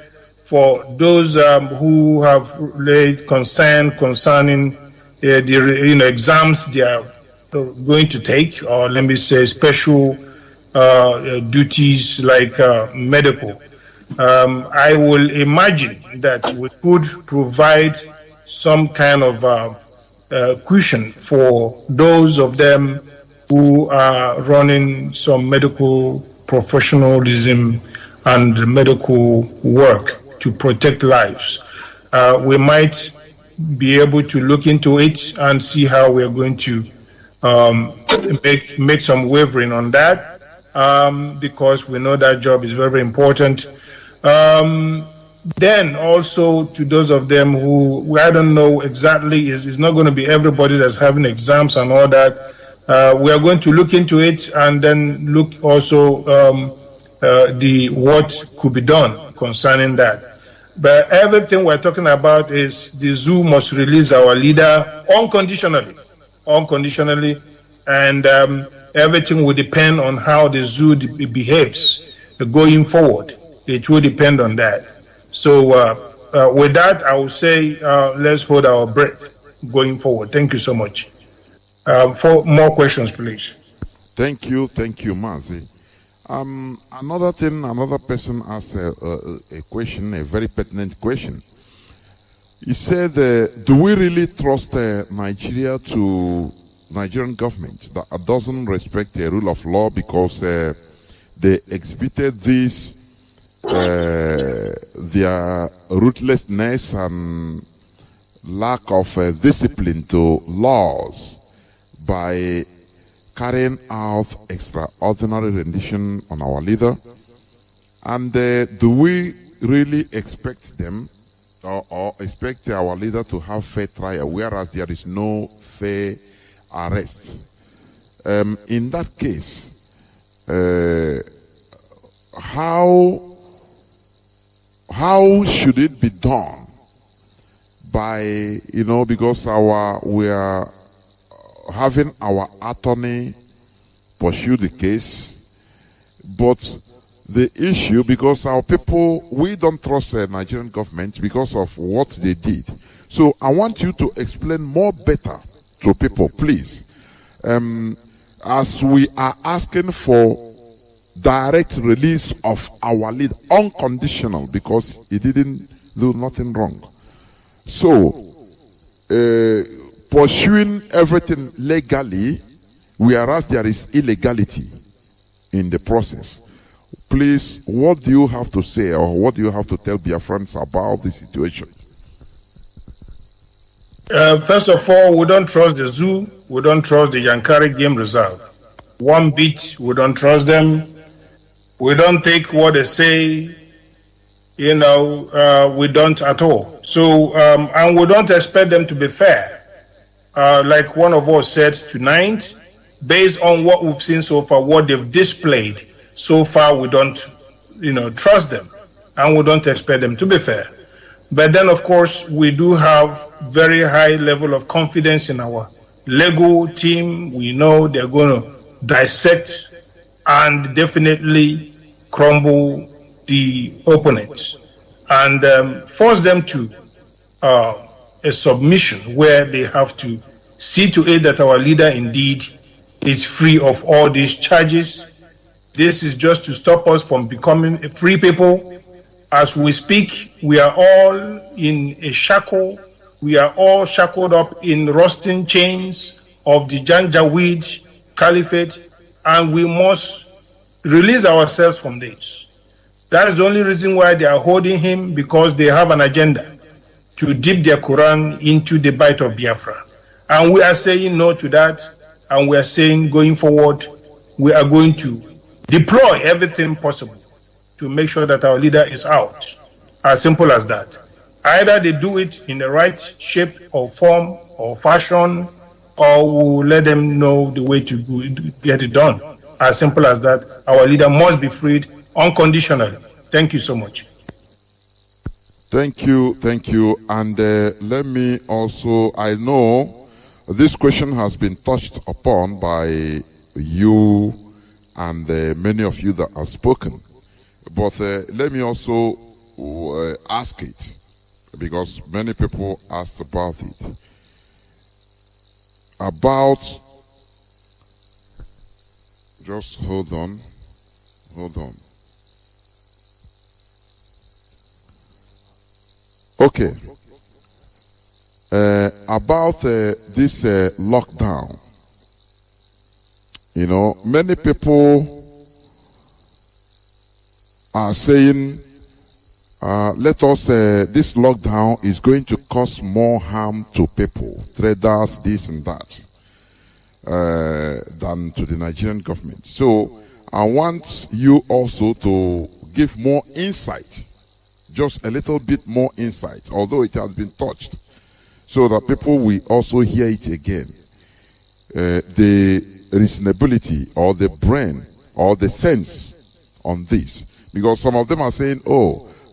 for those who have laid concern concerning the exams they are going to take, or let me say special duties like medical. I will imagine that we could provide some kind of cushion for those of them who are running some medical professionalism and medical work to protect lives. We might be able to look into it and see how we are going to make some wavering on that, because we know that job is very important. Then also to those of them who, I don't know exactly, it's not going to be everybody that's having exams and all that. We are going to look into it and then look also what could be done concerning that. But everything we're talking about is the zoo must release our leader unconditionally. unconditionally, and everything will depend on how the zoo behaves going forward. It will depend on that. So with that, I will say let's hold our breath going forward. Thank you so much. For more questions, please. Thank you, Mazi. Another person asked a question, a very pertinent question. He said, do we really trust Nigerian government that doesn't respect the rule of law because they exhibited this, their ruthlessness and lack of discipline to laws by carrying out extraordinary rendition on our leader? And do we really expect them or expect our leader to have fair trial, whereas there is no fair arrest? In that case, how should it be done? By, because we are having our attorney pursue the case, but the issue, because our people, we don't trust the Nigerian government because of what they did. So I want you to explain more better to people, please. As we are asking for direct release of our leader, unconditional, because he didn't do nothing wrong. So, pursuing everything legally, whereas there is illegality in the process. Please, what do you have to say, or what do you have to tell Biafrans about this situation? First of all, we don't trust the zoo. We don't trust the Yankari Game Reserve. One bit, we don't trust them. We don't take what they say. We don't at all. So, and we don't expect them to be fair. Like one of us said tonight, based on what we've seen so far, what they've displayed so far, we don't, trust them, and we don't expect them to be fair. But then, of course, we do have very high level of confidence in our legal team. We know they're going to dissect and definitely crumble the opponents and force them to a submission where they have to see to it that our leader indeed is free of all these charges. This is just to stop us from becoming a free people. As we speak, we are all in a shackle. We are all shackled up in rusting chains of the Janjaweed Caliphate, and we must release ourselves from this. That is the only reason why they are holding him, because they have an agenda to dip their Quran into the bite of Biafra. And we are saying no to that, and we are saying going forward, we are going to deploy everything possible to make sure that our leader is out. As simple as that. Either they do it in the right shape or form or fashion, or we'll let them know the way to get it done. As simple as that. Our leader must be freed unconditionally. Thank you so much. Thank you. And let me also, I know this question has been touched upon by you and many of you that have spoken. But let me also ask it, because many people asked about it. Just hold on. Okay. About this lockdown. Many people are saying, this lockdown is going to cause more harm to people, traders, this and that, than to the Nigerian government. So I want you also to give more insight, just a little bit more insight, although it has been touched, so that people will also hear it again. The reasonability or the brain or the sense on this. Because some of them are saying,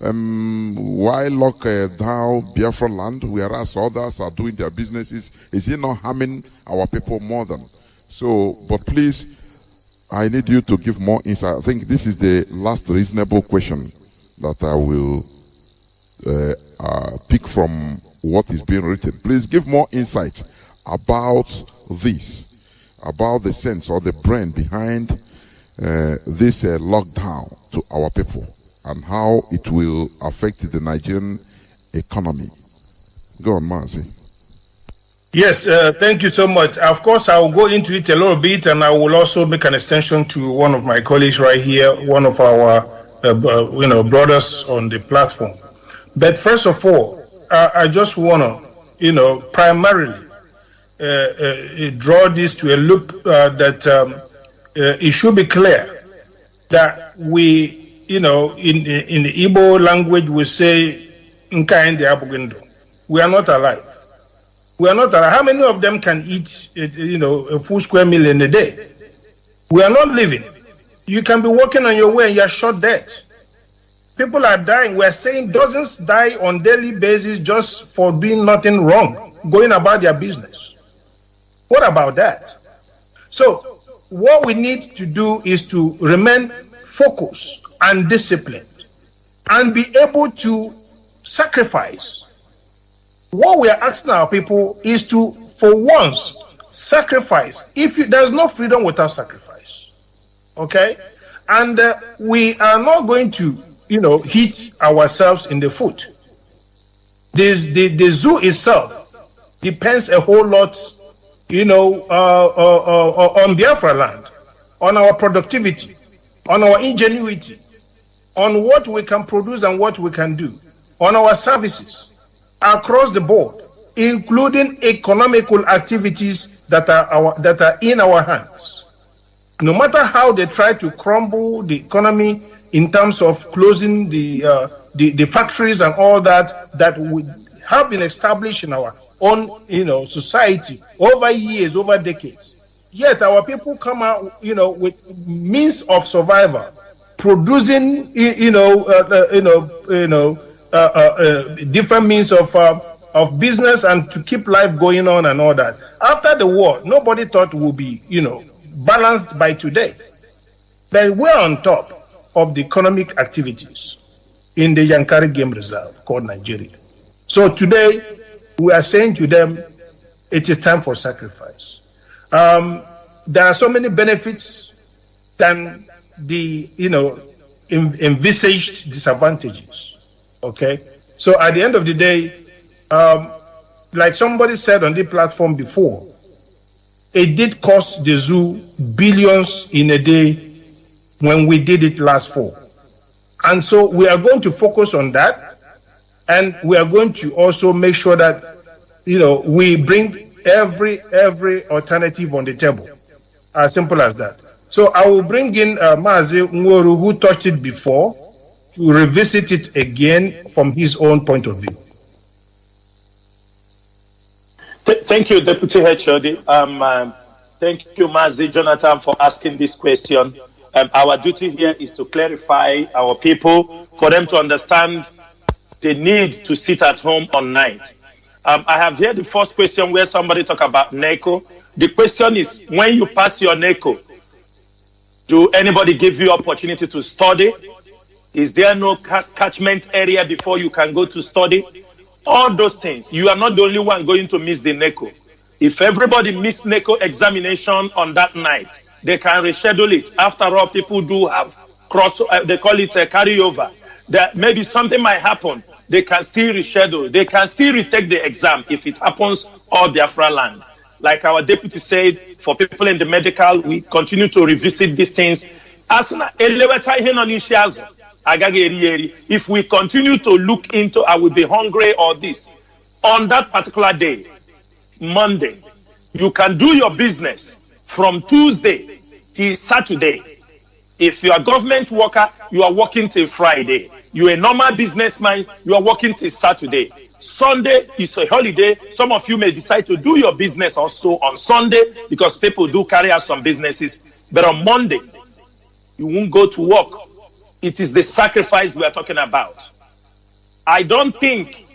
why lock down Biafra land, whereas others are doing their businesses? Is it not harming our people more than? So, but please, I need you to give more insight. I think this is the last reasonable question that I will pick from what is being written. Please give more insight about this, about the sense or the brain behind this lockdown to our people and how it will affect the Nigerian economy. Go on, Mazi. Yes, thank you so much. Of course, I will go into it a little bit, and I will also make an extension to one of my colleagues right here, one of our brothers on the platform. But first of all, I just want to, primarily draw this to a look that it should be clear that we, in the Igbo language, we say, we are not alive. We are not alive. How many of them can eat, a full square meal in a day? We are not living. You can be walking on your way and you're shot dead. People are dying. We're saying dozens die on daily basis just for doing nothing wrong, going about their business. What about that? So what we need to do is to remain focused and disciplined and be able to sacrifice. What we are asking our people is to, for once, sacrifice. There's no freedom without sacrifice. Okay? And we are not going to, hit ourselves in the foot. The zoo itself depends a whole lot, on Biafra land, on our productivity, on our ingenuity, on what we can produce and what we can do, on our services across the board, including economical activities that are in our hands. No matter how they try to crumble the economy in terms of closing the factories and all that would have been established in our own society over years, over decades. Yet our people come out with means of survival, producing different means of business and to keep life going on and all that. After the war, nobody thought it would be balanced by today. But we're on top of the economic activities in the Yankari Game Reserve called Nigeria. So today, we are saying to them, it is time for sacrifice. There are so many benefits than the, envisaged disadvantages. Okay? So at the end of the day, like somebody said on the platform before, it did cost the zoo billions in a day when we did it last fall. And so we are going to focus on that, and we are going to also make sure that we bring every alternative on the table. As simple as that. So I will bring in Mazi Nworu, who touched it before, to revisit it again from his own point of view. Thank you, Deputy HOD. Thank you, Mazi Jonathan, for asking this question. Our duty here is to clarify our people, for them to understand the need to sit at home on night. I have heard the first question where somebody talked about NECO. The question is, when you pass your NECO, do anybody give you opportunity to study? Is there no catchment area before you can go to study? All those things. You are not the only one going to miss the NECO. If everybody missed NECO examination on that night, they can reschedule it. After all, people do have they call it a carryover. That maybe something might happen. They can still reschedule. They can still retake the exam if it happens all Biafra land. Like our deputy said, for people in the medical, we continue to revisit these things. If we continue to look into, I will be hungry or this, on that particular day, Monday, you can do your business from Tuesday till Saturday. If you are a government worker, you are working till Friday. You are a normal businessman, you are working till Saturday. Sunday is a holiday. Some of you may decide to do your business also on Sunday because people do carry out some businesses. But on Monday, you won't go to work. It is the sacrifice we are talking about. I don't think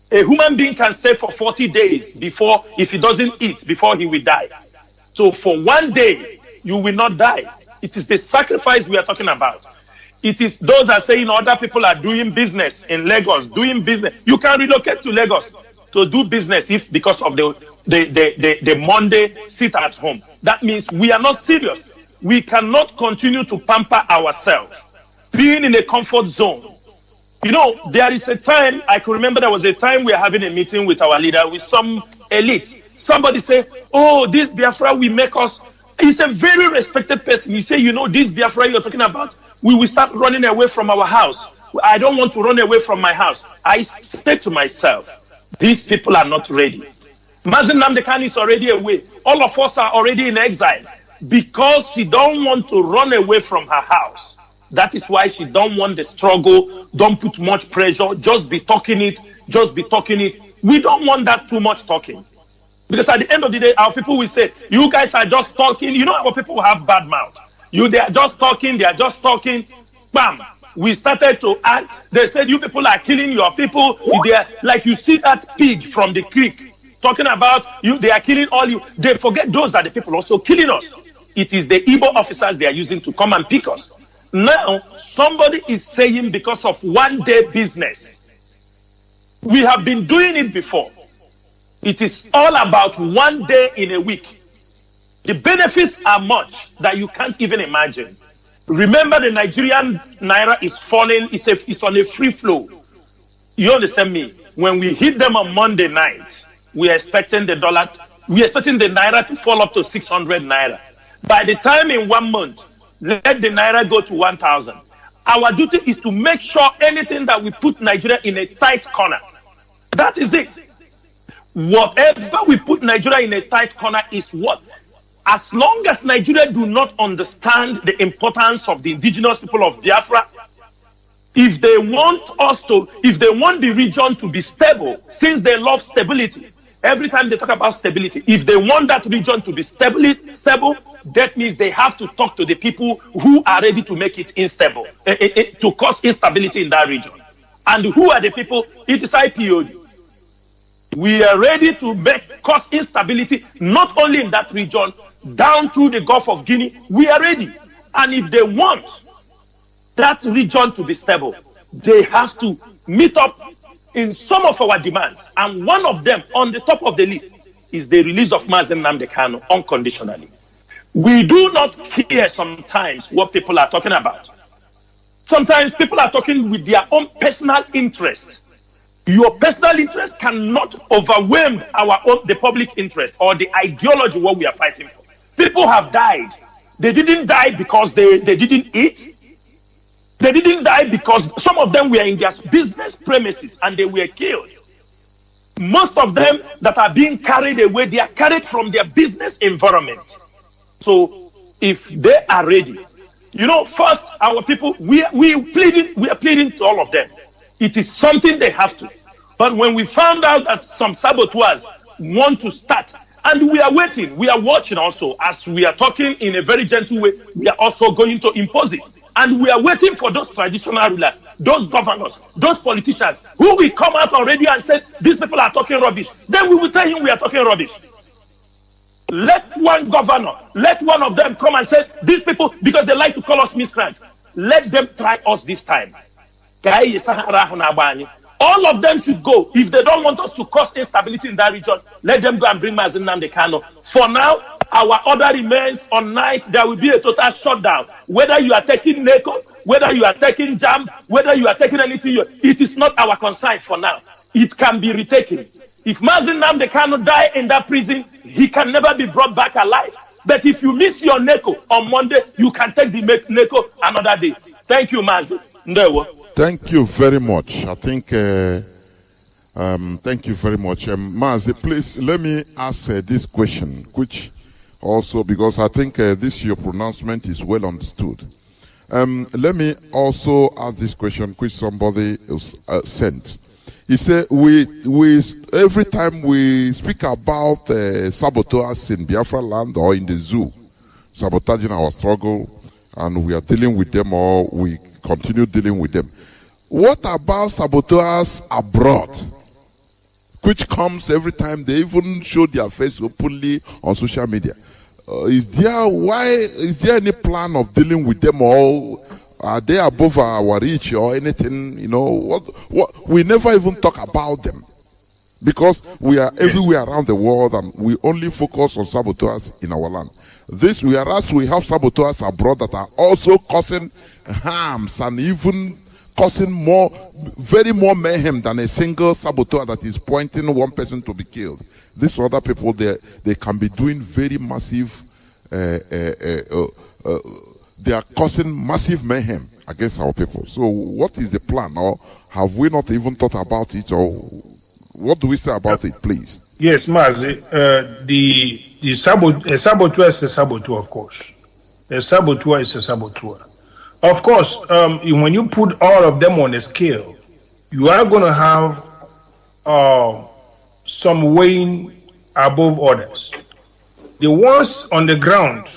a human being can stay for 40 days before, if he doesn't eat, before he will die. So for one day, you will not die. It is the sacrifice we are talking about. It is those that are saying other people are doing business in Lagos, doing business. You can relocate to Lagos to do business if because of the Monday sit at home. That means we are not serious. We cannot continue to pamper ourselves, being in a comfort zone. You know, there is a time, I can remember there was a time we were having a meeting with our leader, with some elite. Somebody say, oh, this Biafra will make us. He's a very respected person. You say, you know, this Biafra you're talking about, we will start running away from our house. I don't want to run away from my house. I said to myself, these people are not ready. Mazen Nnamdi Kanu is already away. All of us are already in exile because she don't want to run away from her house. That is why she don't want the struggle. Don't put much pressure. Just be talking it. Just be talking it. We don't want that too much talking. Because at the end of the day, our people will say, you guys are just talking. You know, our people have bad mouth. They are just talking. They are just talking. Bam. We started to act. They said, you people are killing your people. They are, like you see that pig from the creek talking about you. They are killing all you. They forget those are the people also killing us. It is the Igbo officers they are using to come and pick us. Now, somebody is saying because of one day business. We have been doing it before. It is all about one day in a week. The benefits are much that you can't even imagine. Remember, the Nigerian naira is falling. It's on a free flow. You understand me? When we hit them on Monday night, we are expecting the naira to fall up to 600 naira. By the time in 1 month, let the naira go to 1,000. Our duty is to make sure anything that we put Nigeria in a tight corner. That is it. Whatever we put Nigeria in a tight corner is what? As long as Nigeria do not understand the importance of the indigenous people of Biafra, if they want the region to be stable, since they love stability, every time they talk about stability, if they want that region to be stable, that means they have to talk to the people who are ready to make it unstable, to cause instability in that region. And who are the people? It is IPOB. We are ready to cause instability, not only in that region, down through the Gulf of Guinea. We are ready. And if they want that region to be stable, they have to meet up in some of our demands. And one of them, on the top of the list, is the release of Mazen Nnamdi Kanu unconditionally. We do not care sometimes what people are talking about. Sometimes people are talking with their own personal interest. Your personal interest cannot overwhelm the public interest or the ideology what we are fighting for. People have died. They didn't die because they didn't eat. They didn't die because some of them were in their business premises and they were killed. Most of them that are being carried away, they are carried from their business environment. So if they are ready, you know, first our people, we are pleading to all of them. It is something they have to. But when we found out that some saboteurs want to start, and we are waiting, we are watching also, as we are talking in a very gentle way, we are also going to impose it. And we are waiting for those traditional rulers, those governors, those politicians, who will come out already and say, these people are talking rubbish. Then we will tell him we are talking rubbish. Let one governor, let one of them come and say, these people, because they like to call us miscreants, let them try us this time. All of them should go. If they don't want us to cause instability in that region, let them go and bring Mazen Nnamdi Kanu. For now, our order remains on night. There will be a total shutdown. Whether you are taking NECO, whether you are taking JAM, whether you are taking anything, it is not our concern for now. It can be retaken. If Mazen Nnamdi Kanu die in that prison, he can never be brought back alive. But if you miss your NECO on Monday, you can take the NECO another day. Thank you, Mazen. Ndewo. Thank you very much. I think, thank you very much. Mazi, please let me ask this question, which also, because I think this your pronouncement is well understood. Let me also ask this question, which somebody sent. He said, we every time we speak about saboteurs in Biafra land or in the zoo, sabotaging our struggle, and we are dealing with them or we continue dealing with them. What about saboteurs abroad? Which comes every time they even show their face openly on social media. Is there any plan of dealing with them all? Are they above our reach or anything? You know, what we never even talk about them because we are everywhere around the world and we only focus on saboteurs in our land. Whereas we have saboteurs abroad that are also causing harms and even causing more mayhem than a single saboteur that is pointing one person to be killed. These other people, they can be doing very massive, they are causing massive mayhem against our people. So what is the plan? Or have we not even thought about it? Or what do we say about it, please? Yes, Mazi, a saboteur is a saboteur, of course. A saboteur is a saboteur. Of course, when you put all of them on a scale, you are going to have some weighing above others. The ones on the ground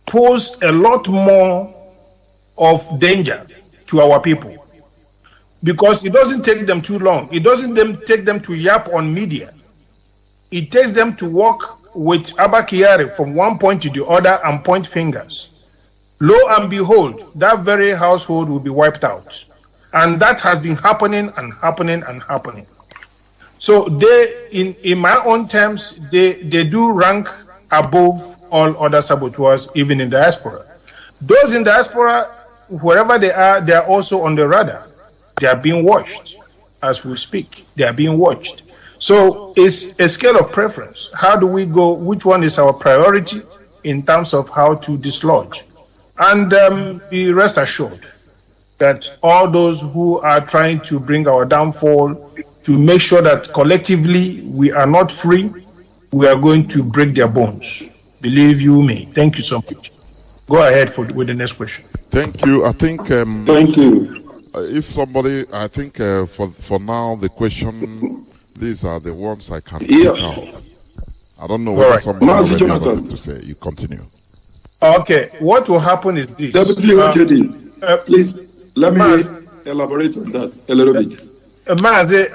pose a lot more of danger to our people because it doesn't take them too long. It doesn't take them to yap on media. It takes them to walk with Abakiari from one point to the other and point fingers. Lo and behold, that very household will be wiped out. And that has been happening and happening and happening. So they, in my own terms, they do rank above all other saboteurs, even in diaspora. Those in diaspora, wherever they are also on the radar. They are being watched as we speak. They are being watched. So it's a scale of preference. How do we go? Which one is our priority in terms of how to dislodge? And be rest assured that all those who are trying to bring our downfall, to make sure that collectively we are not free, we are going to break their bones. Believe you me. Thank you so much. Go ahead with the next question. Thank you. I think. Thank you. If somebody, I think for now the question, these are the ones I can pick out. I don't know what somebody already wanted to say. You continue. Okay, what will happen is this. Deputy OJD, please let me elaborate on that a little bit. Mazi,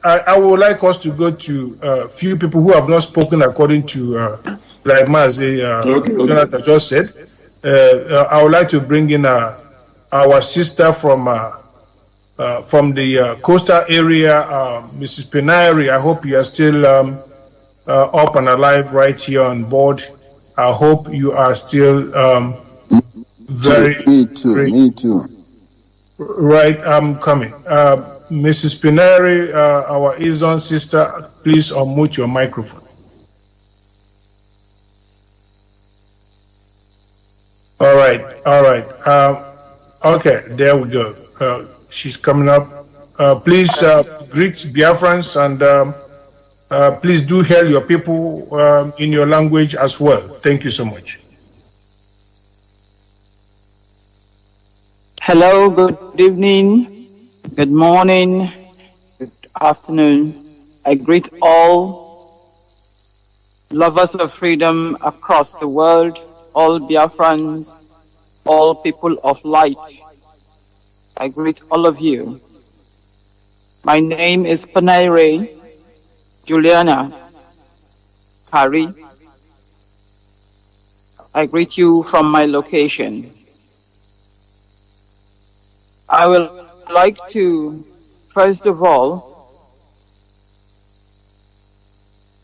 I would like us to go to a few people who have not spoken according to like Mazi Jonathan just said. I would like to bring in our sister from the coastal area, Mrs. Penairi. I hope you are still up and alive right here on board. I hope you are still Me too. Right, I'm coming. Mrs. Penairi, our Izon sister, please unmute your microphone. All right. Okay, there we go. She's coming up. Please greet Biafrans and please do hail your people in your language as well. Thank you so much. Hello, good evening, good morning, good afternoon. I greet all lovers of freedom across the world, all Biafrans, all people of light. I greet all of you. My name is Penairi Juliana Harry. I greet you from my location. I would like to, first of all,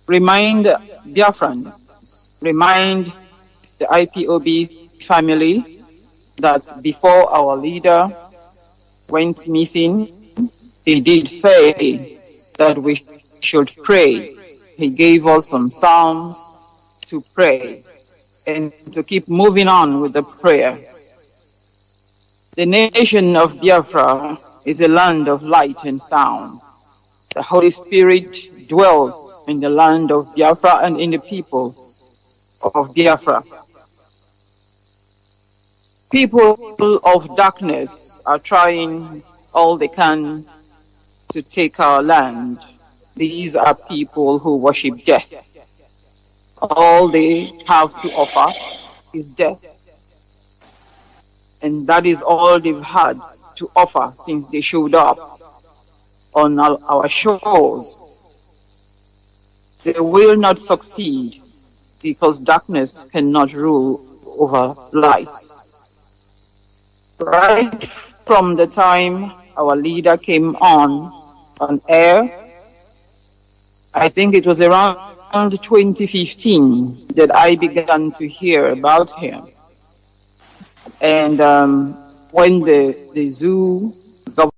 remind Biafrans, remind the IPOB family that before our leader went missing, he did say that we should pray. He gave us some psalms to pray and to keep moving on with the prayer. The nation of Biafra is a land of light and sound. The Holy Spirit dwells in the land of Biafra and in the people of Biafra. People of darkness are trying all they can to take our land. These are people who worship death. All they have to offer is death. And that is all they've had to offer since they showed up on our shores. They will not succeed because darkness cannot rule over light. Right from the time our leader came on air, I think it was around 2015 that I began to hear about him. And when the zoo governed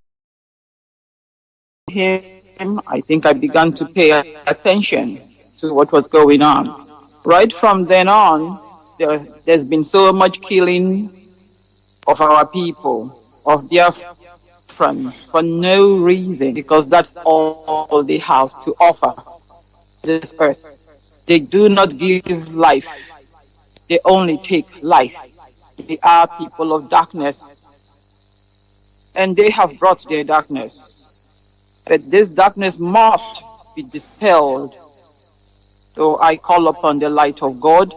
him, I think I began to pay attention to what was going on. Right from then on, there's been so much killing of our people, of their friends, for no reason, because that's all they have to offer this earth. They do not give life, they only take life. They are people of darkness, and they have brought their darkness. But this darkness must be dispelled. So I call upon the light of God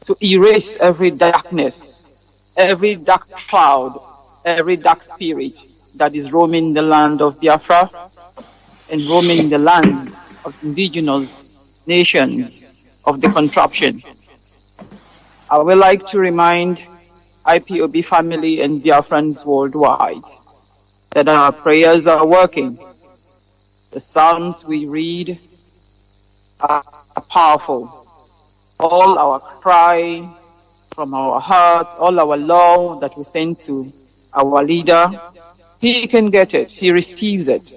to erase every darkness, every dark cloud, every dark spirit that is roaming the land of Biafra and roaming the land of indigenous nations of the contraption. I would like to remind IPOB family and Biafrans worldwide that our prayers are working. The Psalms we read are powerful. All our cry from our heart, all our love that we send to our leader, he can get it, he receives it.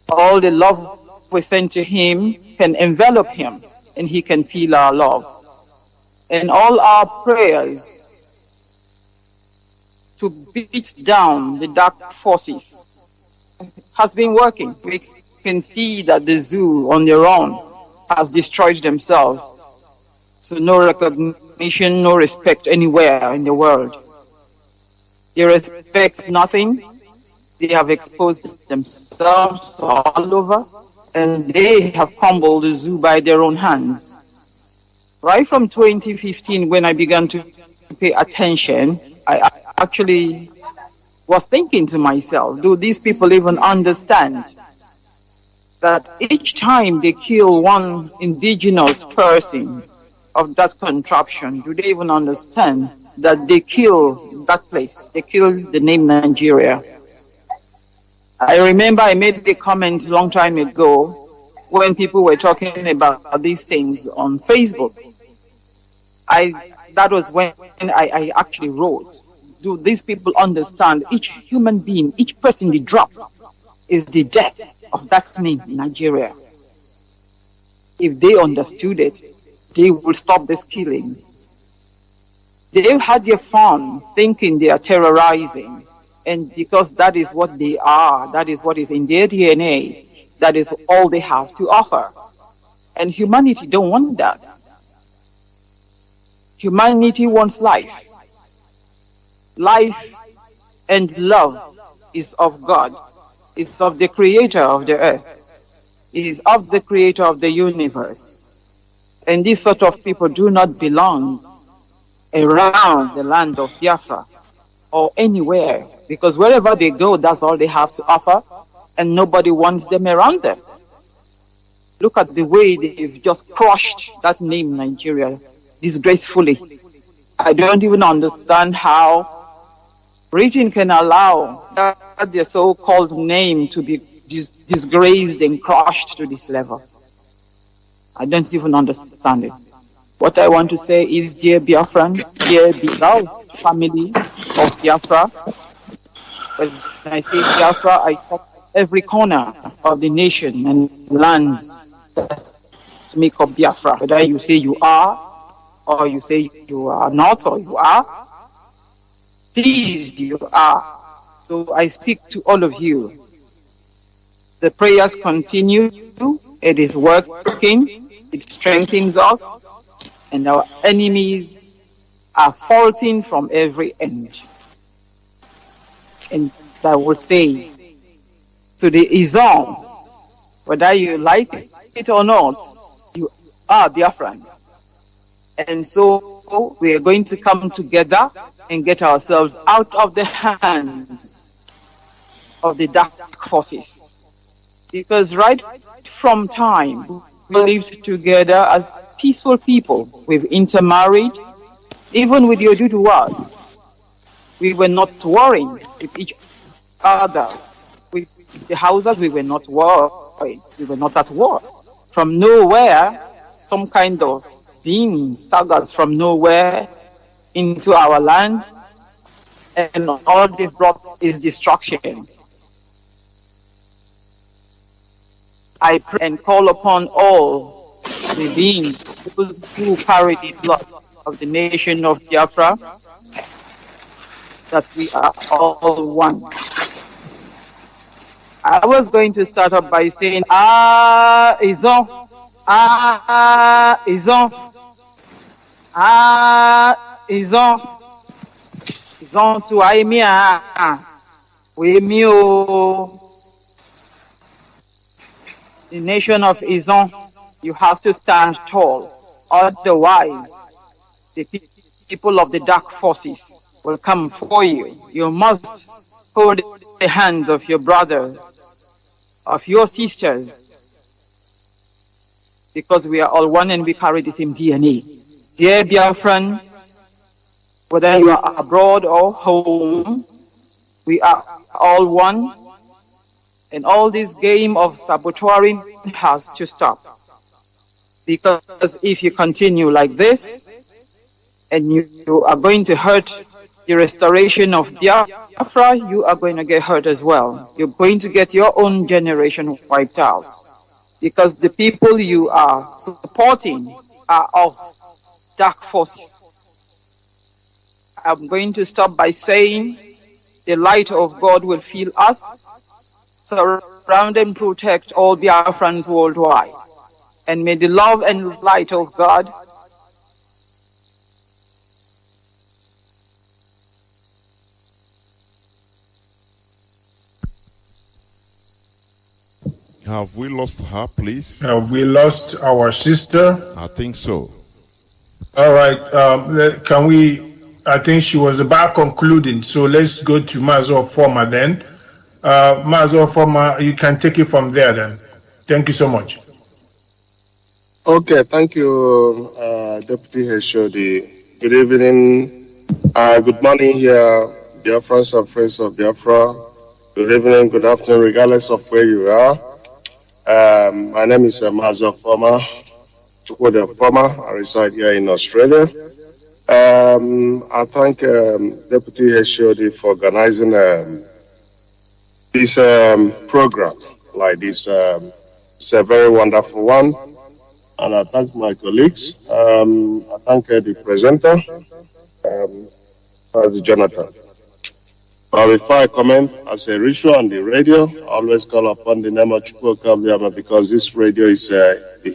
All the love we send to him can envelop him, and he can feel our love. And all our prayers to beat down the dark forces has been working. We can see that the zoo on their own has destroyed themselves. So no recognition, no respect anywhere in the world. They respect nothing. They have exposed themselves all over, and they have crumbled the zoo by their own hands. Right from 2015, when I began to pay attention, I actually was thinking to myself, do these people even understand that each time they kill one indigenous person of that contraption, do they even understand that they kill that place, they kill the name Nigeria? I remember I made a comment a long time ago when people were talking about these things on Facebook. That was when I actually wrote, do these people understand each human being, each person they drop is the death of that name in Nigeria? If they understood it, they would stop this killing. They've had their fun thinking they are terrorizing, and because that is what they are, that is what is in their DNA, that is all they have to offer. And humanity don't want that. Humanity wants life. Life and love is of God. It's of the creator of the earth. It is of the creator of the universe. And these sort of people do not belong around the land of Biafra or anywhere, because wherever they go, that's all they have to offer, and nobody wants them around them. Look at the way they've just crushed that name Nigeria disgracefully. I don't even understand how Britain can allow that their so-called name to be disgraced and crushed to this level. I don't even understand it. What I want to say is, dear Biafrans, dear beloved family of Biafra, when I say Biafra, I talk every corner of the nation and lands that make up Biafra. Whether you say you are, or you say you are not, or you are, please, you are. So I speak to all of you. The prayers continue. It is working. It strengthens us. And our enemies are faulting from every end. And I will say to the Isons, whether you like it or not, you are Biafran. And so we are going to come together and get ourselves out of the hands of the dark forces. Because right from time, we lived together as peaceful people. We've intermarried, even with the Oduduwas. We were not warring with each other. With the Hausas, we were not warring. We were not at war. From nowhere, some kind of being staggers from nowhere into our land, and all they've brought is destruction. I pray and call upon all the beings, those who carry the blood of the nation of Biafra, that we are all one. I was going to start up by saying, Izon, Izon, Izon, Izon to Aimia, we mio. The nation of Izon, you have to stand tall. Otherwise, the people of the dark forces will come for you. You must hold the hands of your brother, of your sisters, because we are all one and we carry the same DNA. Dear Biafrans, whether you are abroad or home, we are all one. And all this game of saboteuring has to stop. Because if you continue like this, and you are going to hurt the restoration of Biafra, you are going to get hurt as well. You're going to get your own generation wiped out. Because the people you are supporting are of dark forces. I'm going to stop by saying the light of God will fill us, surround and protect all Biafrans worldwide. And may the love and light of God Have we lost her, please? Have we lost our sister? I think so. All right. Can we? I think she was about concluding. So let's go to Mazo Forma then. Mazo Forma, you can take it from there then. Thank you so much. Okay, thank you, Deputy Heshodi. Good evening. Good morning here, Biafrans and friends of Biafra. Good evening, good afternoon, regardless of where you are. My name is Mazo Forma, Chukwude Forma. I reside here in Australia. I thank Deputy Heshodi for organizing this program like this. It's a very wonderful one. And I thank my colleagues. I thank the presenter, as Jonathan. But before I comment, as a ritual on the radio, I always call upon the name of Chukwuka because this radio is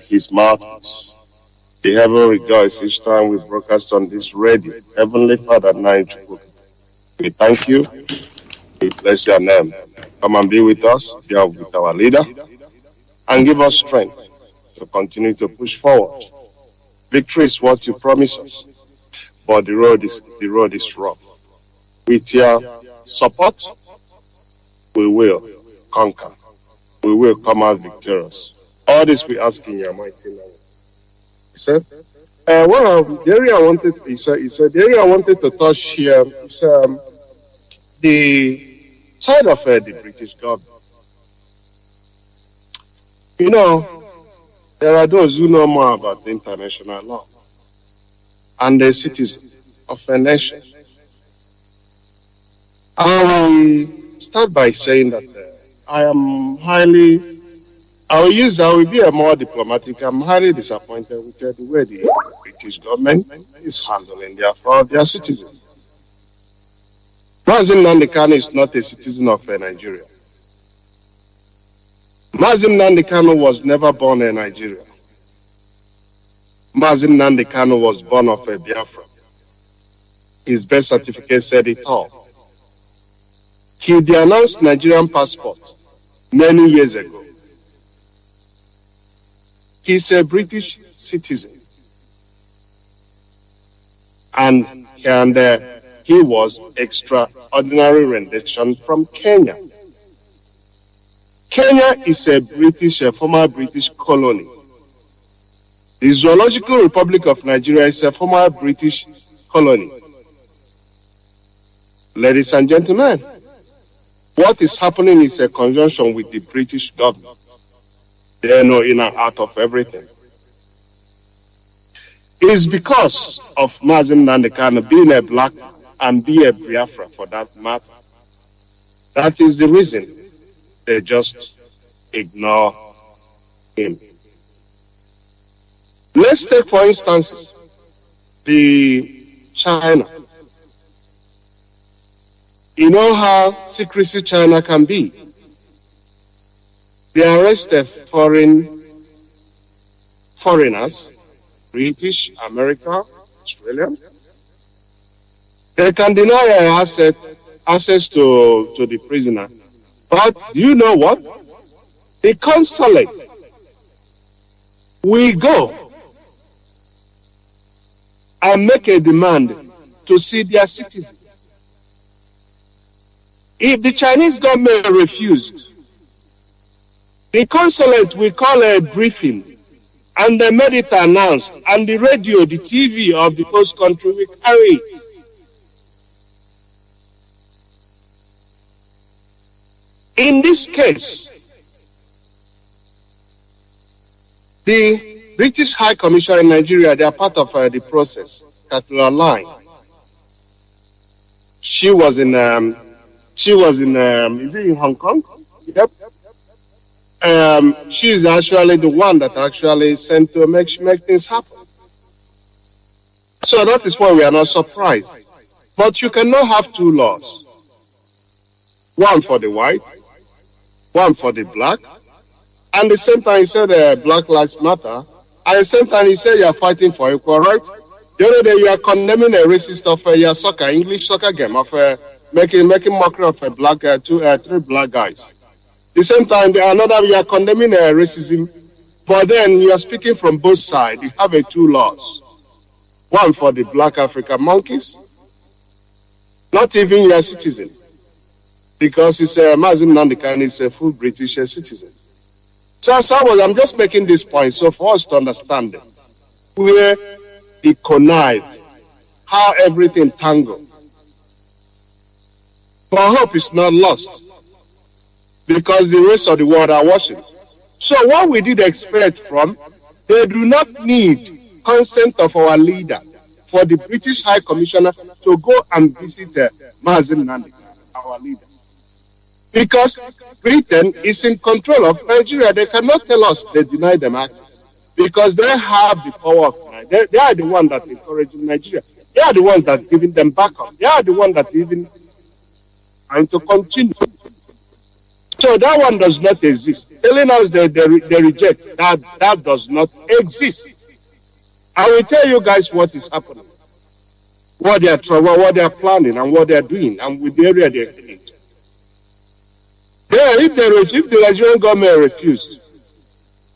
his mouthpiece. The heaven rejoices each time we broadcast on this radio. Heavenly Father, we thank you. We bless your name. Come and be with us, be with our leader, and give us strength to continue to push forward. Victory is what you promise us, but the road is rough. With your support, we will conquer. We will come out victorious. All this we ask in your mighty name. He said, the area I wanted to touch here is the side of the British government. You know, there are those who know more about international law and the citizens of a nation. I will start by saying that I will be a more diplomatic. I'm highly disappointed with the way the British government is handling their citizens. Mazin Nnamdi Kanu is not a citizen of Nigeria. Mazin Nnamdi Kanu was never born in Nigeria. Mazin Nnamdi Kanu was born of a Biafra. His birth certificate said it all. He denounced Nigerian passport many years ago. He's a British citizen. And he was extraordinary rendition from Kenya. Kenya is a former British colony. The Zoological Republic of Nigeria is a former British colony. Ladies and gentlemen, what is happening is a conjunction with the British government. They know in and out of everything. It's because of Mazen Nandekano being a black man and be a Biafra for that matter. That is the reason they just ignore him. Let's take, for instance, the China. You know how secrecy China can be. They arrested foreigners, British, American, Australian. They can deny access to the prisoner. But do you know what? The consulate will go and make a demand to see their citizens. If the Chinese government refused, the consulate will call a briefing and they made it announced, and the radio, the TV of the host country will carry it. In this case, the British High Commissioner in Nigeria, they are part of the process, Caroline. She was in, is it in Hong Kong? Yep. She is actually the one that actually sent to make things happen. So that is why we are not surprised. But you cannot have two laws. One for the white, one for the black. And the same time he said Black Lives Matter. At the same time he said you are fighting for equal rights. The other day you are condemning a racist of your soccer, English soccer game of making mockery of three black guys. The same time, another you are condemning racism, but then you are speaking from both sides. You have two laws. One for the black African monkeys, not even your citizen, because it's Mazen Nandekano is a full British citizen. So I'm just making this point so for us to understand where the connive, how everything tangled. But hope is not lost, because the rest of the world are watching. So what we did expect from, they do not need consent of our leader for the British High Commissioner to go and visit Mazen Nandekano, our leader. Because Britain is in control of Nigeria. They cannot tell us they deny them access, because they have the power of Nigeria. They are the ones that encouraging Nigeria. They are the ones that giving them backup. They are the ones that even trying to continue. So that one does not exist. Telling us they reject, that does not exist. I will tell you guys what is happening, what they are planning, and what they are doing, and with the area they are heading to. If the Nigerian government refused,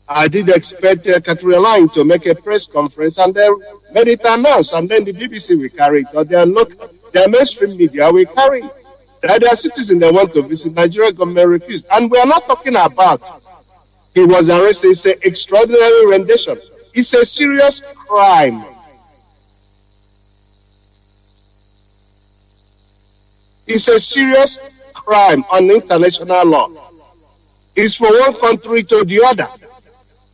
I did expect Caroline to make a press conference and they made it announced, and then the BBC will carry it, or their mainstream media will carry it. That their citizens they want to visit, Nigerian government refused. And we are not talking about he was arrested. It's an extraordinary rendition. It's a serious crime. It's a serious crime on international law. It's from one country to the other.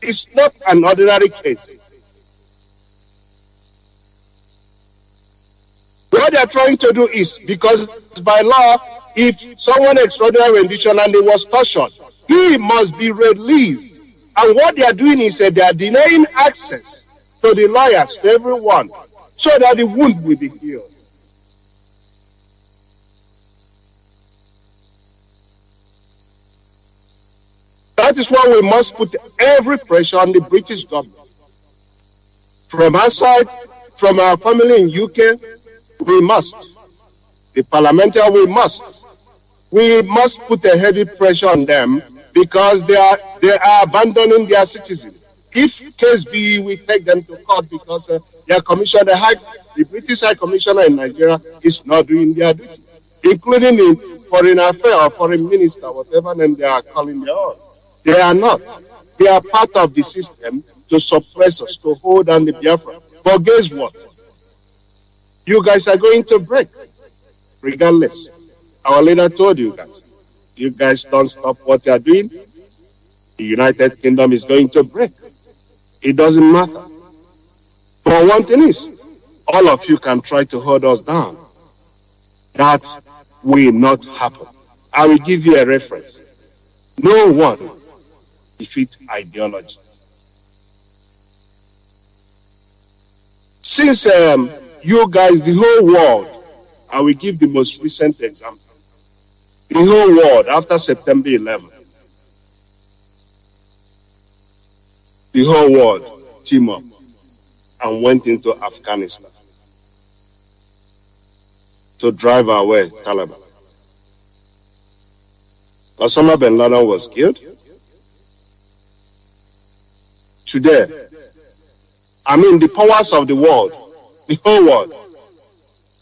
It's not an ordinary case. What they are trying to do is, because by law, if someone extraordinary rendition and he was tortured, he must be released. And what they are doing is they are denying access to the lawyers, to everyone, so that the wound will be healed. That is why we must put every pressure on the British government. From our side, from our family in UK, we must. The parliamentary, we must. We must put a heavy pressure on them, because they are abandoning their citizens. If case be, we take them to court because their commissioner, the British High Commissioner in Nigeria is not doing their duty, including in foreign affairs or foreign minister, whatever name they are calling their own. They are not. They are part of the system to suppress us, to hold down the Biafra. But guess what? You guys are going to break, regardless. Our leader told you guys don't stop what you are doing, the United Kingdom is going to break. It doesn't matter. But one thing is, all of you can try to hold us down. That will not happen. I will give you a reference. No one defeats ideology. Since you guys, the whole world, I will give the most recent example. The whole world, after September 11, the whole world teamed up and went into Afghanistan to drive away Taliban. Osama bin Laden was killed. Today, I mean the powers of the world, the whole world.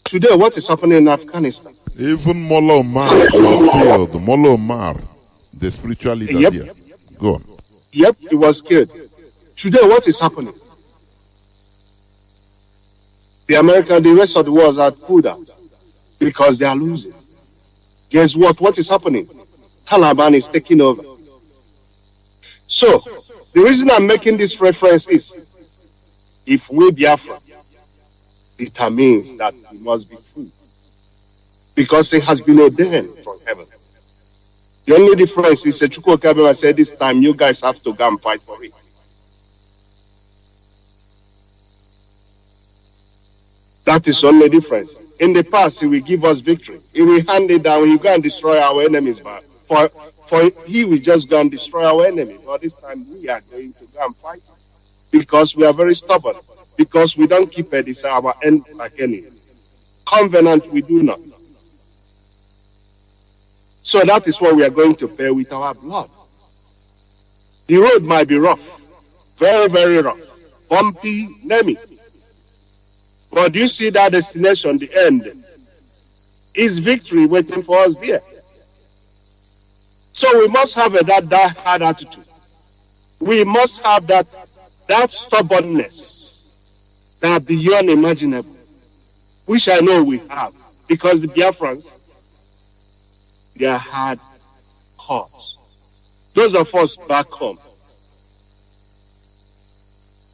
Today, what is happening in Afghanistan? Even Mullah Omar was killed. Mullah Omar, the spiritual leader there. Go on. Yep, he was killed. Today, what is happening? The rest of the world are pulled out because they are losing. Guess what? What is happening? Taliban is taking over. So, the reason I'm making this reference is, if we Biafra determines that we must be free, because it has been ordained from heaven. The only difference is Chukwu Okabema said this time you guys have to go and fight for it. That is the only difference. In the past, he will give us victory. He will hand it down. He will go and destroy our enemies. But he will just go and destroy our enemies. But this time, we are going to go and fight. Because we are very stubborn. Because we don't keep it. Our end like any. Covenant, we do not. So that is what we are going to pay with our blood. The road might be rough. Very, very rough. Bumpy, name it. But do you see that destination, the end, is victory waiting for us there. So we must have that hard attitude. We must have that stubbornness that beyond imaginable, which I know we have, because the Biafrans, they are hard hearts. Those of us back home,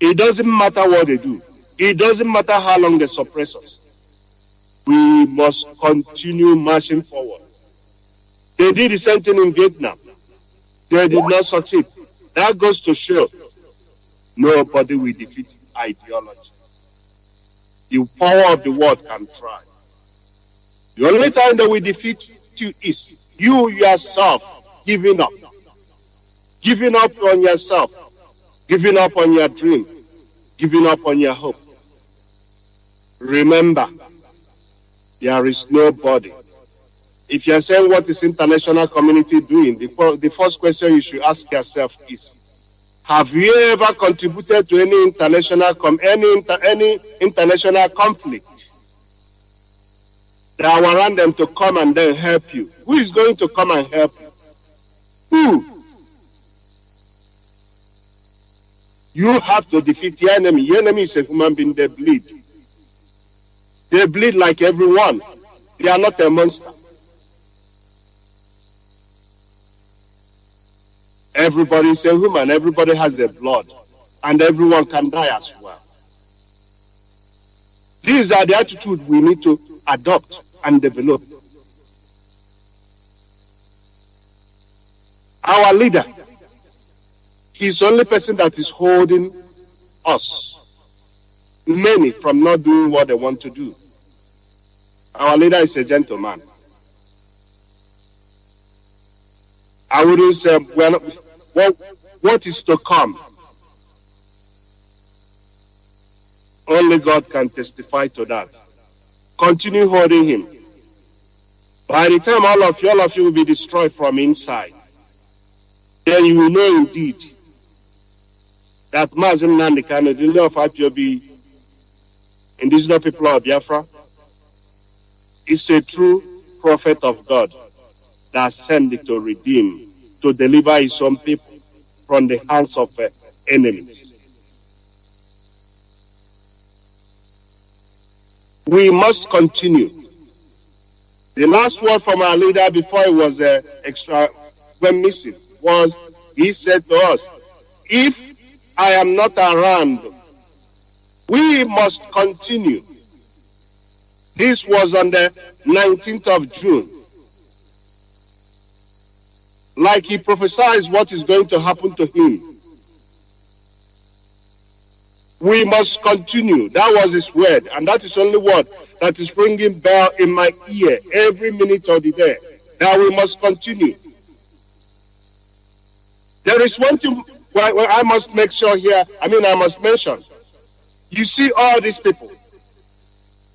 it doesn't matter what they do. It doesn't matter how long they suppress us. We must continue marching forward. They did the same thing in Vietnam. They did not succeed. That goes to show nobody will defeat ideology. The power of the world can try. The only time that we defeat you is you yourself giving up. Giving up on yourself. Giving up on your dream. Giving up on your hope. Remember, there is nobody. If you're saying what is international community doing, the first question you should ask yourself is, have you ever contributed to any international international conflict that warrant them to come and then help you? Who is going to come and help you? Who? You have to defeat the enemy. The enemy is a human being. They bleed. They bleed like everyone. They are not a monster. Everybody is a human. Everybody has a blood. And everyone can die as well. These are the attitudes we need to adopt and develop. Our leader, he's the only person that is holding us, many, from not doing what they want to do. Our leader is a gentleman. I wouldn't say what is to come. Only God can testify to that. Continue holding him. By the time all of you will be destroyed from inside, then you will know indeed that Mazin Nandikano, the leader of IPOB, indigenous people of Biafra, is a true prophet of God that sent it to redeem, to deliver his own people from the hands of enemies. We must continue. The last word from our leader before he was went missing was, he said to us, if I am not around, we must continue. This was on the 19th of June. Like he prophesies what is going to happen to him. We must continue. That was his word. And that is the only word that is ringing bell in my ear every minute of the day. That we must continue. There is one thing I must make sure here, I must mention. You see all these people.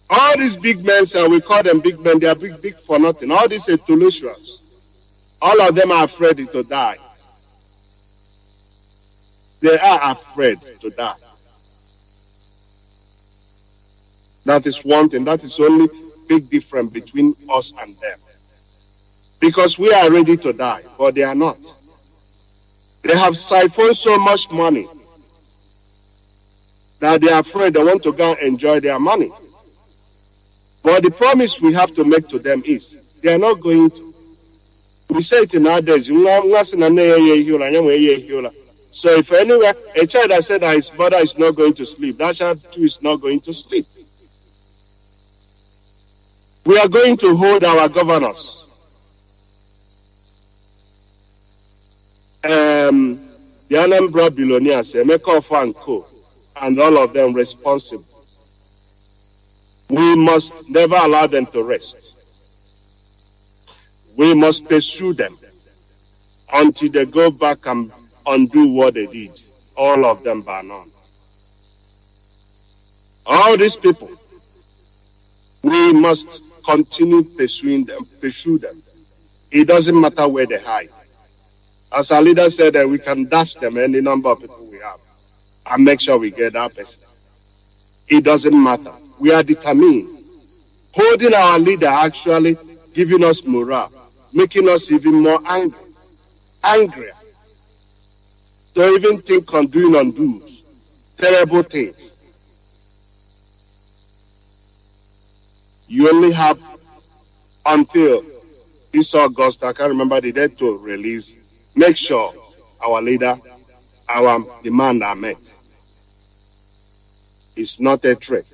All these big men, we call them big men, they are big for nothing. All these intellectuals. All of them are afraid to die. They are afraid to die. That is one thing. That is the only big difference between us and them. Because we are ready to die, but they are not. They have siphoned so much money that they are afraid they want to go and enjoy their money. But the promise we have to make to them is, they are not going to. We say it in our days. So if anywhere, a child that said that his mother is not going to sleep, that child too is not going to sleep. We are going to hold our governors. The Anambra billionaires, Emeka Ofo and Co., and all of them responsible. We must never allow them to rest. We must pursue them until they go back and undo what they did. All of them bar none. All these people, we must continue pursuing them, pursue them. It doesn't matter where they hide. As our leader said, we can dash them any number of people we have and make sure we get that person. It doesn't matter. We are determined. Holding our leader actually giving us morale, making us even more angrier. To even think on doing undoes, terrible things. You only have until this August, I can't remember the date to release. Make sure our leader, our demand are met. It's not a threat.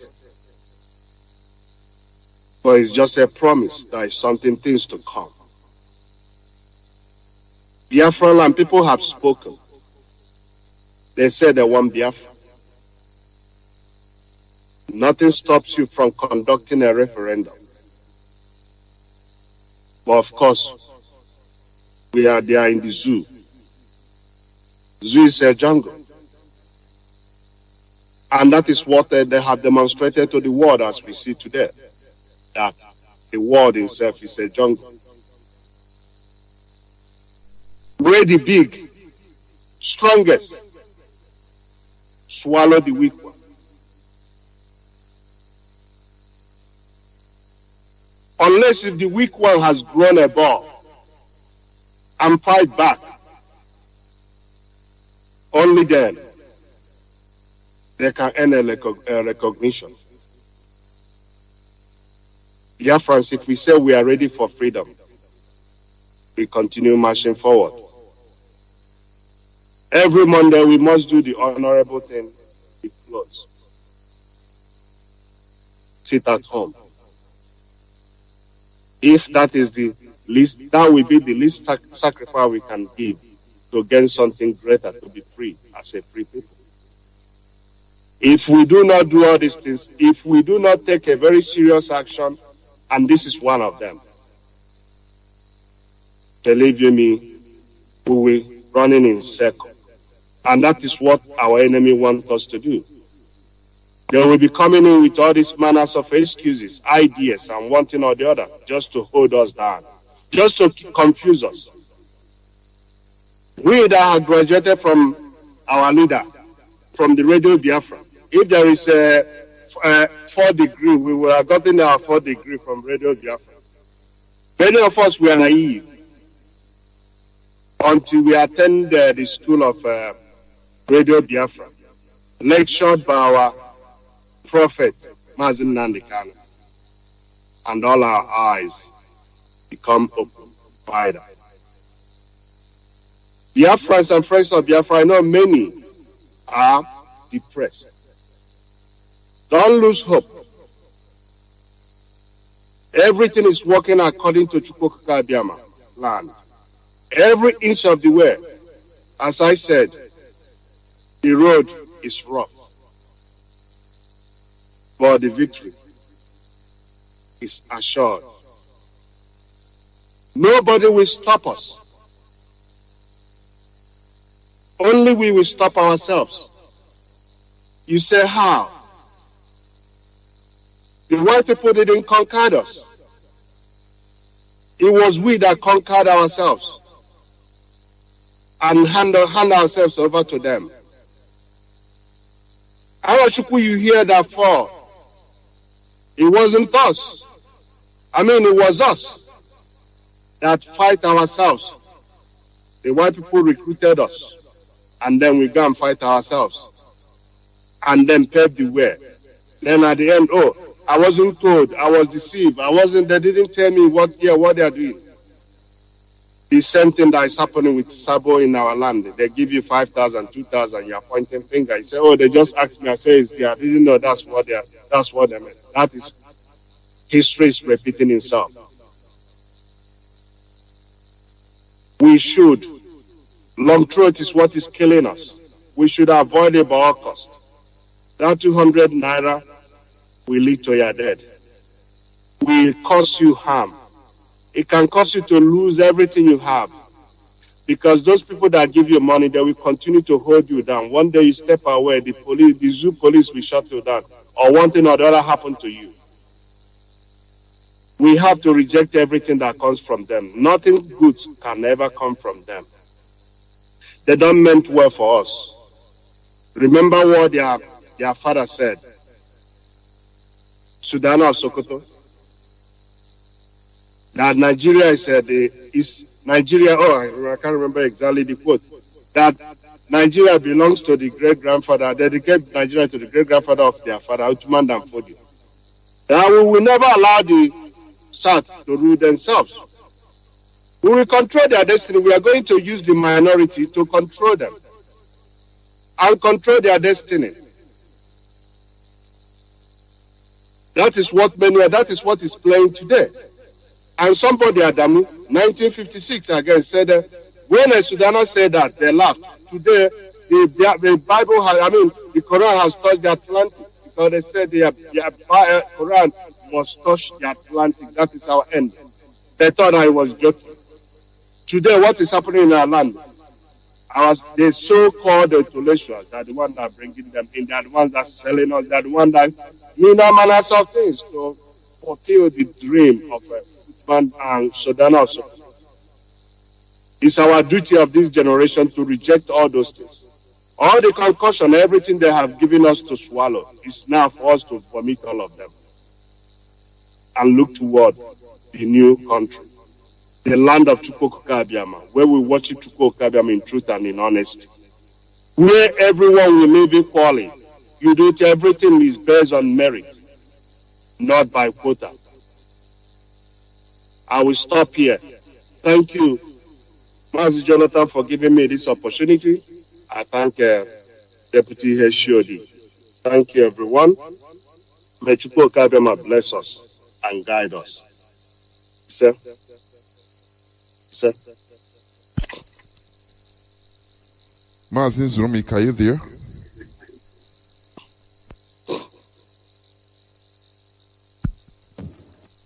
But it's just a promise that is something things to come. Biafra land people have spoken. They said they want Biafra. Nothing stops you from conducting a referendum. But of course, they are in the zoo. Zoo is a jungle. And that is what they have demonstrated to the world as we see today. That the world itself is a jungle. Where the big, strongest, swallow the weak one. Unless if the weak one has grown a ball and fight back, only then they can earn a recognition. Biafrans, if we say we are ready for freedom, we continue marching forward. Every Monday we must do the honorable thing with clothes. Sit at home. If that is the least, that will be the least sacrifice we can give to gain something greater, to be free as a free people. If we do not do all these things, if we do not take a very serious action, and this is one of them, believe you me, we will be running in circles. And that is what our enemy wants us to do. They will be coming in with all these manners of excuses, ideas, and one thing or the other, just to hold us down, just to confuse us. We that have graduated from our leader, from the Radio Biafra. If there is a 4 degree, we would have gotten our 4 degree from Radio Biafra. Many of us were naive until we attended the school of Radio Biafra, lectured by our prophet, Mazin Nandikana, and all our eyes become open wider. Biafrans and friends of Biafra, I know many are depressed. Don't lose hope. Everything is working according to Chukwuka Biama plan. Every inch of the way, as I said, the road is rough, but the victory is assured. Nobody will stop us. Only we will stop ourselves. You say how? The white people didn't conquer us. It was we that conquered ourselves and hand ourselves over to them. How should you hear that for? It wasn't us. It was us that fight ourselves. The white people recruited us, and then we go and fight ourselves, and then pave the way. Then at the end, I wasn't told, I was deceived. They didn't tell me what they are doing. The same thing that is happening with Sabo in our land. They give you 5,000, 2,000, you're pointing finger. You say, they just asked me. I say, I didn't know that's what they meant. That is, history is repeating itself. We should. Long throat is what is killing us. We should avoid it by all cost. That 200 naira will lead to your death. Will cause you harm. It can cause you to lose everything you have. Because those people that give you money, they will continue to hold you down. One day you step away, the zoo police will shut you down. Or one thing or the other happen to you. We have to reject everything that comes from them. Nothing good can ever come from them. They don't mean well for us. Remember what their father said. Sudan or Sokoto. That Nigeria is Nigeria. I can't remember exactly the quote. That Nigeria belongs to the great grandfather. Dedicate Nigeria to the great grandfather of their father, Uthman Danfodio. That we will never allow the South to rule themselves. We will control their destiny. We are going to use the minority to control them and control their destiny. That is what is playing today. And somebody, Adamu, 1956 again said, when a Sudaner said that, they laughed. Today, the Bible the Quran has touched the Atlantic, because they said the Quran must touch the Atlantic. That is our end. They thought I was joking. Today, what is happening in our land? The so-called intellectuals, they are the ones that are bringing them in. They are the ones that are selling us. They are the ones that manners of things to fulfill the dream of man and Sudan also. It's our duty of this generation to reject all those things. All the concussion, everything they have given us to swallow, it's now for us to vomit all of them and look toward the new country, the land of Chukwuka Biama, where we worship Chukwuka Biama in truth and in honesty, where everyone will live equally. You do it, everything is based on merit, not by quota. I will stop here. Thank you, Master Jonathan, for giving me this opportunity. I thank Deputy Heshodi. Thank you, everyone. May Chukwuka Biama bless us and guide us. Sir. Mazin Zurumika, are you there?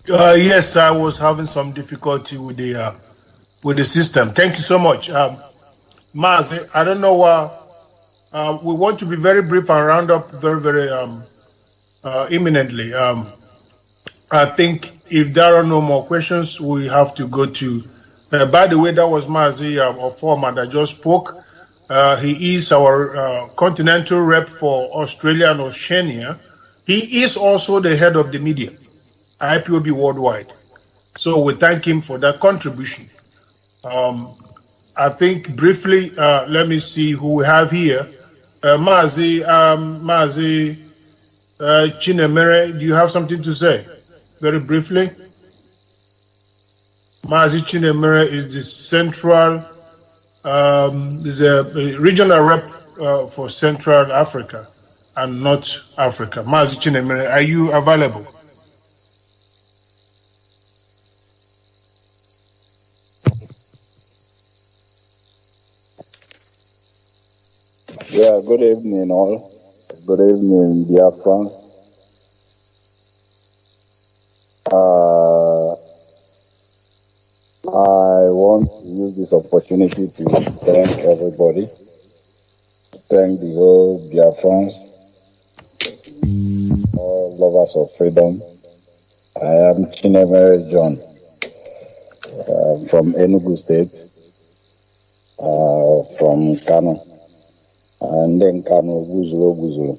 Yes, I was having some difficulty with the system. Thank you so much, Maz. I don't know. We want to be very brief and round up very, very imminently. I think if there are no more questions, we have to go to. By the way, that was Mazi or former that just spoke. He is our continental rep for Australia and Oceania. He is also the head of the media, IPOB Worldwide. So we thank him for that contribution. I think briefly, let me see who we have here. Mazi Chinemere, do you have something to say? Very briefly. Mazi Chinemere is the central, is a regional rep for Central Africa and North Africa. Mazi Chinemere, are you available? Yeah, good evening all. Good evening, dear friends. I want to use this opportunity to thank everybody, to thank the whole Biafrans, all lovers of freedom. I am Chinemere John from Enugu State, from Kano, and then Kano, Guzuru.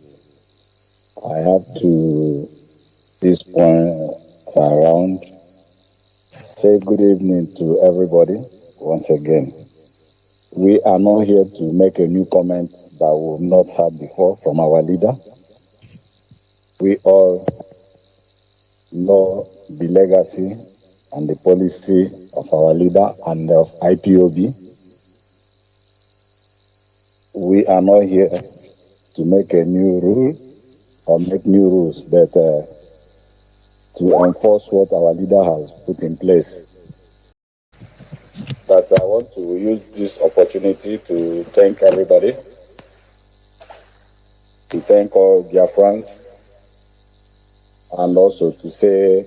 I have to, this point around, say good evening to everybody once again. We are not here to make a new comment that we've not heard before from our leader. We all know the legacy and the policy of our leader and of IPOB. We are not here to make a new rule or make new rules, but to enforce what our leader has put in place. But I want to use this opportunity to thank everybody, to thank all Biafrans, and also to say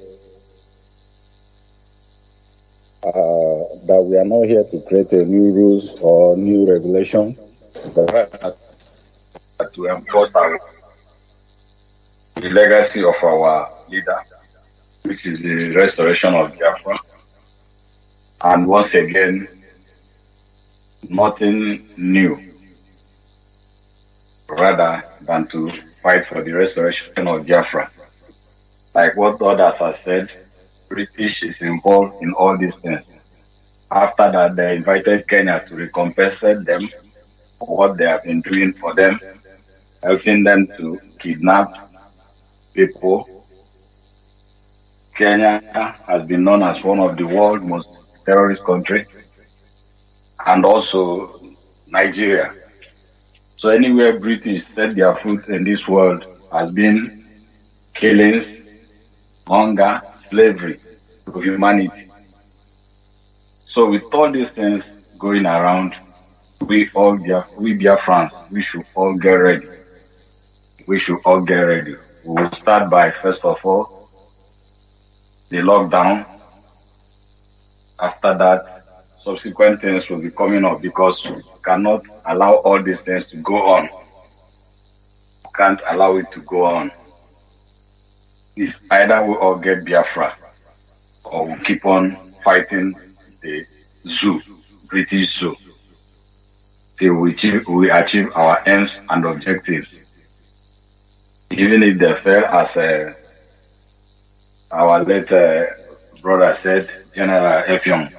that we are not here to create a new rules or new regulation, but to enforce the legacy of our leader, which is the restoration of Biafra. And once again, nothing new, rather than to fight for the restoration of Biafra. Like what others have said, British is involved in all these things. After that, they invited Kenya to recompense them for what they have been doing for them, helping them to kidnap people. Kenya has been known as one of the world's most terrorist countries, and also Nigeria. So anywhere British set their foot in this world has been killings, hunger, slavery to humanity. So with all these things going around, we Biafrans, we should all get ready. We should all get ready. We will start by, first of all, the lockdown. After that, subsequent things will be coming up because we cannot allow all these things to go on. We can't allow it to go on. It's either we all get Biafra or we keep on fighting the zoo, British zoo, till we achieve our aims and objectives. Even if they fail, as our late brother said, General Effiong,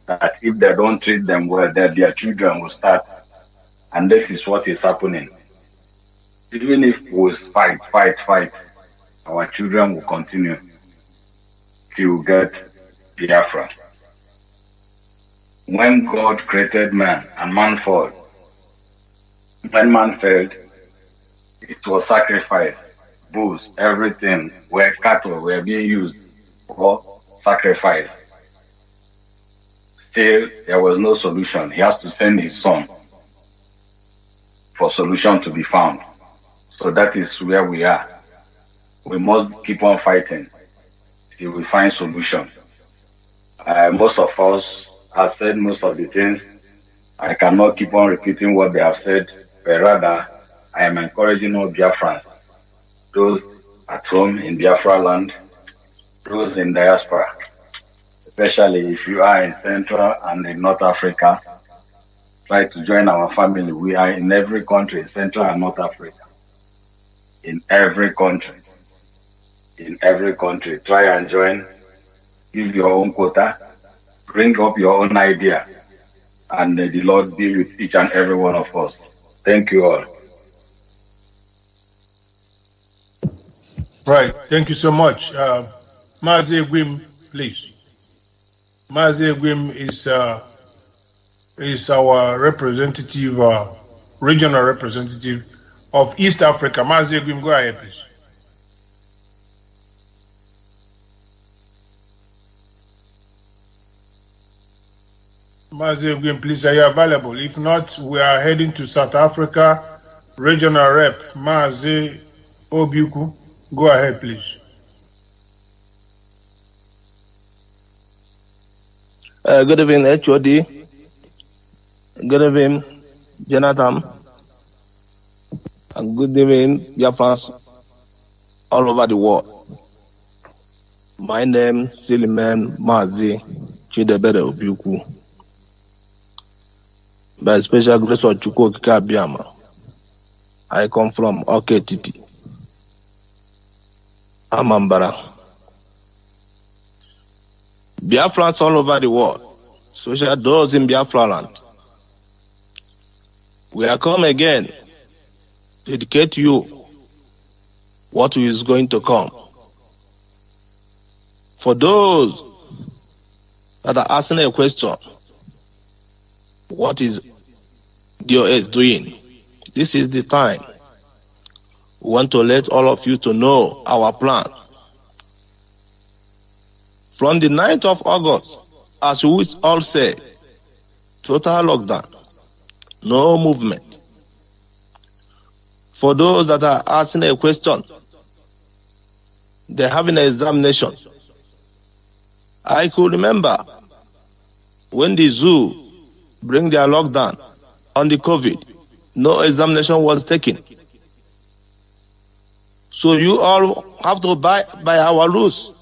that if they don't treat them well, that their children will start. And this is what is happening. Even if we fight, our children will continue till we get Biafra. When God created man and man fell, when man failed, it was sacrifice. Bulls, everything, where cattle were being used for sacrifice. Still, there was no solution. He has to send his son for solution to be found. So that is where we are. We must keep on fighting till we find solution. Most of us have said most of the things. I cannot keep on repeating what they have said, but rather I am encouraging all Biafrans, those at home in Biafra land, those in diaspora, especially if you are in Central and in North Africa, try to join our family. We are in every country, Central and North Africa. In every country. In every country. Try and join. Give your own quota. Bring up your own idea. And the Lord be with each and every one of us. Thank you all. Right. Thank you so much. Mazi Egwim, please. Mazi Egwim is our representative, regional representative of East Africa. Mazi Egwim, go ahead, please. Mazi Egwim, please, are you available? If not, we are heading to South Africa. Regional Rep, Mazi Obiuku. Go ahead, please. Good evening, HOD. Good evening, Jonathan. And good evening, Biafrans all over the world. My name is Siliman Mazi Chidebere Obiuku. By special grace of Chukwu Kikabiama, I come from Oketiti, Amambara. Biafrans all over the world, especially those in Biafra land. We are come again to educate you what is going to come. For those that are asking a question, what is DOS doing? This is the time. We want to let all of you to know our plan. From the 9th of August, as we all say, total lockdown, no movement. For those that are asking a question, they're having an examination. I could remember when the zoo bring their lockdown on the COVID, no examination was taken. So you all have to abide by our rules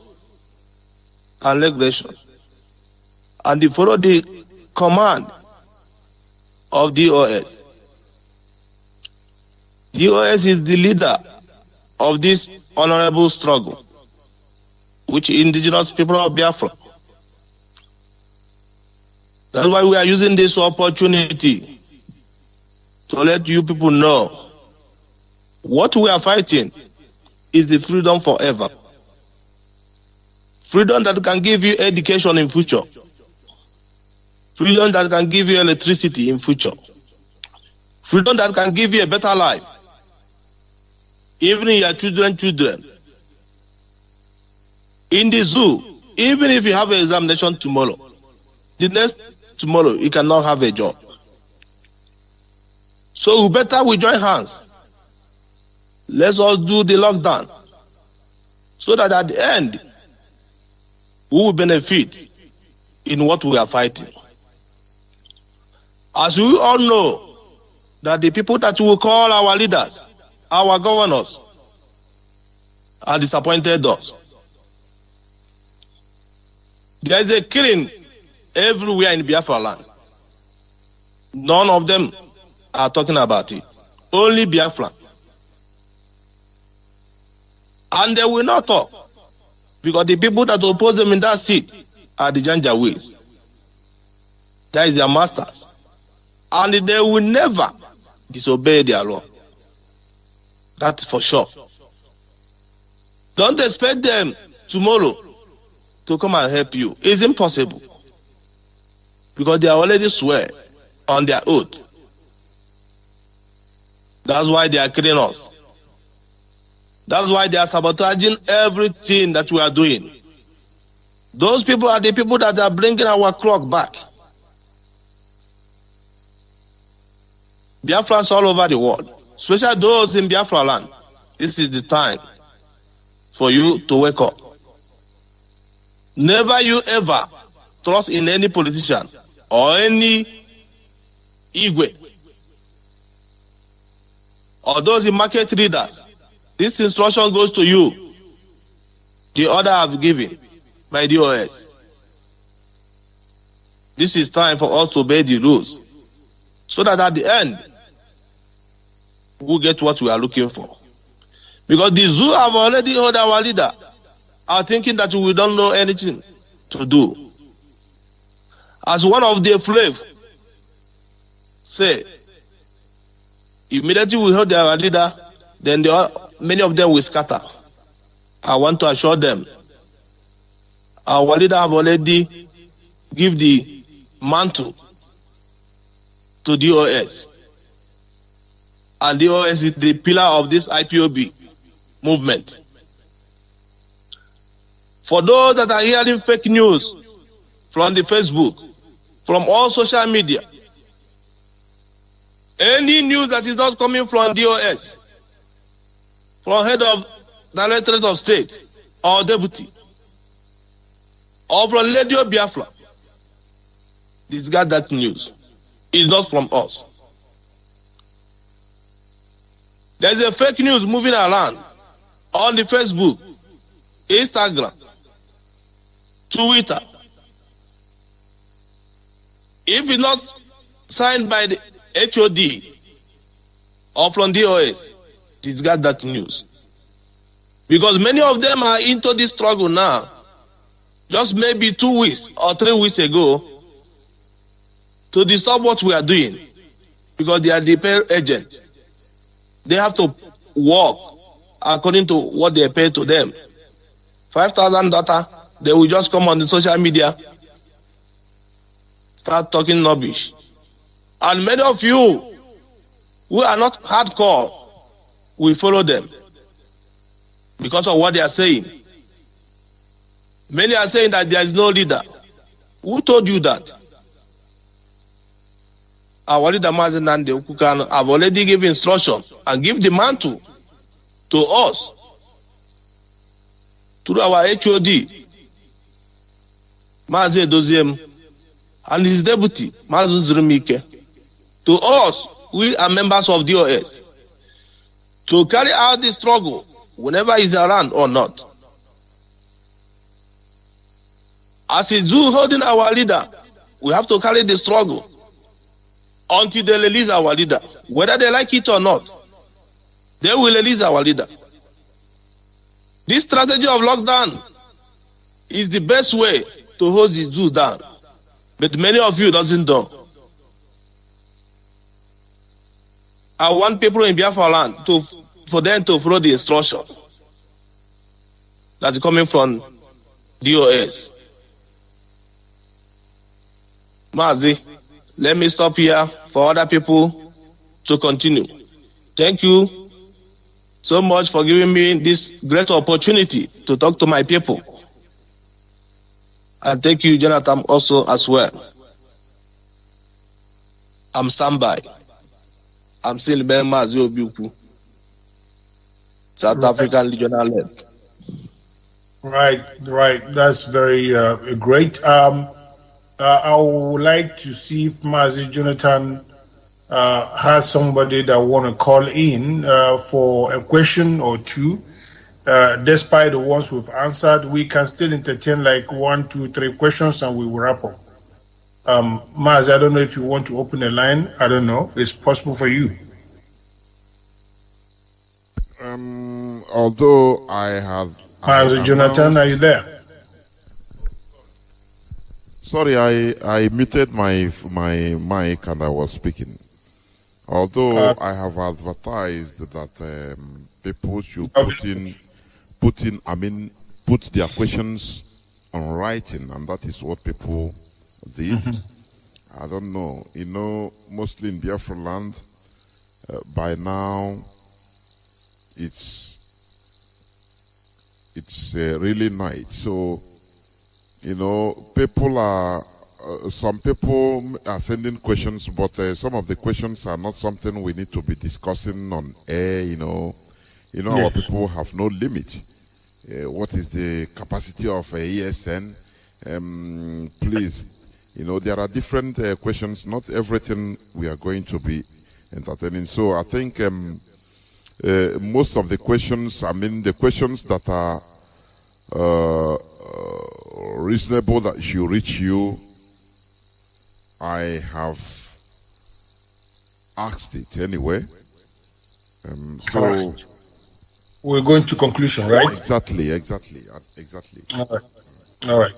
and regulations, and they follow the command of DOS. DOS is the leader of this honorable struggle, which indigenous people of Biafra. That's why we are using this opportunity to let you people know what we are fighting is the freedom forever. Freedom that can give you education in future. Freedom that can give you electricity in future. Freedom that can give you a better life. Even in your children. In the zoo, even if you have an examination tomorrow, the next tomorrow you cannot have a job. So we join hands. Let's all do the lockdown, so that at the end, we will benefit in what we are fighting. As we all know, that the people that we call our leaders, our governors, are disappointed us. There is a killing everywhere in Biafra land. None of them are talking about it. Only Biafrans. And they will not talk, because the people that oppose them in that seat are the Janjaweeds. That is their masters. And they will never disobey their law. That's for sure. Don't expect them tomorrow to come and help you. It's impossible. Because they are already swear on their oath. That's why they are killing us. That's why they are sabotaging everything that we are doing. Those people are the people that are bringing our clock back. Biafrans all over the world, especially those in Biafra land, this is the time for you to wake up. Never you ever trust in any politician or any Igwe or those in market readers. This instruction goes to you. The order I've given by the OS. This is time for us to obey the rules so that at the end, we'll get what we are looking for. Because the zoo have already heard our leader are thinking that we don't know anything to do. As one of the flav say, immediately we heard our leader, then many of them will scatter. I want to assure them, our leader have already give the mantle to DOS. And DOS is the pillar of this IPOB movement. For those that are hearing fake news from the Facebook, from all social media, any news that is not coming from DOS, from head of Directorate of State or deputy, or from Radio Biafra, discard that news. It's not from us. There's a fake news moving around on the Facebook, Instagram, Twitter. If it's not signed by the HOD or from DOS, discard that news. Because many of them are into this struggle now. Just maybe 2 weeks or 3 weeks ago, to disturb what we are doing, because they are the pay agent. They have to work according to what they pay to them. 5,000 data, they will just come on the social media, start talking rubbish. And many of you who are not hardcore will follow them because of what they are saying. Many are saying that there is no leader. Who told you that? Our leader Mazi Nnamdi Kanu have already given instruction and give the mantle to us through our HOD, Mazi Edoziem, and his deputy, Mazi Nzurumike. To us, we are members of DOS, to carry out the struggle whenever he's around or not. As a Jew holding our leader, we have to carry the struggle until they release our leader. Whether they like it or not, they will release our leader. This strategy of lockdown is the best way to hold the Jew down. But many of you doesn't know. I want people in Biafra land for them to follow the instruction that's coming from DOS. Mazi, let me stop here for other people to continue. Thank you so much for giving me this great opportunity to talk to my people. And thank you, Jonathan, also as well. I'm standby. I'm still Mazi Obiuku, South African regional lead. Right. That's very great. I would like to see if Mazi Jonathan has somebody that want to call in for a question or two. Despite the ones we've answered, we can still entertain like 1, 2, 3 questions and we will wrap up. Mazi, I don't know if you want to open a line. I don't know. It's possible for you. Although I have... Mazi Jonathan, are you there? Sorry, I muted my mic and I was speaking. Although I have advertised that people should put their questions on writing, and that is what people did. I don't know. You know, mostly in Biafra land, by now, it's really night. So, you know, people are, some people are sending questions, but some of the questions are not something we need to be discussing on air, you know. Yes. Our people have no limit. What is the capacity of ESN? Please, you know, there are different questions. Not everything we are going to be entertaining. So I think most of the questions, the questions that are reasonable that should reach you, I have asked it anyway. So all right. We're going to conclusion, right? Exactly. All right.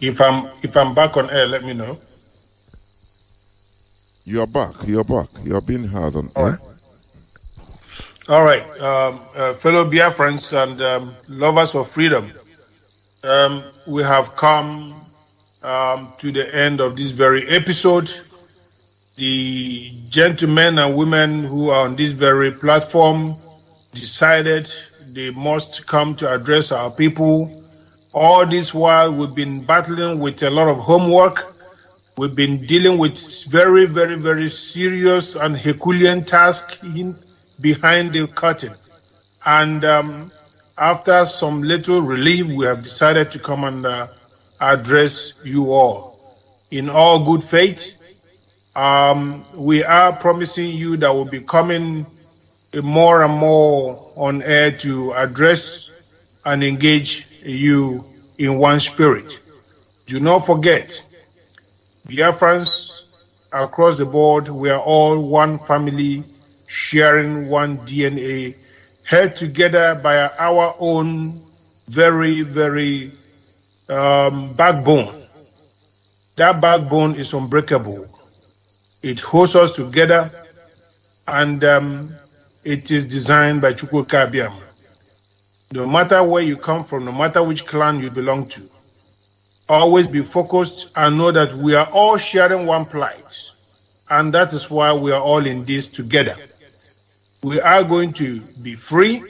If I'm back on air, let me know. You are back. You are being heard on air. All right. Fellow Biafrans and lovers of freedom, we have come to the end of this very episode. The gentlemen and women who are on this very platform decided they must come to address our people. All this while, we've been battling with a lot of homework. We've been dealing with very, very, very serious and Herculean tasks behind the curtain. And after some little relief, we have decided to come and address you all. In all good faith, we are promising you that we'll be coming more and more on air to address and engage you in one spirit. Do not forget, Biafrans across the board, we are all one family, sharing one DNA, held together by our own very, very backbone. That backbone is unbreakable. It holds us together, and it is designed by Chukwuka Abiyam. No matter where you come from, no matter which clan you belong to, always be focused and know that we are all sharing one plight. And that is why we are all in this together. We are going to be free.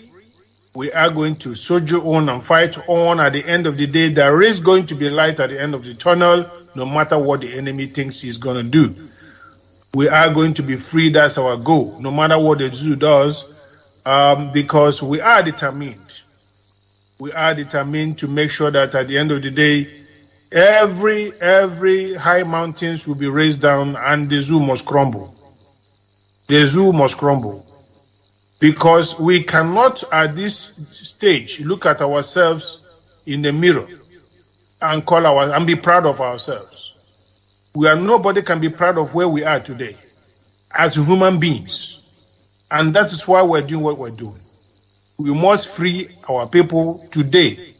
We are going to soldier on and fight on. At the end of the day, there is going to be light at the end of the tunnel, no matter what the enemy thinks he's going to do. We are going to be free. That's our goal, no matter what the zoo does, because we are determined. We are determined to make sure that at the end of the day, every high mountains will be raised down and the zoo must crumble. The zoo must crumble. Because we cannot at this stage look at ourselves in the mirror and and be proud of ourselves. Nobody can be proud of where we are today as human beings. And that is why we're doing what we're doing. We must free our people today.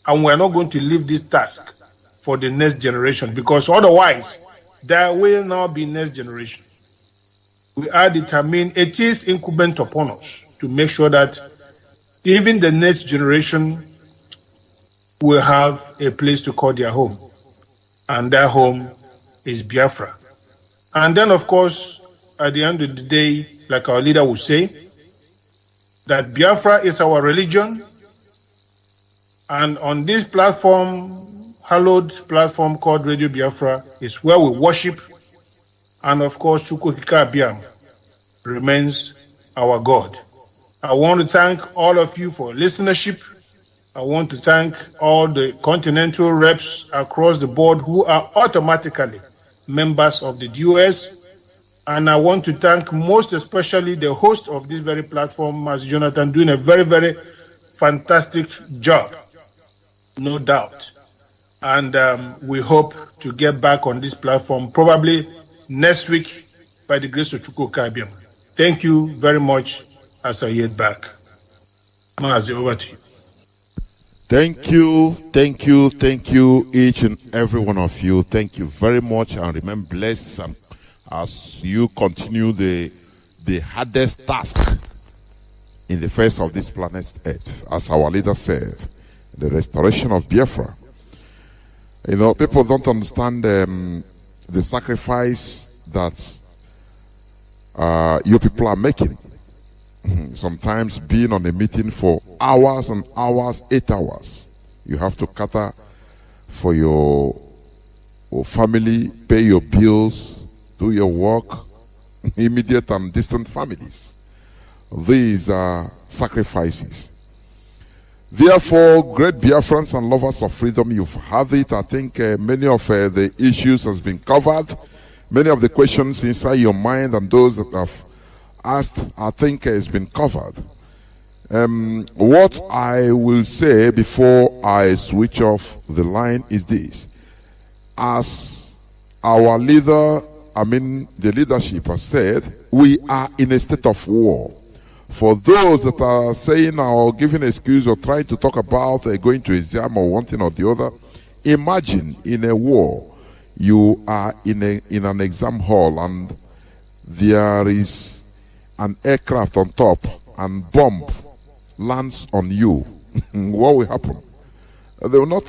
And we're not going to leave this task for the next generation, because otherwise there will not be next generation. We are determined, it is incumbent upon us to make sure that even the next generation will have a place to call their home. And their home is Biafra. And then, of course, at the end of the day, like our leader would say, that Biafra is our religion. And on this platform, hallowed platform called Radio Biafra, is where we worship. And of course, Chukwuka Abiyam remains our God. I want to thank all of you for listenership. I want to thank all the continental reps across the board who are automatically members of the DOS. And I want to thank most especially the host of this very platform, Master Jonathan, doing a very, very fantastic job, no doubt. And we hope to get back on this platform probably next week by the grace of Chukwuka Abiyam. Thank you very much as I yield back. Mazi, over to you. Thank you, each and every one of you. Thank you very much, and remain blessed as you continue the hardest task in the face of this planet Earth, as our leader said, the restoration of Biafra. You know, people don't understand the sacrifice that you people are making. Sometimes being on a meeting for hours and hours, 8 hours. You have to cater for your family, pay your bills, do your work, immediate and distant families. These are sacrifices. Therefore, great Biafrans and lovers of freedom, you've had it. I think many of the issues has been covered. Many of the questions inside your mind and those that have asked, I think has been covered. What I will say before I switch off the line is this. As our leader, the leadership has said, we are in a state of war. For those that are saying or giving excuse or trying to talk about going to exam or one thing or the other, imagine in a war, you are in an exam hall and there is an aircraft on top and bomb lands on you. What will happen? They will not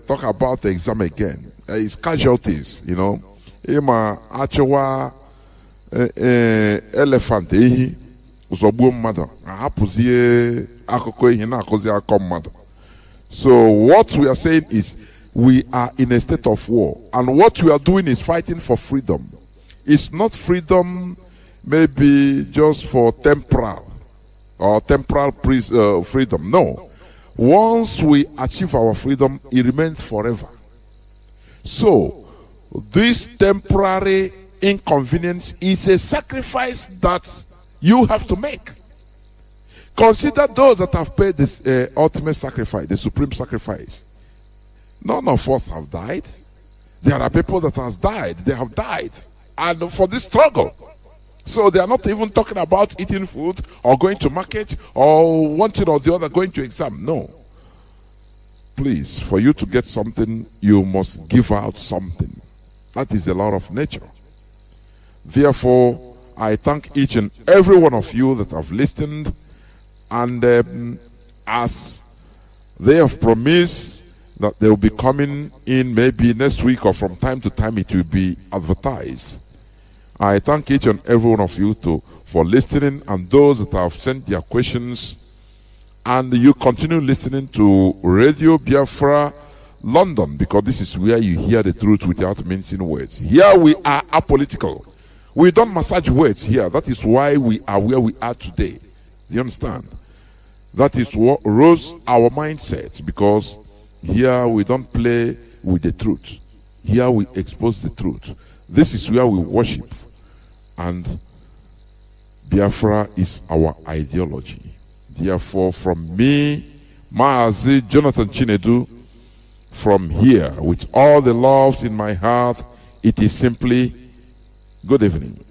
talk about the exam again. It's casualties, you know. Ima achewa elephant ehi uzogbu mmadụ ahapụzie akụkọ ehi na-akụzi akọ mmadụ. So what we are saying is we are in a state of war, and what we are doing is fighting for freedom. It's not freedom maybe just for temporal freedom. No. Once we achieve our freedom, it remains forever. So this temporary inconvenience is a sacrifice that you have to make. Consider those that have paid this ultimate sacrifice, the supreme sacrifice. None of us have died. There are people that have died. They have died. And for this struggle. So they are not even talking about eating food or going to market or one thing or the other, going to exam. No. Please, for you to get something, you must give out something. That is the law of nature. Therefore, I thank each and every one of you that have listened. And as they have promised that they will be coming in maybe next week or from time to time it will be advertised. I thank each and every one of you for listening, and those that have sent their questions. And you continue listening to Radio Biafra London, because this is where you hear the truth without mincing words. Here we are apolitical. We don't massage words here. That is why we are where we are today. Do you understand? That is what rose our mindset, because here we don't play with the truth. Here we expose the truth. This is where we worship. And Biafra is our ideology. Therefore, from me, Maazi Jonathan Chinedu, from here, with all the loves in my heart, it is simply good evening.